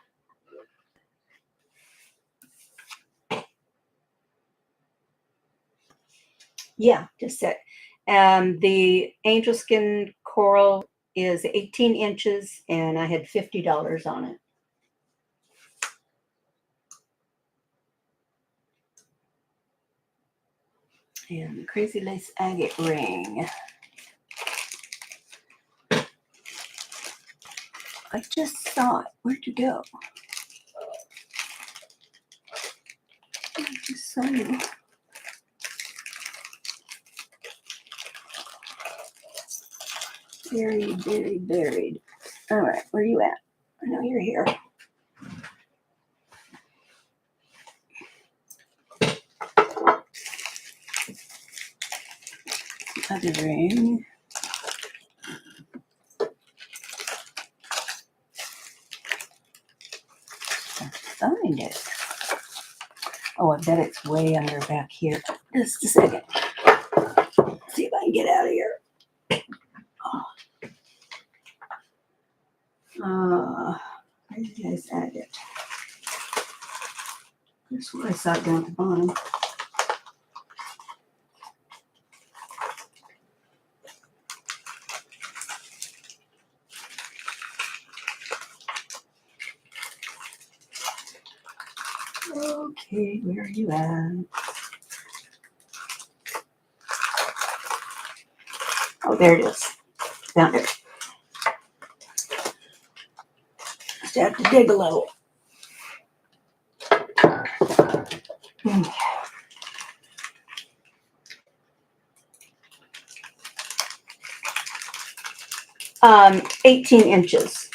Yeah, just it. The angel skin coral is 18 inches, and I had $50 on it. And the crazy lace agate ring. I just saw it. Where'd you go? I just saw you. Very, very buried. All right, where are you at? I know you're here. Other ring. Find it. Oh, I bet it's way under back here. Just a second. See if I can get out of here. Where did you guys add it? That's what I saw down at the bottom. Okay, where are you at? Oh, there it is. Found it. Just have to dig a little. Okay. 18 inches.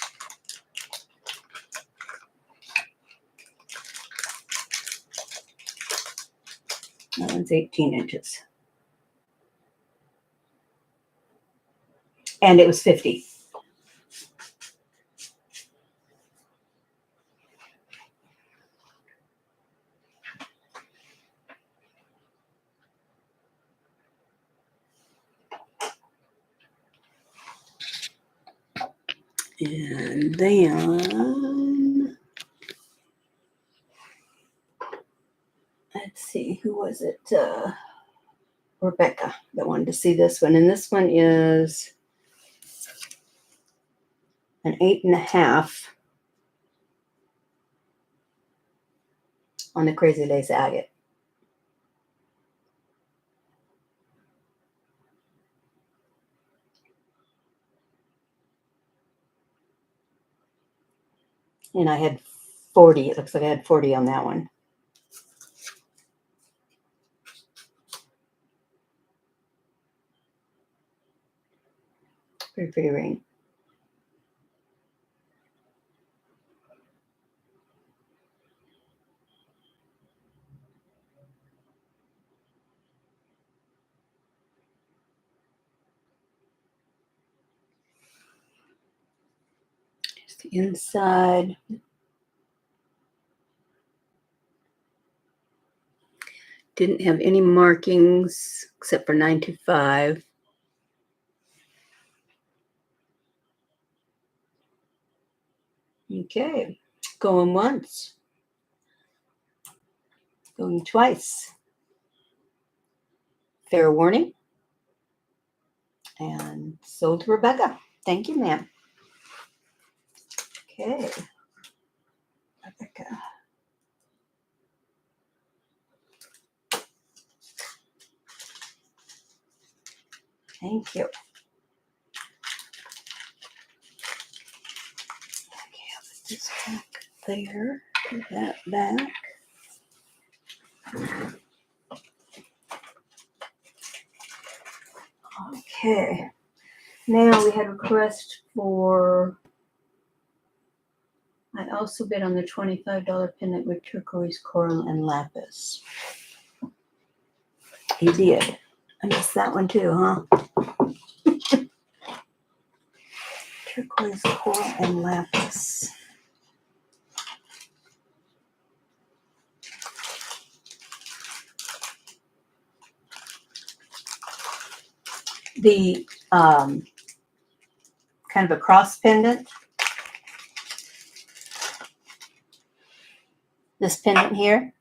That one's 18 inches. And it was 50. And then, let's see, who was it? Rebecca that wanted to see this one. And this one is an 8.5 on the Crazy Lace Agate. And I had 40. It looks like I had 40 on that one. Pretty pretty ring. Here's the inside. Didn't have any markings except for 925. Okay, going once, going twice. Fair warning. And sold to Rebecca. Thank you, ma'am. Okay, Rebecca. Thank you. Okay, I'll put this back there. Put that back. Okay. Now we had a request for, I also bid on the $25 pendant with turquoise, coral, and lapis. He did. I missed that one too, huh? Turquoise, coral, and lapis. The kind of a cross pendant. This pendant here.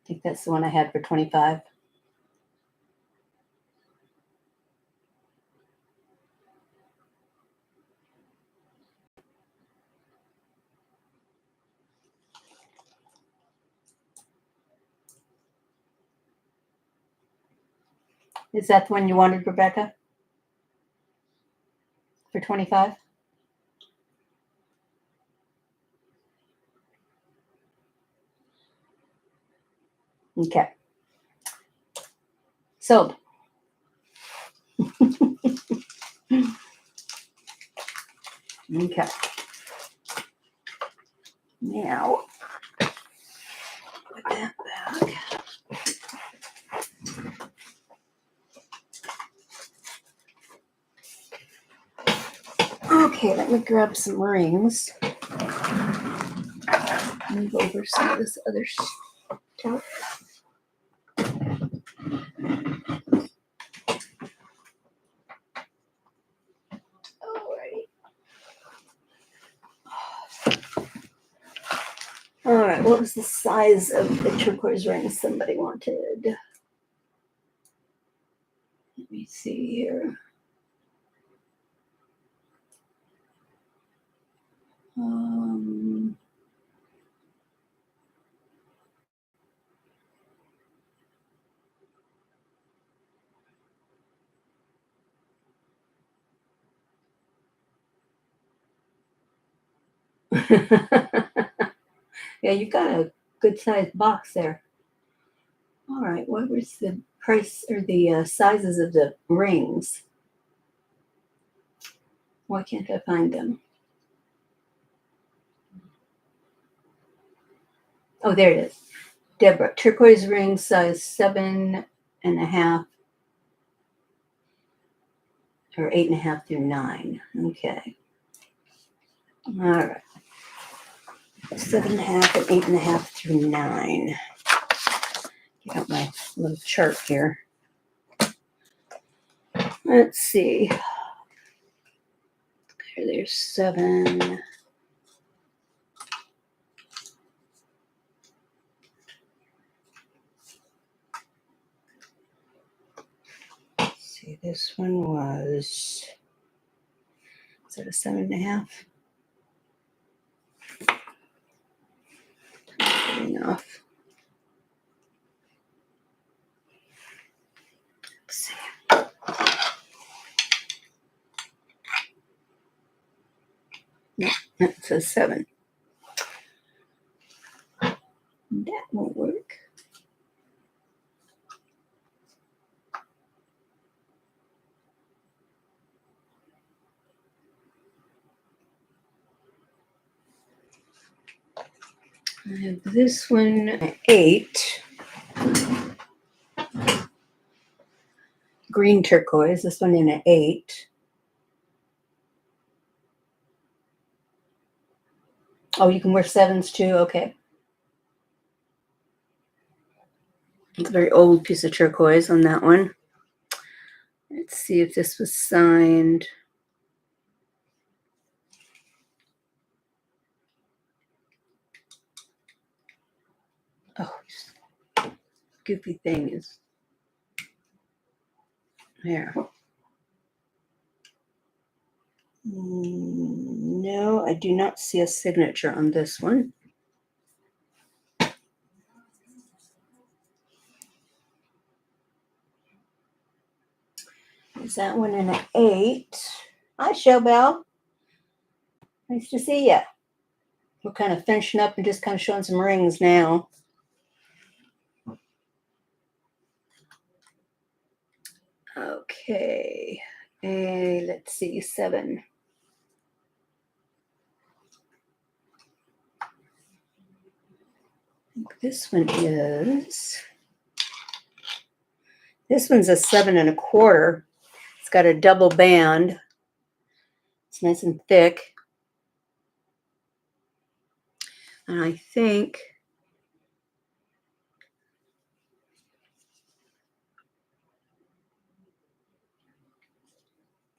I think that's the one I had for 25. Is that the one you wanted, Rebecca? For 25? Okay. Sold. Okay. Now, put that back. Okay, let me grab some rings. Move over some of this other stuff. All right, what was the size of the turquoise ring somebody wanted? Let me see. here. Yeah, you've got a good sized box there. All right, what was the price or the sizes of the rings? Why can't I find them? Oh, there it is. Deborah, turquoise ring size 7.5 or 8.5 through 9. Okay. All right. 7.5 and 8.5 through 9. Get out my little chart here. Let's see. There's 7. Let's see, this one was, is that a 7.5? Good enough. Let's see. No, that says 7. That won't work. I have this one at 8. Green turquoise, this one in an 8. Oh, you can wear 7s too? Okay. It's a very old piece of turquoise on that one. Let's see if this was signed. Oh, this goofy thing is there. No, I do not see a signature on this one. Is that one in an 8? Hi, Showbell. Nice to see you. We're kind of finishing up and just kind of showing some rings now. Okay. Let's see, 7. I think this one is. This one's a 7.25. It's got a double band. It's nice and thick. And I think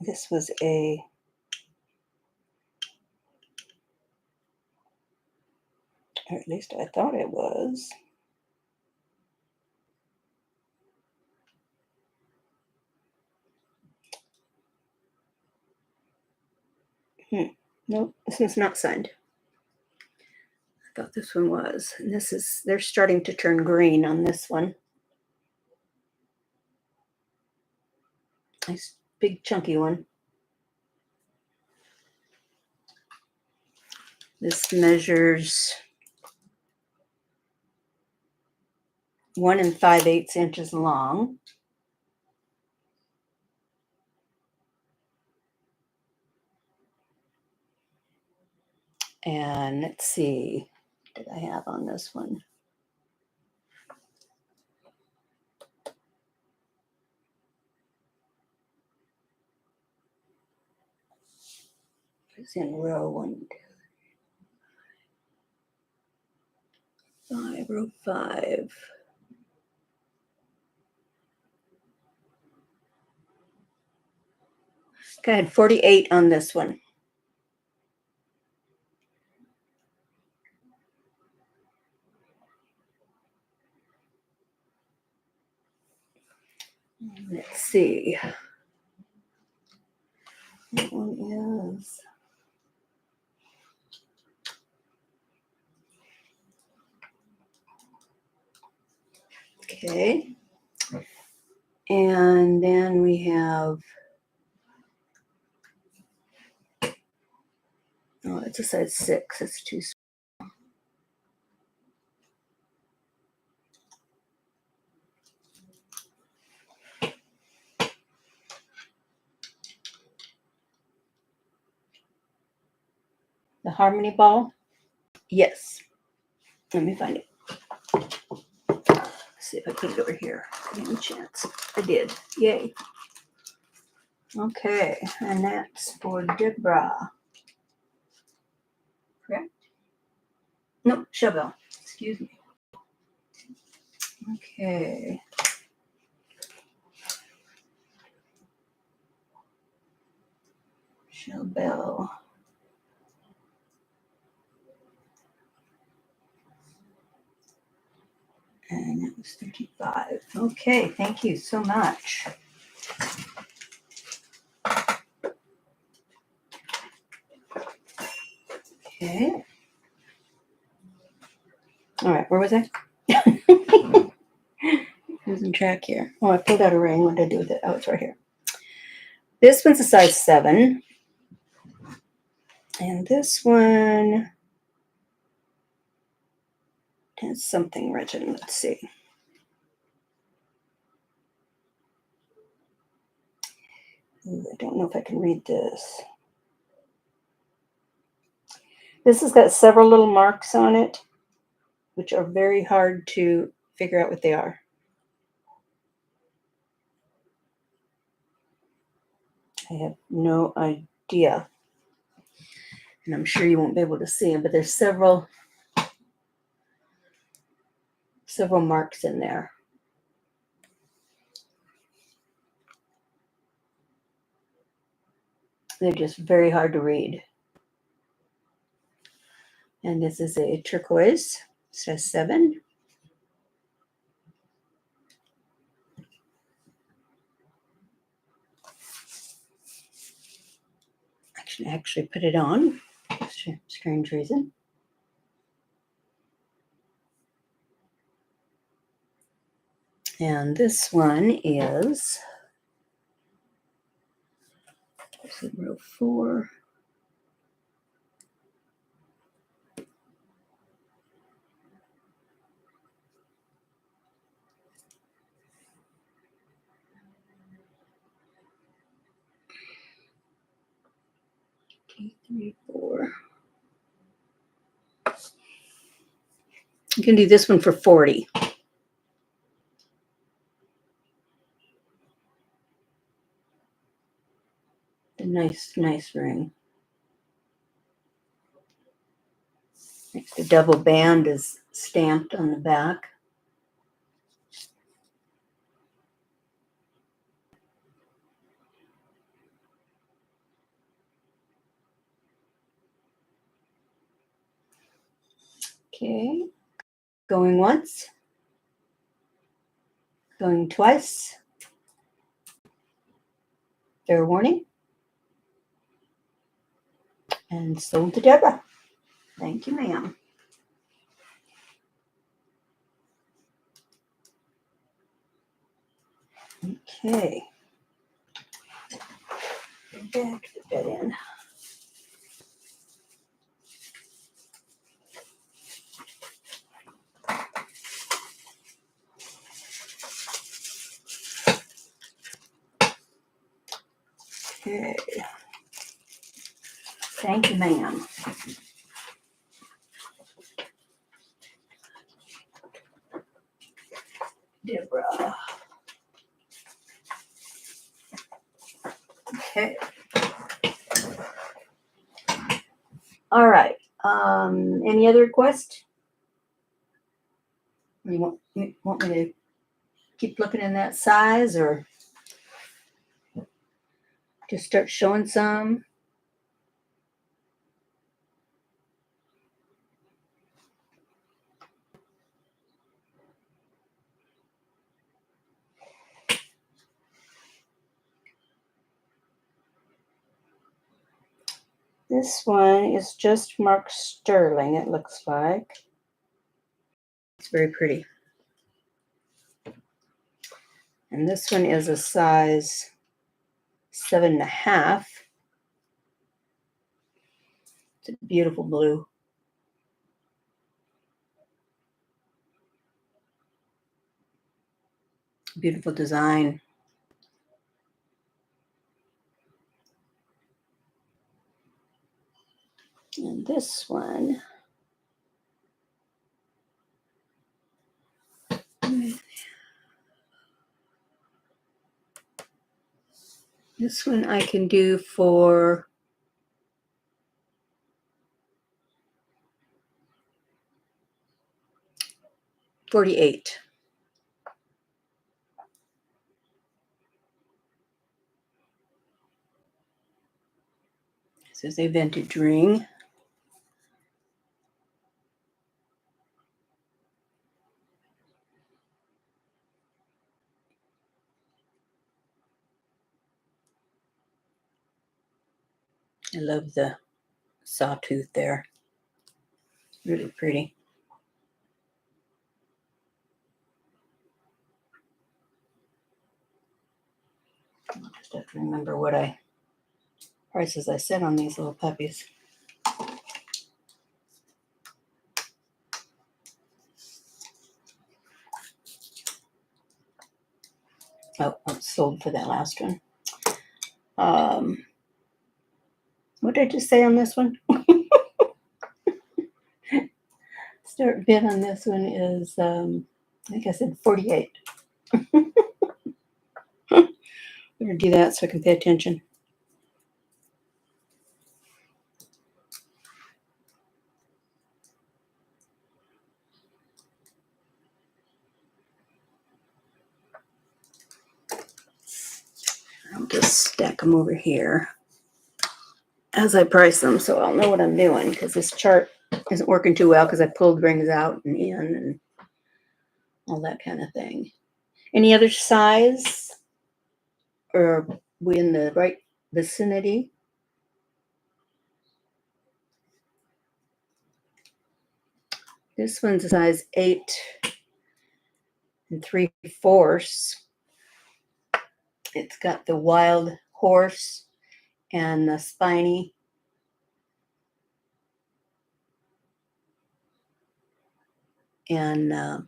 this was a, or at least I thought it was. Nope, this one's not signed. I thought this one was. And this is, they're starting to turn green on this one. Nice big chunky one. This measures 1 5/8 inches long. And let's see, what did I have on this one? It's in row 1, 2, 5, row 5. Okay, I had 48 on this one. Let's see. That one is okay. And then we have, oh, it's a size 6. It's too small. The Harmony Ball? Yes. Let me find it. Let's see if I can get over here. Any chance? I did. Yay. Okay, and that's for Deborah. Correct? No, Chevelle. Excuse me. Okay. Chevelle. And that was 35. Okay, thank you so much. Okay. All right, where was I? Losing track here. Oh, I pulled out a ring. What did I do with it? Oh, it's right here. This one's a size 7. And this one has something written. Let's see. Ooh, I don't know if I can read this. This has got several little marks on it, which are very hard to figure out what they are. I have no idea. And I'm sure you won't be able to see them, but there's several marks in there. They're just very hard to read. And this is a turquoise, says 7. I can actually put it on, strange reason. And this one is row 4. Okay, 3, 4. You can do this one for 40. A nice ring. The double band is stamped on the back. Okay, going once, going twice. Fair warning. And sold to Deborah. Thank you, ma'am. Okay. Back to the bed in. Okay. Thank you, ma'am. Deborah. Okay. All right. Any other requests? You want me to keep looking in that size, or just start showing some? This one is just Mark Sterling, it looks like. It's very pretty. And this one is a size 7.5. It's a beautiful blue. Beautiful design. And this one, I can do for $48. This is a vintage ring. I love the sawtooth there. Really pretty. I'll just have to remember what prices I set on these little puppies. Oh, it's sold for that last one. What did I just say on this one? Start bid on this one is, I think I said 48. Better do that so I can pay attention. I'll just stack them over here as I price them so I'll know what I'm doing, because this chart isn't working too well because I pulled rings out and in and all that kind of thing. Any other size? Or are we in the right vicinity? This one's a size 8 3/4. It's got the wild horse and the spiny. And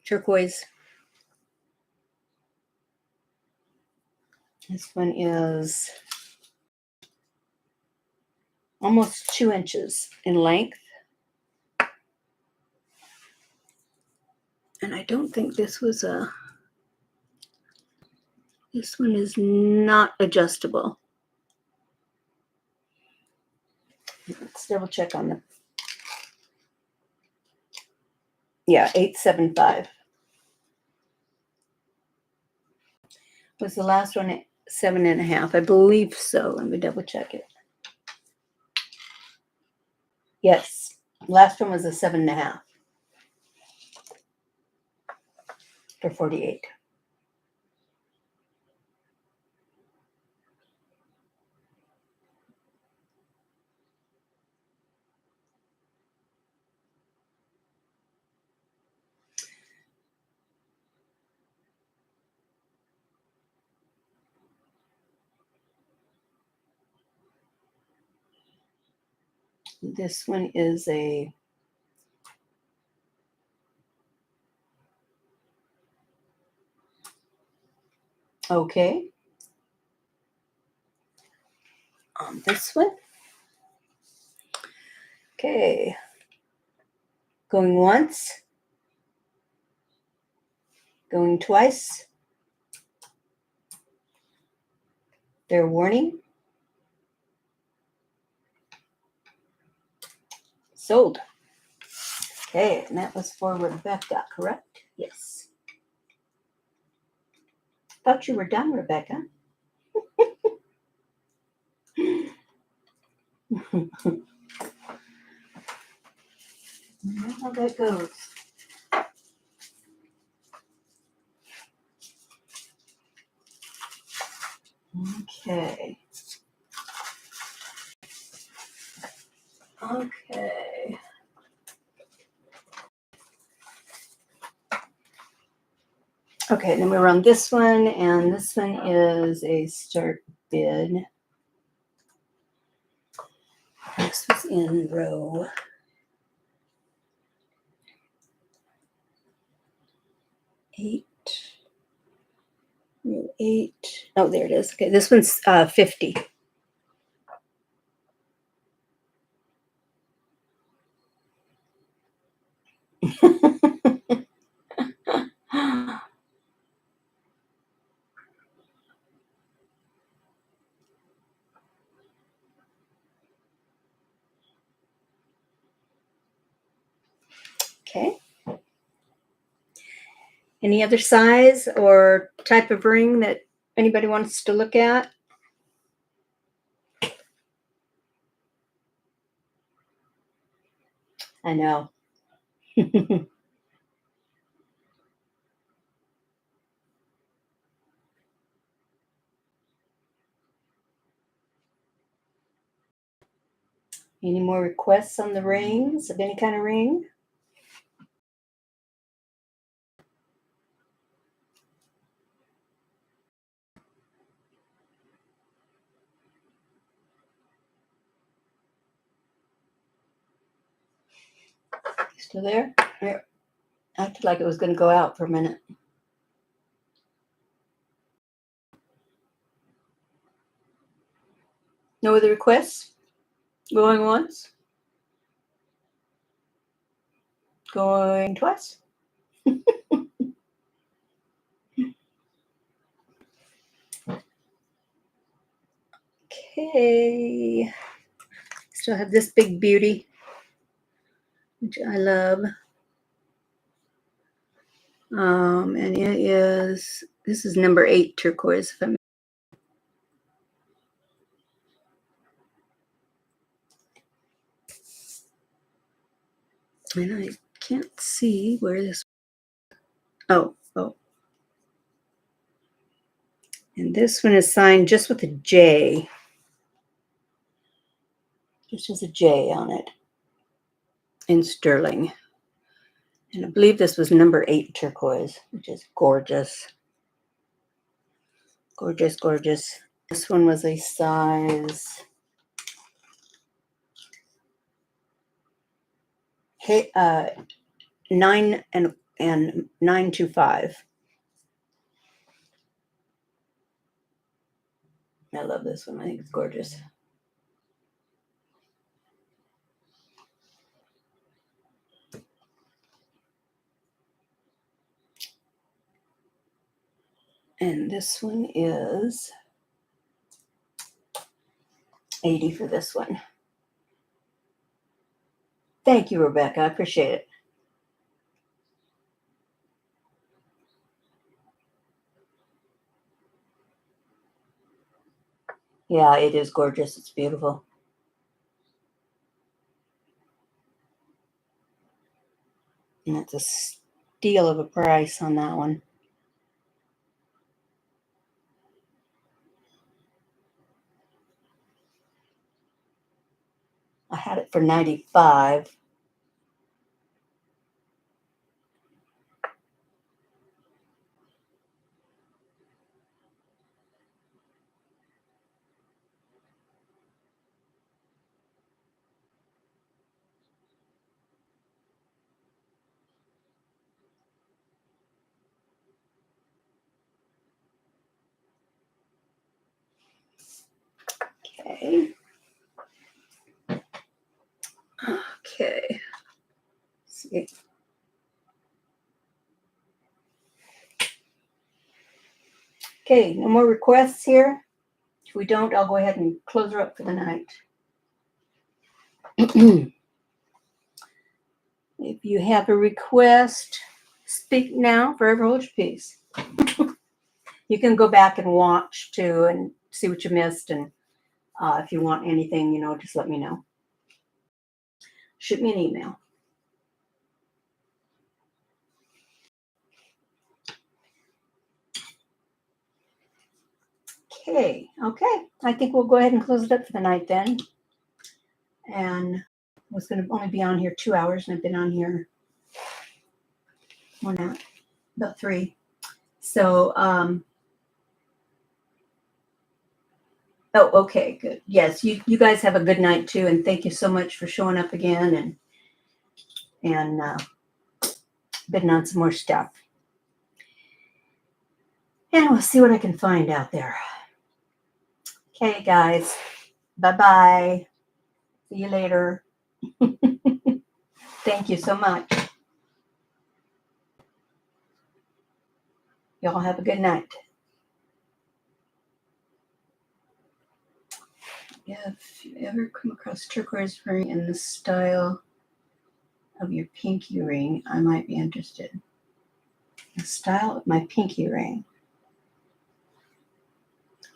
turquoise. This one is almost 2 inches in length. And I don't think this was this one is not adjustable. Let's double check on them. Yeah, 875. Was the last one at 7.5? I believe so. Let me double check it. Yes, last one was a 7.5 for 48. This one is a okay. On this one. Okay. Going once. Going twice. Fair warning. Sold. Okay, and that was for Rebecca, correct? Yes. Thought you were done, Rebecca. How that goes. Okay. Okay. Okay, then we run this one, and this one is a start bid. This was in row 8. Row 8. Oh, there it is. Okay, this one's 50. Okay. Any other size or type of ring that anybody wants to look at? I know. Any more requests on the rings of any kind of ring? Still there? There. Acted like it was going to go out for a minute. No other requests? Going once? Going twice? Okay. Still have this big beauty, which I love. And this is number 8 turquoise. If I'm, and I can't see where this, oh. And this one is signed just with a J. Just has a J on it in sterling. And I believe this was number 8 turquoise, which is gorgeous. Gorgeous, gorgeous. This one was a size 9 and 925. I love this one. I think it's gorgeous. And this one is 80 for this one. Thank you, Rebecca. I appreciate it. Yeah, it is gorgeous. It's beautiful. And it's a steal of a price on that one. I had it for 95. Okay. Okay. Let's see. Okay, no more requests here. If we don't, I'll go ahead and close her up for the night. If you have a request, speak now, forever hold your peace. You can go back and watch too and see what you missed. And if you want anything, just let me know. Shoot me an email. Okay. I think we'll go ahead and close it up for the night then. And was going to only be on here 2 hours, and I've been on here more than that, about 3. So, oh, okay, good. Yes, you guys have a good night too, and thank you so much for showing up again and bidding on some more stuff. And we'll see what I can find out there. Okay, guys. Bye-bye. See you later. Thank you so much. Y'all have a good night. If you ever come across turquoise ring in the style of your pinky ring, I might be interested. The style of my pinky ring.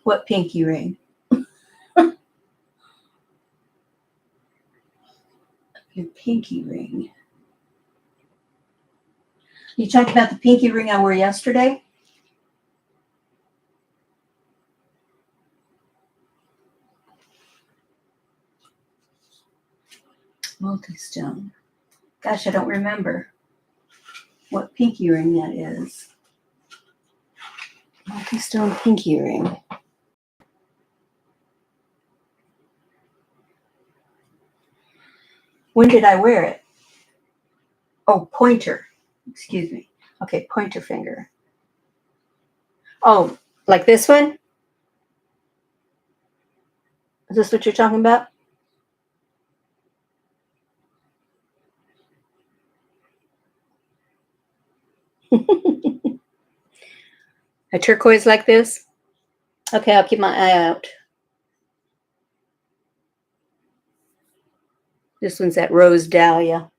What pinky ring? Your pinky ring. You talking about the pinky ring I wore yesterday? Multi-stone. Gosh, I don't remember what pinky ring that is. Multi-stone pinky ring. When did I wear it? Oh, pointer. Excuse me. Okay, pointer finger. Oh, like this one? Is this what you're talking about? A turquoise like this? Okay, I'll keep my eye out. This one's that rose dahlia.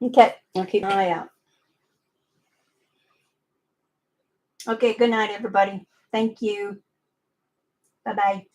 Okay, I'll keep my eye out. Okay, good night, everybody. Thank you. Bye-bye.